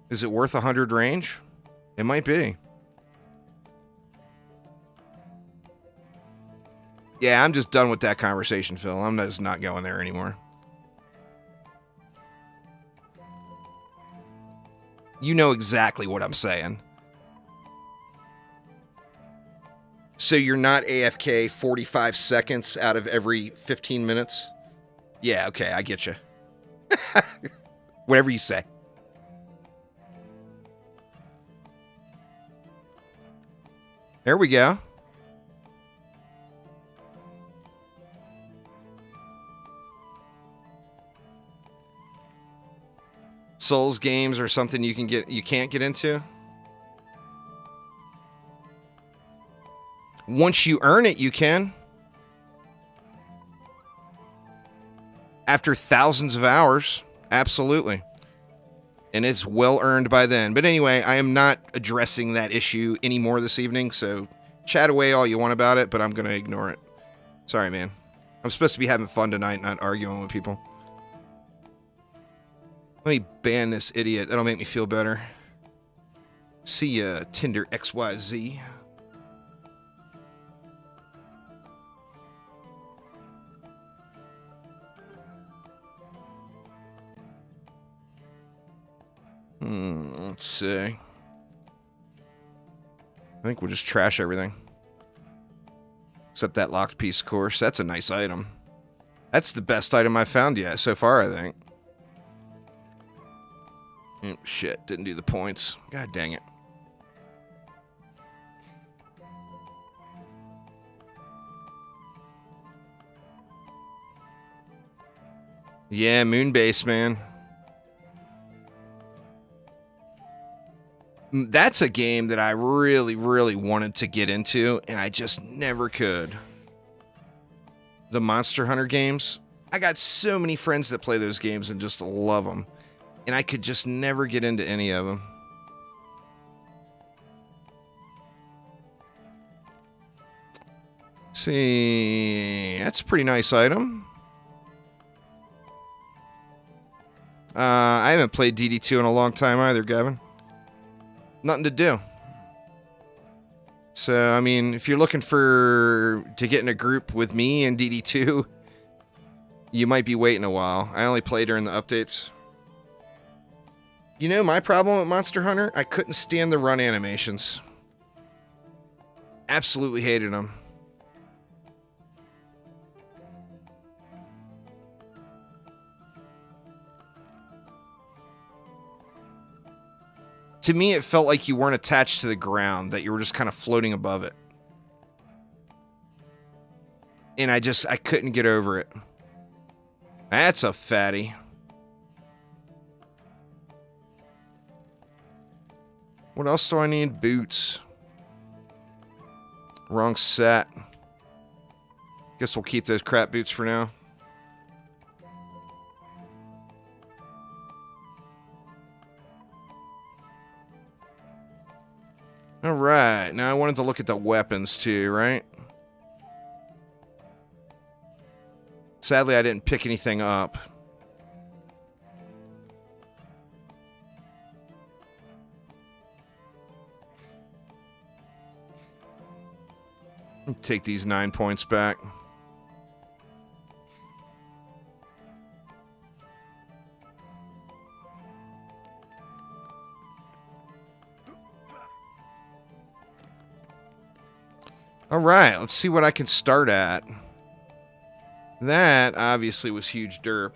Is it worth 100 range? It might be. Yeah, I'm just done with that conversation, Phil. I'm just not going there anymore. You know exactly what I'm saying. So you're not AFK 45 seconds out of every 15 minutes? Yeah, okay, I get you. Whatever you say. There we go. Souls games or something you can't get into? Once you earn it, you can. After thousands of hours, absolutely. And it's well earned by then. But anyway, I am not addressing that issue anymore this evening, so chat away all you want about it, but I'm going to ignore it. Sorry, man. I'm supposed to be having fun tonight, not arguing with people. Let me ban this idiot. That'll make me feel better. See ya, Tinder XYZ. Let's see. I think we'll just trash everything. Except that locked piece, of course. That's a nice item. That's the best item I've found yet so far, I think. Shit, didn't do the points. God dang it. Yeah, Moonbase, man. That's a game that I really, really wanted to get into, and I just never could. The Monster Hunter games. I got so many friends that play those games and just love them. And I could just never get into any of them. See, that's a pretty nice item. I haven't played DD2 in a long time either, Gavin. Nothing to do. So, I mean, if you're looking to get in a group with me and DD2, you might be waiting a while. I only play during the updates. You know, my problem with Monster Hunter? I couldn't stand the run animations. Absolutely hated them. To me, it felt like you weren't attached to the ground, that you were just kind of floating above it. And I couldn't get over it. That's a fatty. What else do I need? Boots. Wrong set. Guess we'll keep those crap boots for now. Alright, now I wanted to look at the weapons too, right? Sadly, I didn't pick anything up. Take these 9 points back. All right, let's see what I can start at. That obviously was huge derp.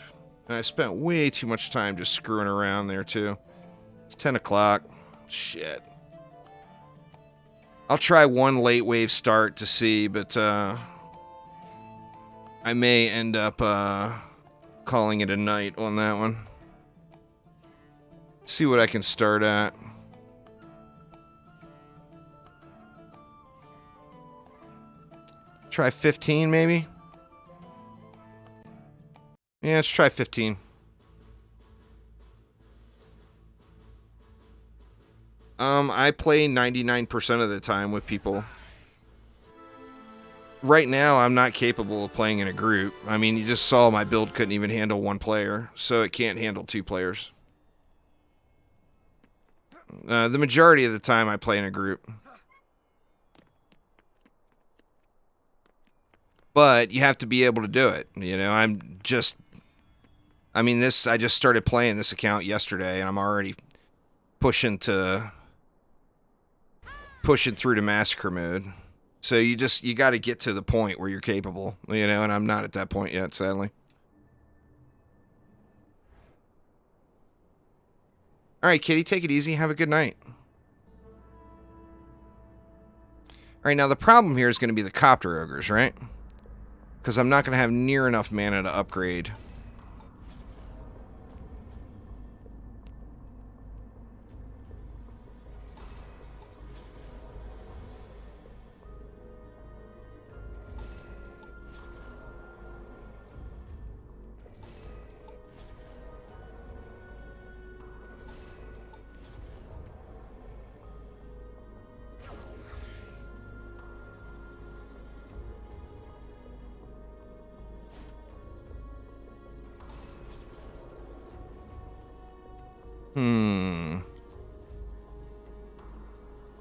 And I spent way too much time just screwing around there too. It's 10 o'clock. Shit. I'll try one late wave start to see, but I may end up calling it a night on that one. See what I can start at. Try 15 maybe? Yeah, let's try 15. I play 99% of the time with people. Right now, I'm not capable of playing in a group. I mean, you just saw my build couldn't even handle one player, so it can't handle two players. The majority of the time, I play in a group. But you have to be able to do it. You know, I just started playing this account yesterday, and I'm already pushing through to Massacre mode. So you got to get to the point where you're capable, you know, and I'm not at that point yet, sadly. All right, Kitty, take it easy. Have a good night. All right, now the problem here is going to be the copter ogres, right? Because I'm not going to have near enough mana to upgrade.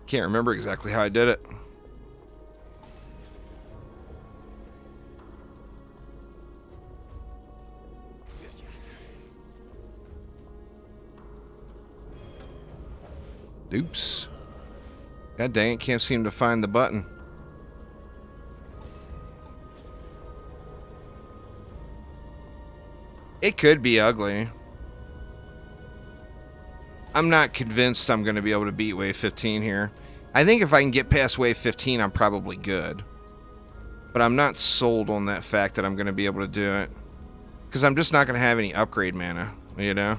Can't remember exactly how I did it. Oops. God dang it, can't seem to find the button. It could be ugly. I'm not convinced I'm going to be able to beat wave 15 here. I think if I can get past wave 15, I'm probably good. But I'm not sold on that fact that I'm going to be able to do it. Because I'm just not going to have any upgrade mana, you know?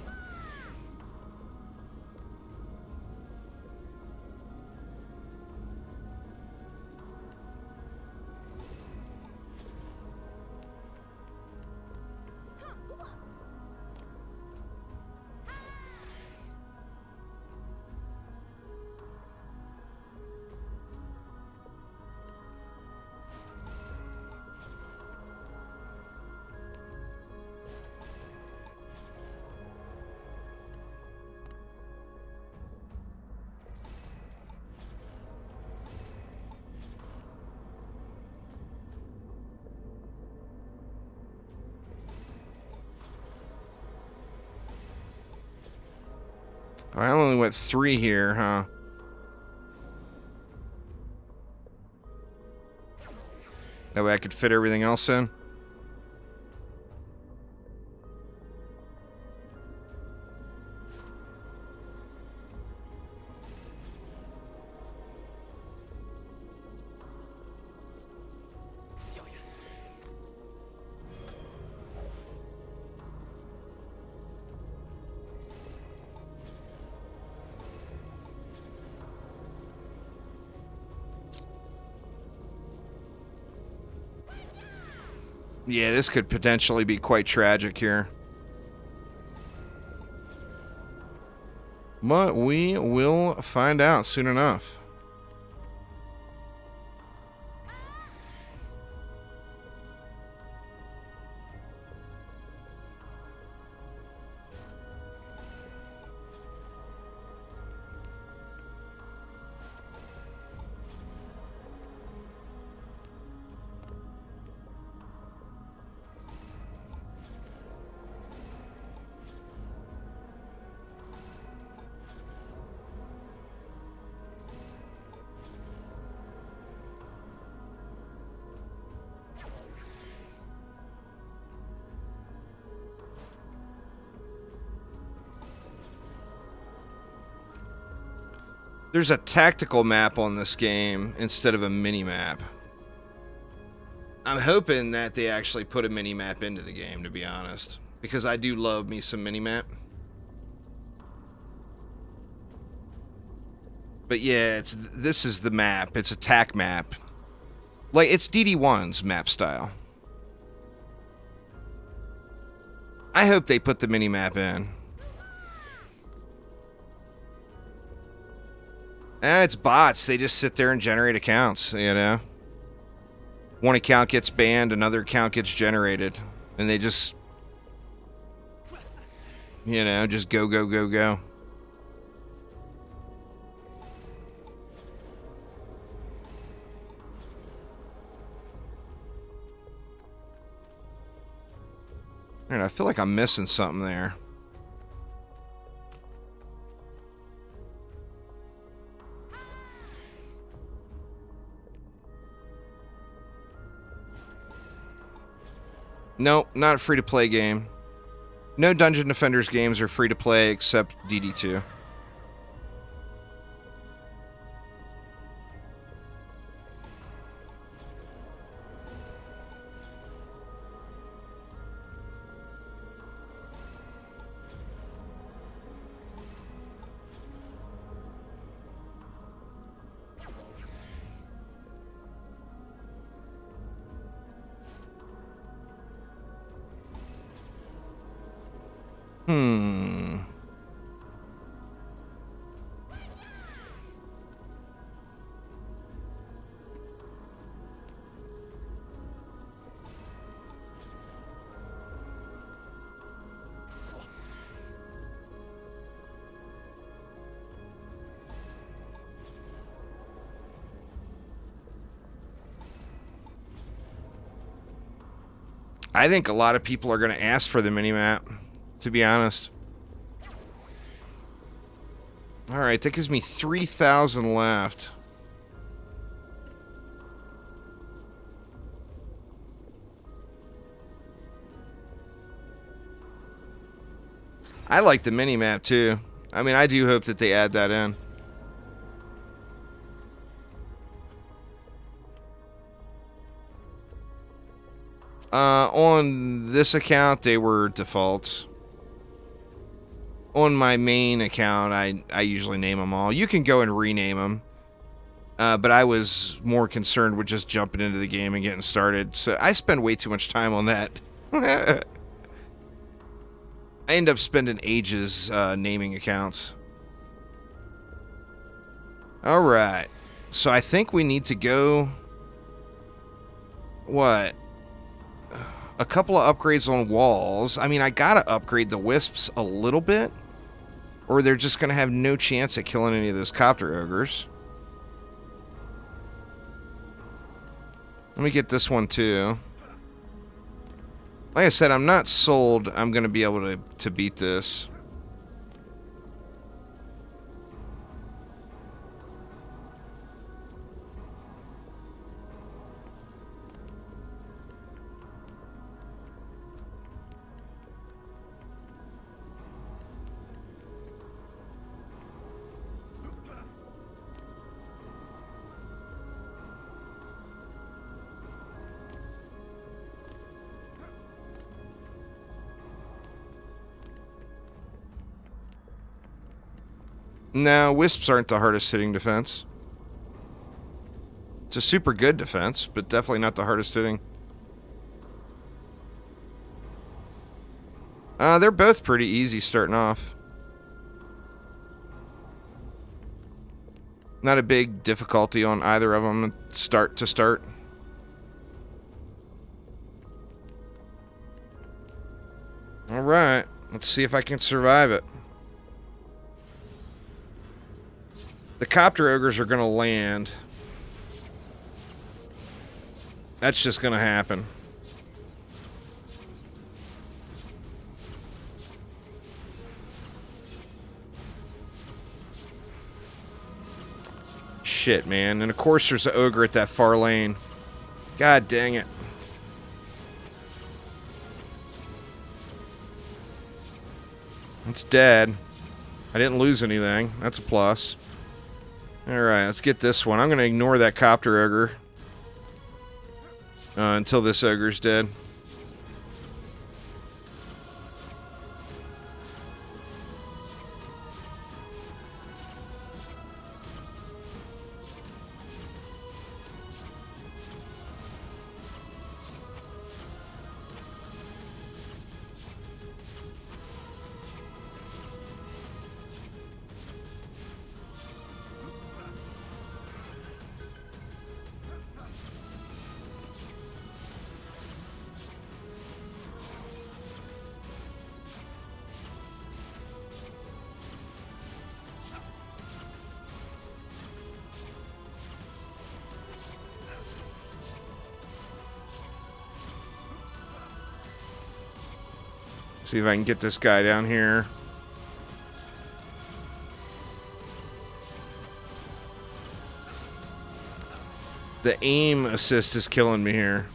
I only went 3 here, huh? That way I could fit everything else in. Yeah, this could potentially be quite tragic here. But we will find out soon enough. There's a tactical map on this game instead of a mini-map. I'm hoping that they actually put a mini-map into the game, to be honest. Because I do love me some mini-map. But yeah, this is the map. It's a tac map. Like, it's DD1's map style. I hope they put the mini-map in. It's bots. They just sit there and generate accounts, you know? One account gets banned, another account gets generated. And they just... You know, just go, go, go, go. Man, I feel like I'm missing something there. Nope, not a free-to-play game. No Dungeon Defenders games are free-to-play except DD2. I think a lot of people are going to ask for the minimap, to be honest. Alright, that gives me 3,000 left. I like the minimap too. I mean, I do hope that they add that in. On this account, they were defaults. On my main account, I usually name them all. You can go and rename them. But I was more concerned with just jumping into the game and getting started. So I spend way too much time on that. I end up spending ages naming accounts. Alright. So I think we need to go... What? A couple of upgrades on walls. I mean, I gotta upgrade the wisps a little bit, or they're just gonna have no chance at killing any of those copter ogres. Let me get this one too. Like I said, I'm not sold I'm gonna be able to beat this. No, wisps aren't the hardest hitting defense. It's a super good defense, but definitely not the hardest hitting. They're both pretty easy starting off. Not a big difficulty on either of them start to start. Alright, let's see if I can survive it. The copter ogres are going to land. That's just going to happen. Shit, man. And of course there's an ogre at that far lane. God dang it. It's dead. I didn't lose anything. That's a plus. Alright, let's get this one. I'm going to ignore that copter ogre until this ogre's dead. See if I can get this guy down here. The aim assist is killing me here.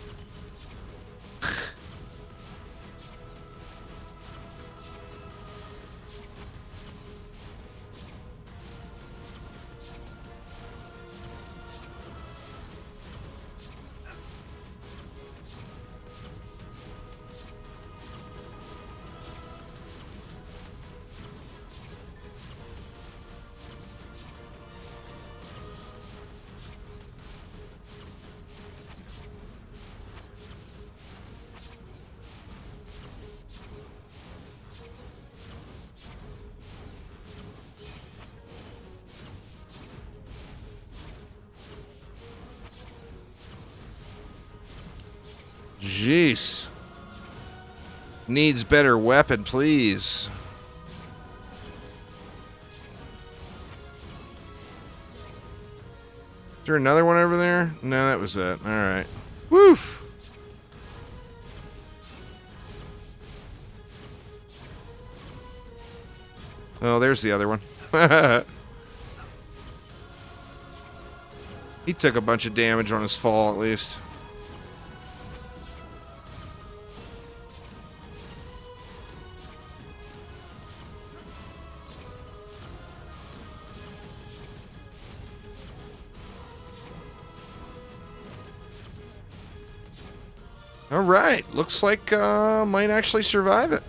Jeez. Needs better weapon, please. Is there another one over there? No, that was it. All right. Woo! Oh, there's the other one. He took a bunch of damage on his fall, at least. All right, looks like might actually survive it.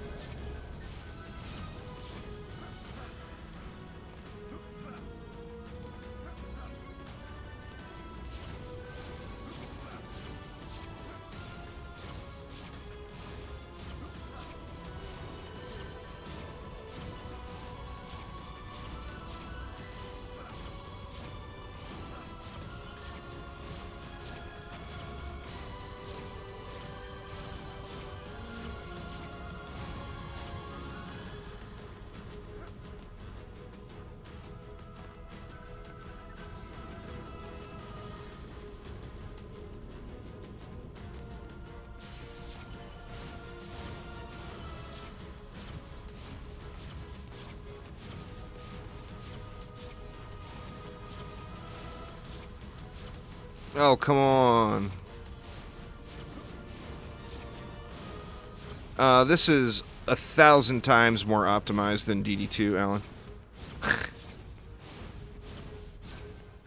Oh, come on. This is 1,000 times more optimized than DD2, Alan.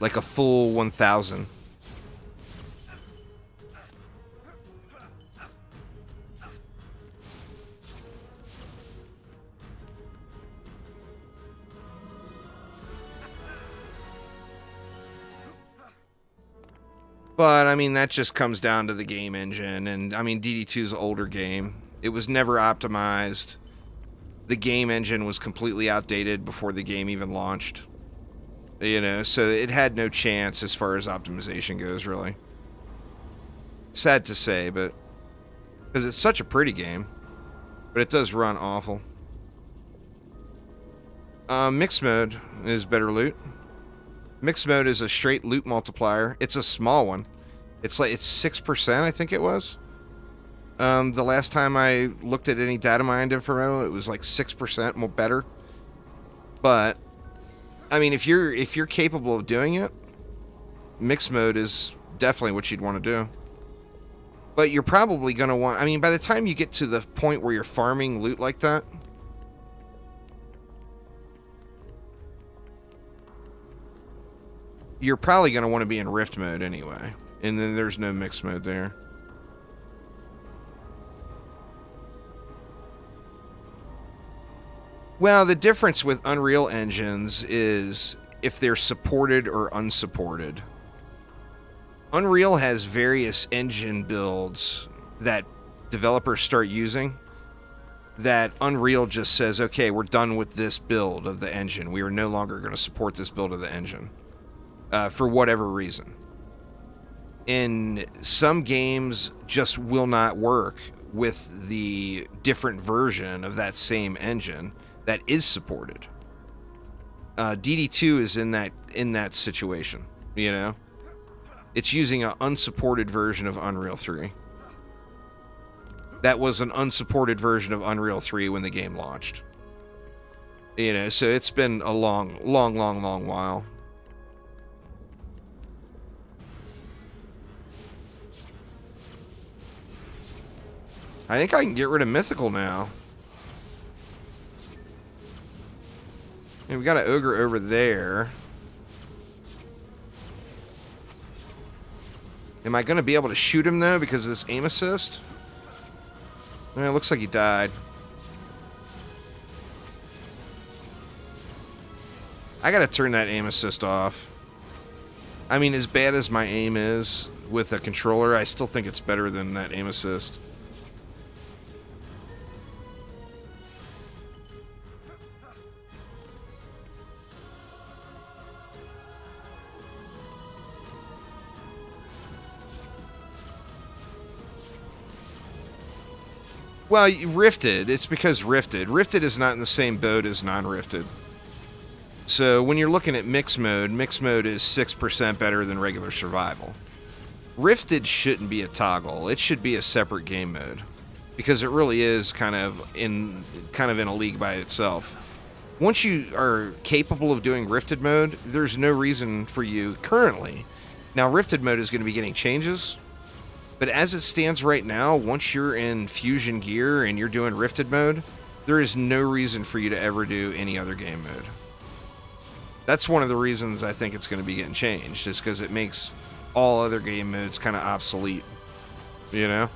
Like a full 1,000. But, I mean, that just comes down to the game engine. And, I mean, DD2's an older game. It was never optimized. The game engine was completely outdated before the game even launched. You know, so it had no chance as far as optimization goes, really. Sad to say, but... because it's such a pretty game. But it does run awful. Mixed mode is better loot. Mixed mode is a straight loot multiplier. It's a small one. It's 6%, I think it was. The last time I looked at any data mined info, it was like 6% more better. But I mean, if you're capable of doing it, mixed mode is definitely what you'd want to do. But you're probably going to want, I mean, by the time you get to the point where you're farming loot like that, you're probably going to want to be in Rift mode anyway. And then there's no mix mode there. Well, the difference with Unreal engines is if they're supported or unsupported. Unreal has various engine builds that developers start using that Unreal just says, okay, we're done with this build of the engine. We are no longer going to support this build of the engine for whatever reason. And some games just will not work with the different version of that same engine that is supported. DD2 is in that situation, you know? It's using an unsupported version of Unreal 3. That was an unsupported version of Unreal 3 when the game launched. You know, so it's been a long while. I think I can get rid of Mythical now. And we got an Ogre over there. Am I going to be able to shoot him, though, because of this aim assist? It looks like he died. I got to turn that aim assist off. I mean, as bad as my aim is with a controller, I still think it's better than that aim assist. Well, Rifted. It's because Rifted. Rifted is not in the same boat as non-Rifted. So when you're looking at mix mode is 6% better than regular survival. Rifted shouldn't be a toggle. It should be a separate game mode because it really is kind of in a league by itself. Once you are capable of doing Rifted mode, there's no reason for you currently. Now, Rifted mode is going to be getting changes. But as it stands right now, once you're in Fusion gear and you're doing Rifted mode, there is no reason for you to ever do any other game mode. That's one of the reasons I think it's going to be getting changed, is because it makes all other game modes kind of obsolete, you know?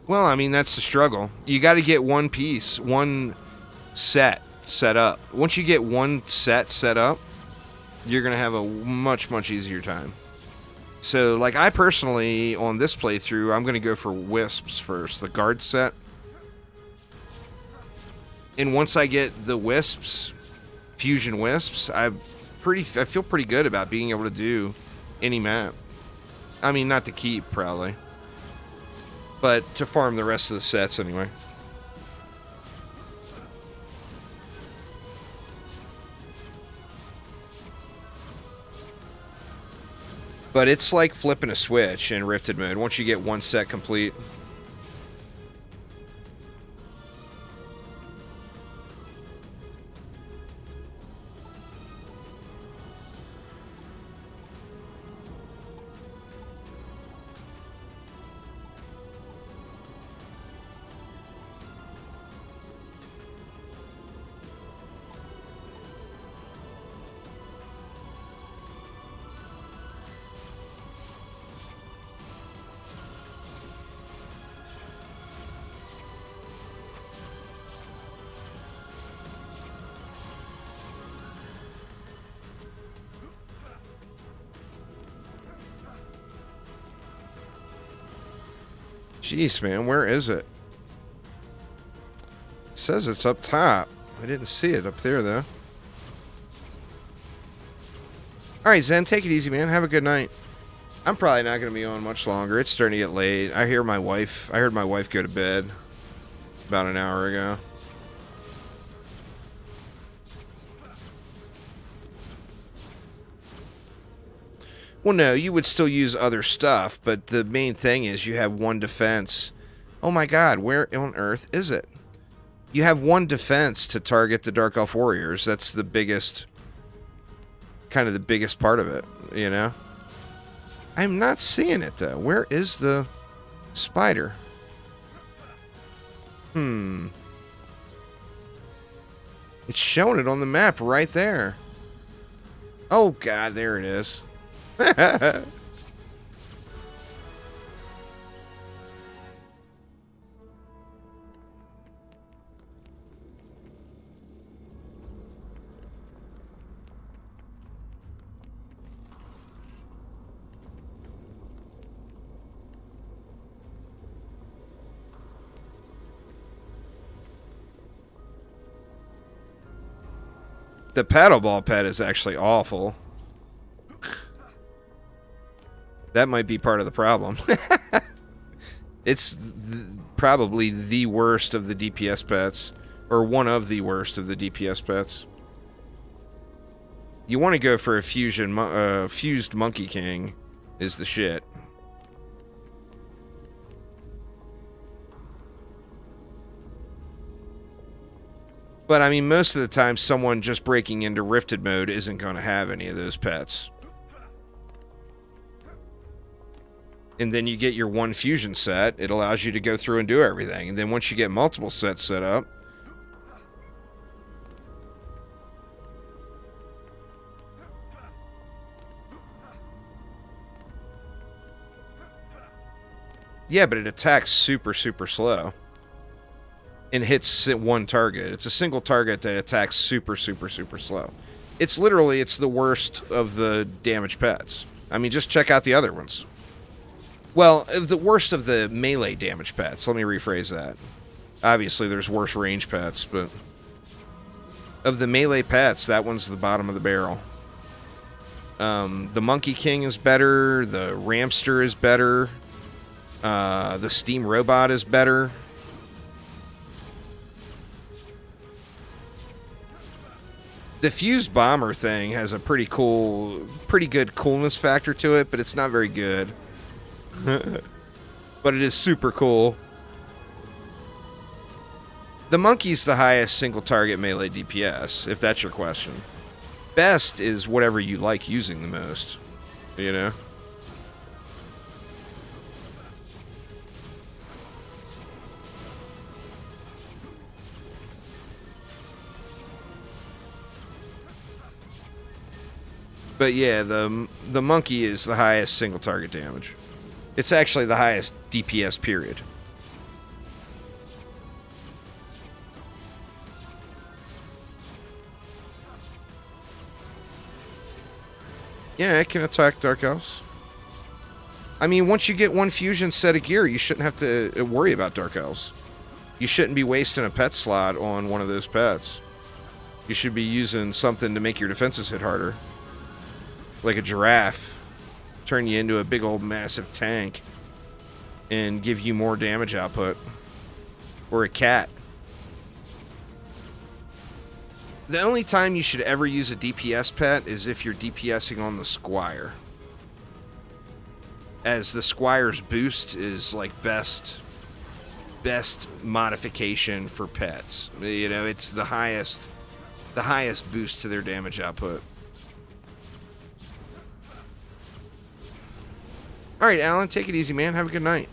Well, I mean, that's the struggle. You got to get one piece, one set up. Once you get one set set up, you're going to have a much easier time. So, like, I personally, on this playthrough, I'm going to go for Wisps first, the guard set. And once I get the Wisps, Fusion Wisps, I feel pretty good about being able to do any map. I mean, not to keep, probably. But to farm the rest of the sets anyway. But it's like flipping a switch in Rifted mode once you get one set complete. Jeez, man, where is it? It says it's up top. I didn't see it up there, though. Alright, Zen, take it easy, man. Have a good night. I'm probably not going to be on much longer. It's starting to get late. I heard my wife go to bed about an hour ago. Well, no, you would still use other stuff, but the main thing is you have one defense. Oh my god, where on earth is it? You have one defense to target the Dark Elf Warriors. That's the biggest, kind of the biggest part of it, you know? I'm not seeing it, though. Where is the spider? It's showing it on the map right there. Oh god, there it is. The paddleball pet is actually awful. That might be part of the problem. It's probably the worst of the DPS pets. Or one of the worst of the DPS pets. You want to go for a fused Monkey King is the shit. But, I mean, most of the time, someone just breaking into Rifted mode isn't going to have any of those pets. And then you get your one fusion set. It allows you to go through and do everything. And then once you get multiple sets set up... Yeah, but it attacks super, super slow. And hits one target. It's a single target that attacks super, super, super slow. It's literally, it's the worst of the damaged pets. I mean, just check out the other ones. Well, the worst of the melee damage pets. Let me rephrase that. Obviously, there's worse range pets, but... Of the melee pets, that one's the bottom of the barrel. The Monkey King is better. The Ramster is better. The Steam Robot is better. The Fused Bomber thing has a pretty good coolness factor to it, but it's not very good. But it is super cool. The Monkey's the highest single target melee DPS, if that's your question. Best is whatever you like using the most, you know? But yeah, the Monkey is the highest single target damage. It's actually the highest DPS period. Yeah, it can attack Dark Elves. I mean, once you get one fusion set of gear, you shouldn't have to worry about Dark Elves. You shouldn't be wasting a pet slot on one of those pets. You should be using something to make your defenses hit harder. Like a giraffe. Turn you into a big old massive tank. And give you more damage output. Or a cat. The only time you should ever use a DPS pet is if you're DPSing on the Squire. As the Squire's boost is like best modification for pets. You know, it's the highest boost to their damage output. Alright, Alan, take it easy, man. Have a good night.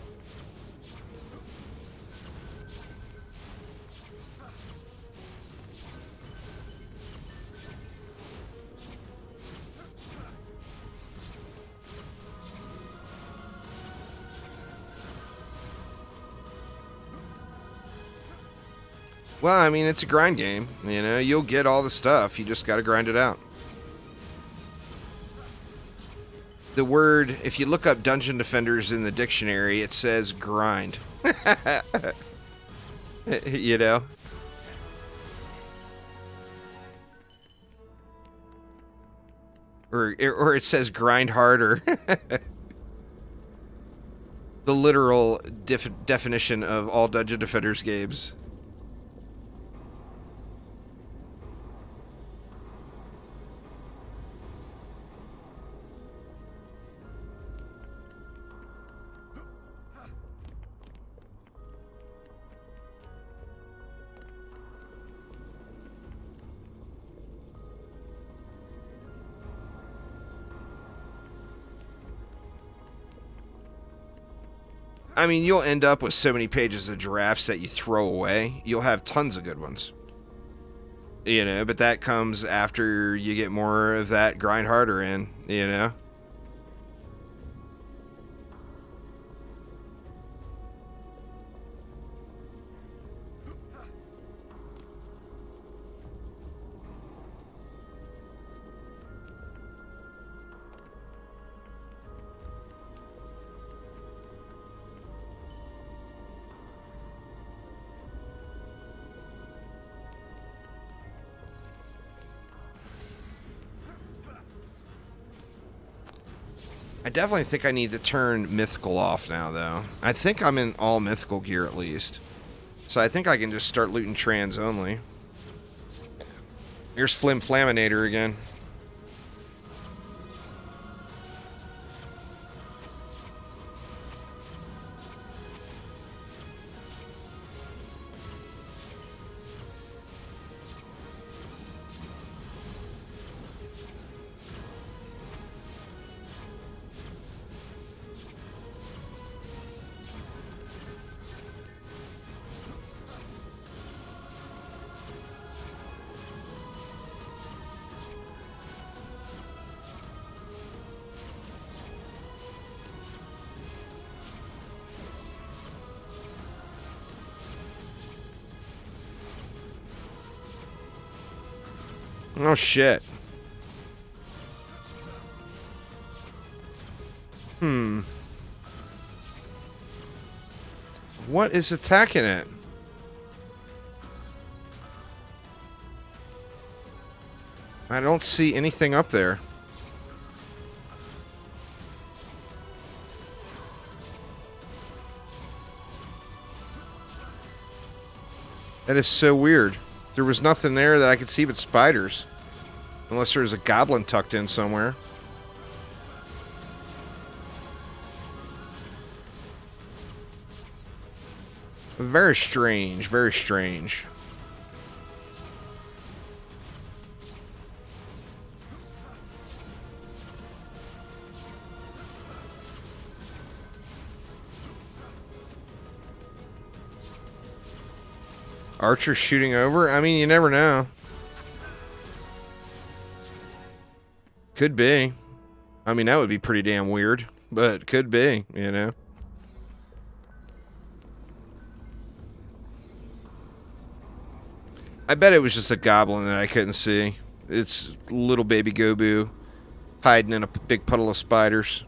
Well, I mean, it's a grind game. You know, you'll get all the stuff. You just gotta grind it out. The word, if you look up Dungeon Defenders in the dictionary, it says grind. You know? Or it says grind harder. The literal definition of all Dungeon Defenders games. I mean, you'll end up with so many pages of drafts that you throw away. You'll have tons of good ones. You know, but that comes after you get more of that grind harder in, you know? I definitely think I need to turn mythical off now, though. I think I'm in all mythical gear at least. So I think I can just start looting trans only. Here's Flim Flaminator again. Oh, shit. What is attacking it? I don't see anything up there. That is so weird. There was nothing there that I could see but spiders. Unless there was a goblin tucked in somewhere. Very strange, very strange. Archer shooting over? I mean, you never know. Could be. I mean, that would be pretty damn weird. But could be, you know. I bet it was just a goblin that I couldn't see. It's little baby Gobu hiding in a big puddle of spiders.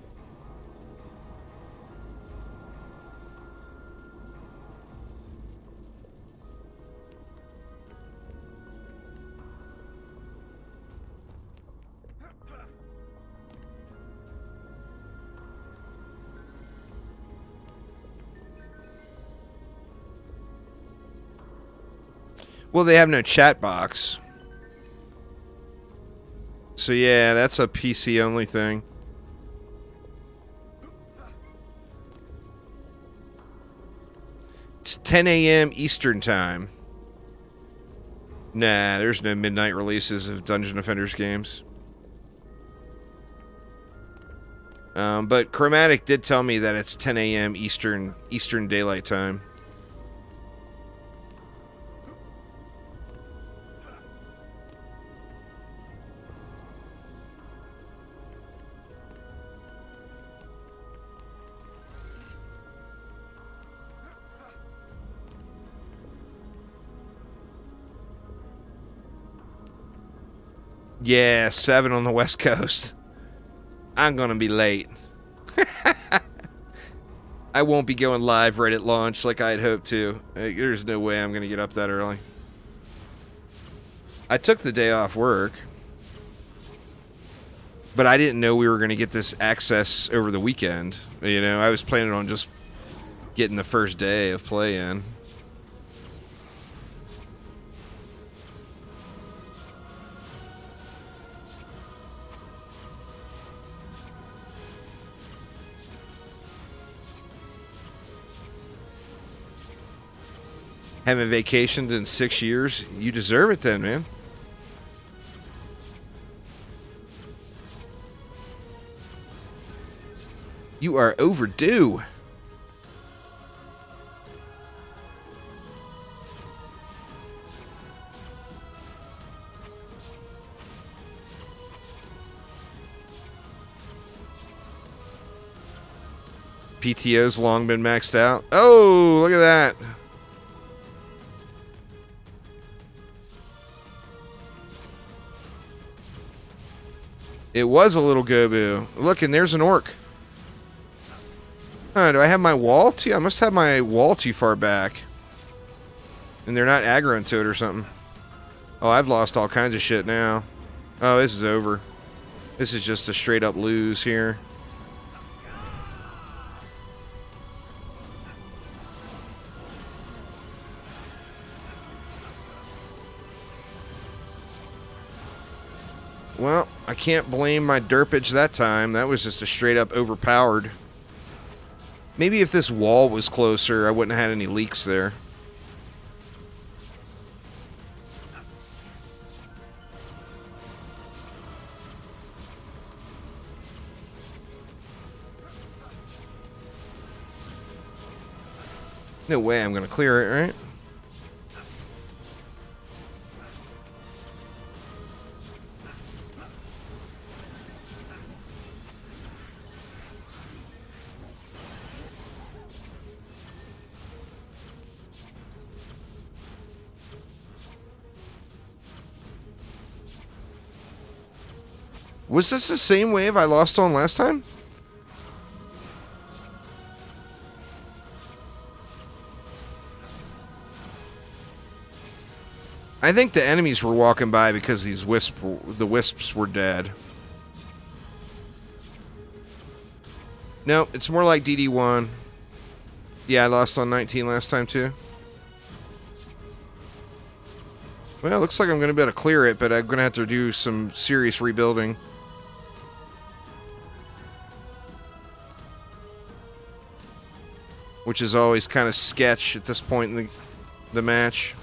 Well, they have no chat box. So yeah, that's a PC only thing. It's 10 a.m. Eastern time. Nah, there's no midnight releases of Dungeon Defenders games. But Chromatic did tell me that it's 10 a.m. Eastern Daylight Time. Yeah, 7 on the West Coast. I'm gonna be late. I won't be going live right at launch like I had hoped to. There's no way I'm gonna get up that early. I took the day off work. But I didn't know we were going to get this access over the weekend. You know, I was planning on just getting the first day of play in. Haven't vacationed in 6 years. You deserve it then, man. You are overdue. PTO's long been maxed out. Oh, look at that. It was a little Gobu. Look, and there's an orc. Oh, do I have my wall too? I must have my wall too far back. And they're not aggroing to it or something. Oh, I've lost all kinds of shit now. Oh, this is over. This is just a straight up lose here. Well, I can't blame my derpage that time. That was just a straight up overpowered. Maybe if this wall was closer, I wouldn't have had any leaks there. No way I'm going to clear it, right? Was this the same wave I lost on last time? I think the enemies were walking by because the wisps were dead. No, it's more like DD1. Yeah, I lost on 19 last time too. Well, it looks like I'm going to be able to clear it, but I'm going to have to do some serious rebuilding. Which is always kind of sketch at this point in the match.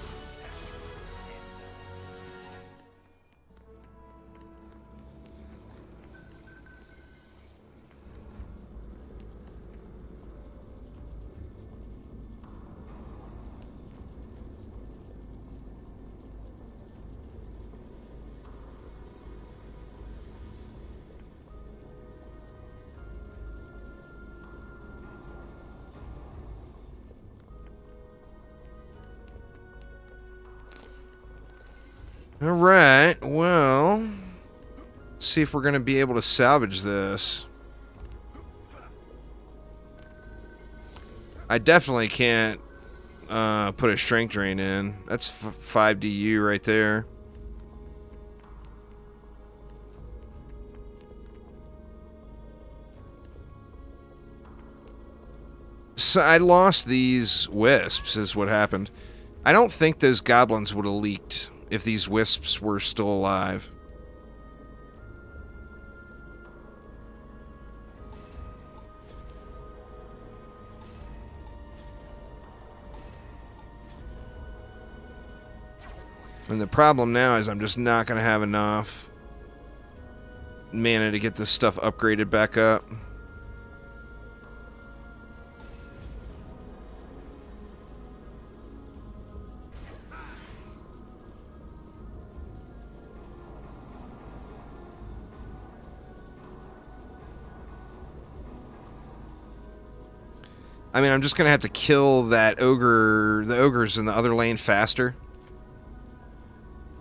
Alright, well, let's see if we're going to be able to salvage this. I definitely can't put a strength drain in. That's 5 DU right there. So I lost these wisps is what happened. I don't think those goblins would have leaked if these wisps were still alive. And the problem now is I'm just not going to have enough mana to get this stuff upgraded back up. I mean, I'm just going to have to kill that ogre, the ogres in the other lane faster.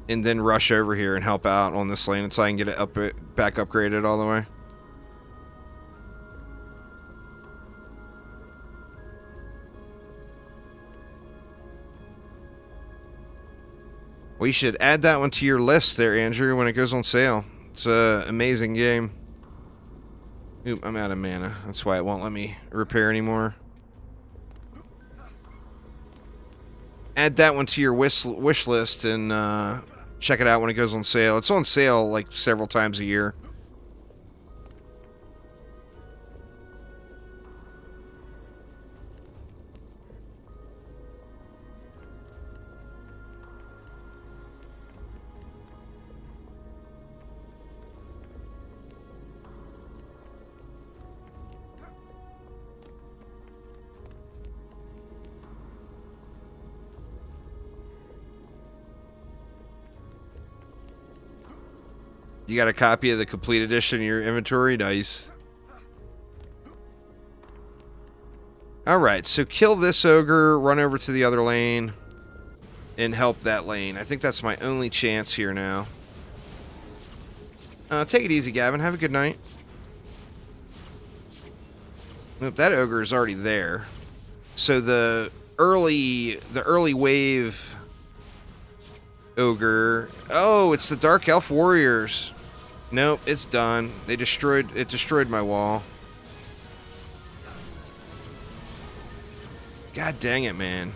And then rush over here and help out on this lane until I can get it back upgraded all the way. We should add that one to your list there, Andrew, when it goes on sale. It's an amazing game. Oop, I'm out of mana. That's why it won't let me repair anymore. Add that one to your wish list and check it out when it goes on sale. It's on sale like several times a year. You got a copy of the complete edition in your inventory? Nice. Alright, so kill this ogre, run over to the other lane, and help that lane. I think that's my only chance here now. Take it easy, Gavin. Have a good night. Nope, that ogre is already there. So the early wave ogre... Oh, it's the Dark Elf Warriors. Nope, it's done. It destroyed my wall. God dang it, man.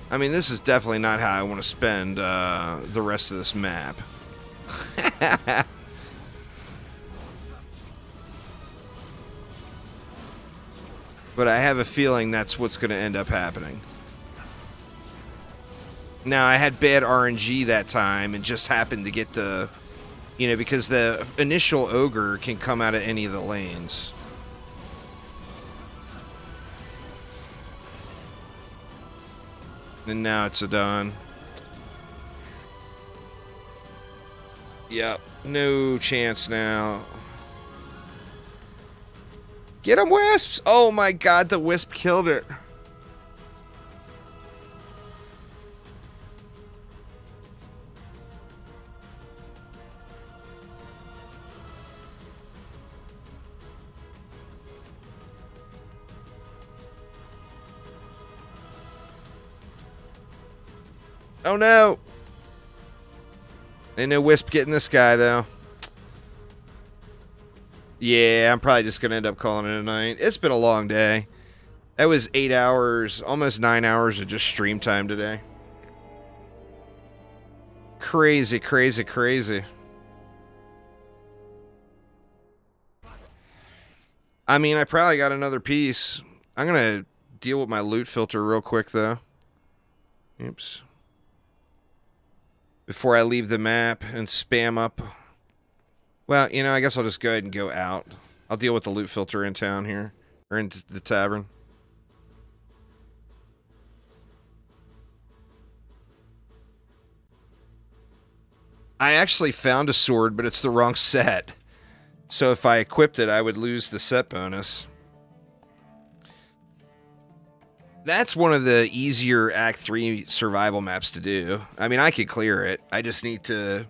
I mean, this is definitely not how I want to spend the rest of this map. But I have a feeling that's what's going to end up happening. Now, I had bad RNG that time and just happened to get the... You know, because the initial ogre can come out of any of the lanes. And now it's a done. Yep, no chance now. Get him, Wisps! Oh my god, the Wisp killed it. Oh no! Ain't no Wisp getting this guy, though. Yeah, I'm probably just going to end up calling it a night. It's been a long day. That was 8 hours, almost 9 hours of just stream time today. Crazy, crazy, crazy. I mean, I probably got another piece. I'm going to deal with my loot filter real quick, though. Oops. Before I leave the map and spam up. Well, you know, I guess I'll just go ahead and go out. I'll deal with the loot filter in town here. Or in the tavern. I actually found a sword, but it's the wrong set. So if I equipped it, I would lose the set bonus. That's one of the easier Act 3 survival maps to do. I mean, I could clear it. I just need to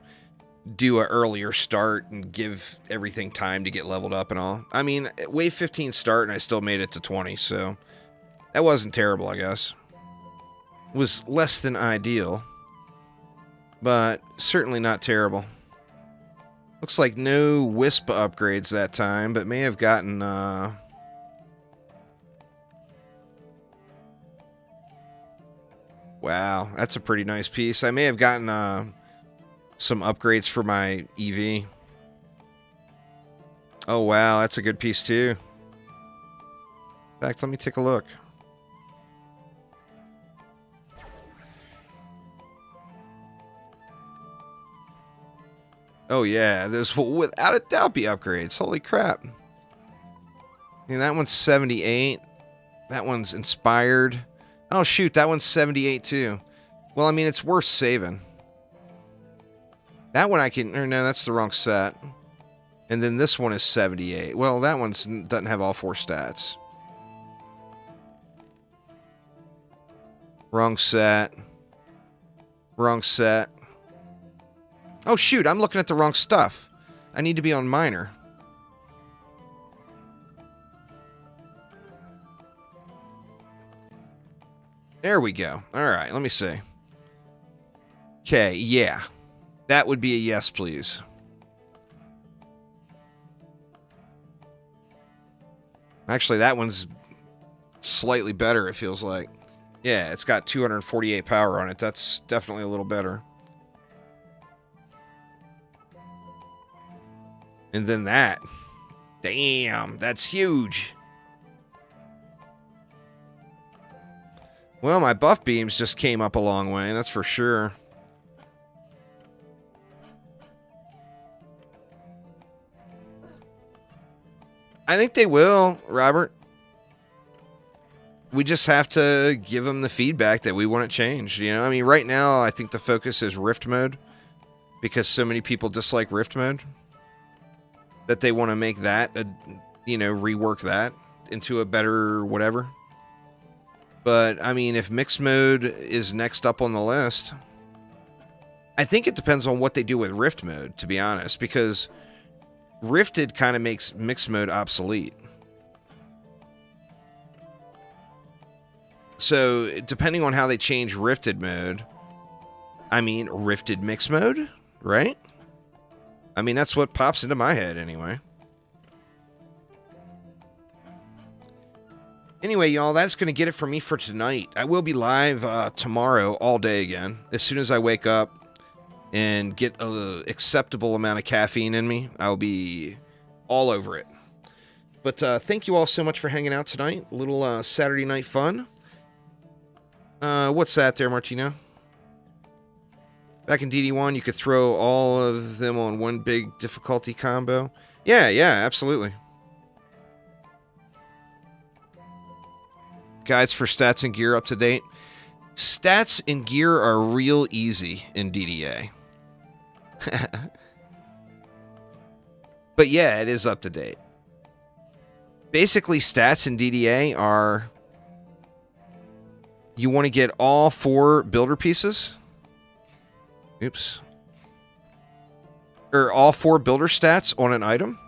do an earlier start and give everything time to get leveled up and all. I mean, wave 15 start and I still made it to 20, so that wasn't terrible, I guess. It was less than ideal, but certainly not terrible. Looks like no Wisp upgrades that time, but may have gotten, Wow, that's a pretty nice piece. I may have gotten some upgrades for my EV. Oh, wow, that's a good piece, too. In fact, let me take a look. Oh, yeah, those will without a doubt be upgrades. Holy crap. And that one's 78. That one's inspired. Oh, shoot, that one's 78, too. Well, I mean, it's worth saving. That one I can... Or no, that's the wrong set. And then this one is 78. Well, that one doesn't have all 4 stats. Wrong set. Wrong set. Oh, shoot. I'm looking at the wrong stuff. I need to be on minor. There we go. All right. Let me see. Okay. Yeah. That would be a yes, please. Actually, that one's slightly better, it feels like. Yeah, it's got 248 power on it. That's definitely a little better. And then that. Damn, that's huge. Well, my buff beams just came up a long way, that's for sure. I think they will, Robert. We just have to give them the feedback that we want it changed. You know, I mean, right now, I think the focus is Rift mode because so many people dislike Rift mode that they want to make that, rework that into a better whatever. But, I mean, if mixed mode is next up on the list, I think it depends on what they do with Rift mode, to be honest, because Rifted kind of makes mixed mode obsolete. So, depending on how they change Rifted mode, I mean, Rifted mixed mode, right? I mean, that's what pops into my head anyway. Anyway, y'all, that's going to get it for me for tonight. I will be live tomorrow all day again. As soon as I wake up and get an acceptable amount of caffeine in me, I'll be all over it. But thank you all so much for hanging out tonight. A little Saturday night fun. What's that there, Martino? Back in DD1, you could throw all of them on one big difficulty combo. Yeah, absolutely. Guides for stats and gear up to date. Stats and gear are real easy in DDA. But yeah, it is up to date. Basically, stats in DDA are... You want to get all 4 builder pieces. Oops. Or all 4 builder stats on an item.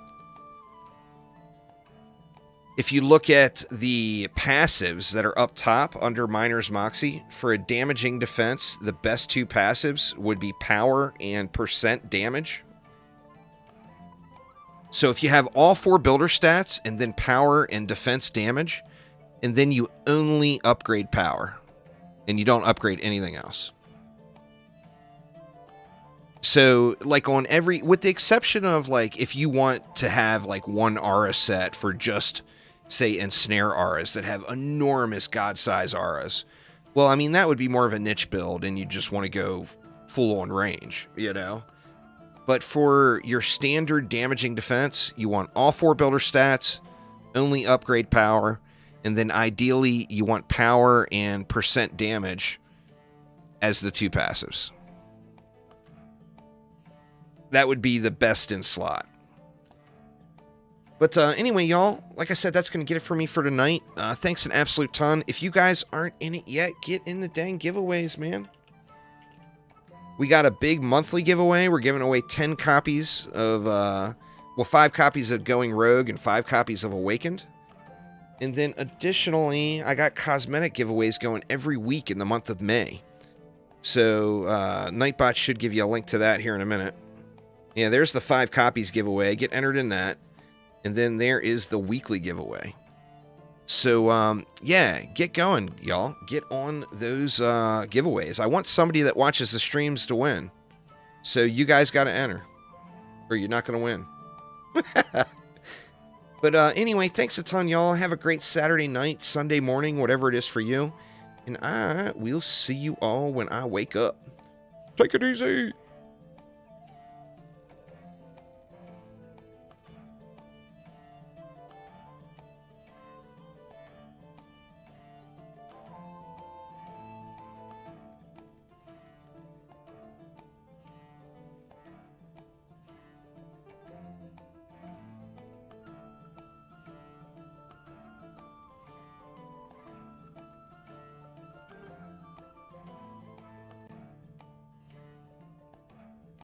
If you look at the passives that are up top under Miner's Moxie, for a damaging defense, the best 2 passives would be power and % damage. So if you have all 4 builder stats and then power and defense damage, and then you only upgrade power, and you don't upgrade anything else. So, like on every, with the exception of like, if you want to have like one aura set for just, say, ensnare auras that have enormous god-size auras, well, I mean, that would be more of a niche build, and you just want to go full-on range, you know? But for your standard damaging defense, you want all 4 builder stats, only upgrade power, and then ideally you want power and % damage as the 2 passives. That would be the best in slot. But anyway, y'all, like I said, that's going to get it for me for tonight. Thanks an absolute ton. If you guys aren't in it yet, get in the dang giveaways, man. We got a big monthly giveaway. We're giving away 10 copies of, 5 copies of Going Rogue and 5 copies of Awakened. And then additionally, I got cosmetic giveaways going every week in the month of May. So Nightbot should give you a link to that here in a minute. Yeah, there's the 5 copies giveaway. Get entered in that. And then there is the weekly giveaway. So, yeah, get going, y'all. Get on those giveaways. I want somebody that watches the streams to win. So you guys got to enter. Or you're not going to win. But anyway, thanks a ton, y'all. Have a great Saturday night, Sunday morning, whatever it is for you. And I will see you all when I wake up. Take it easy.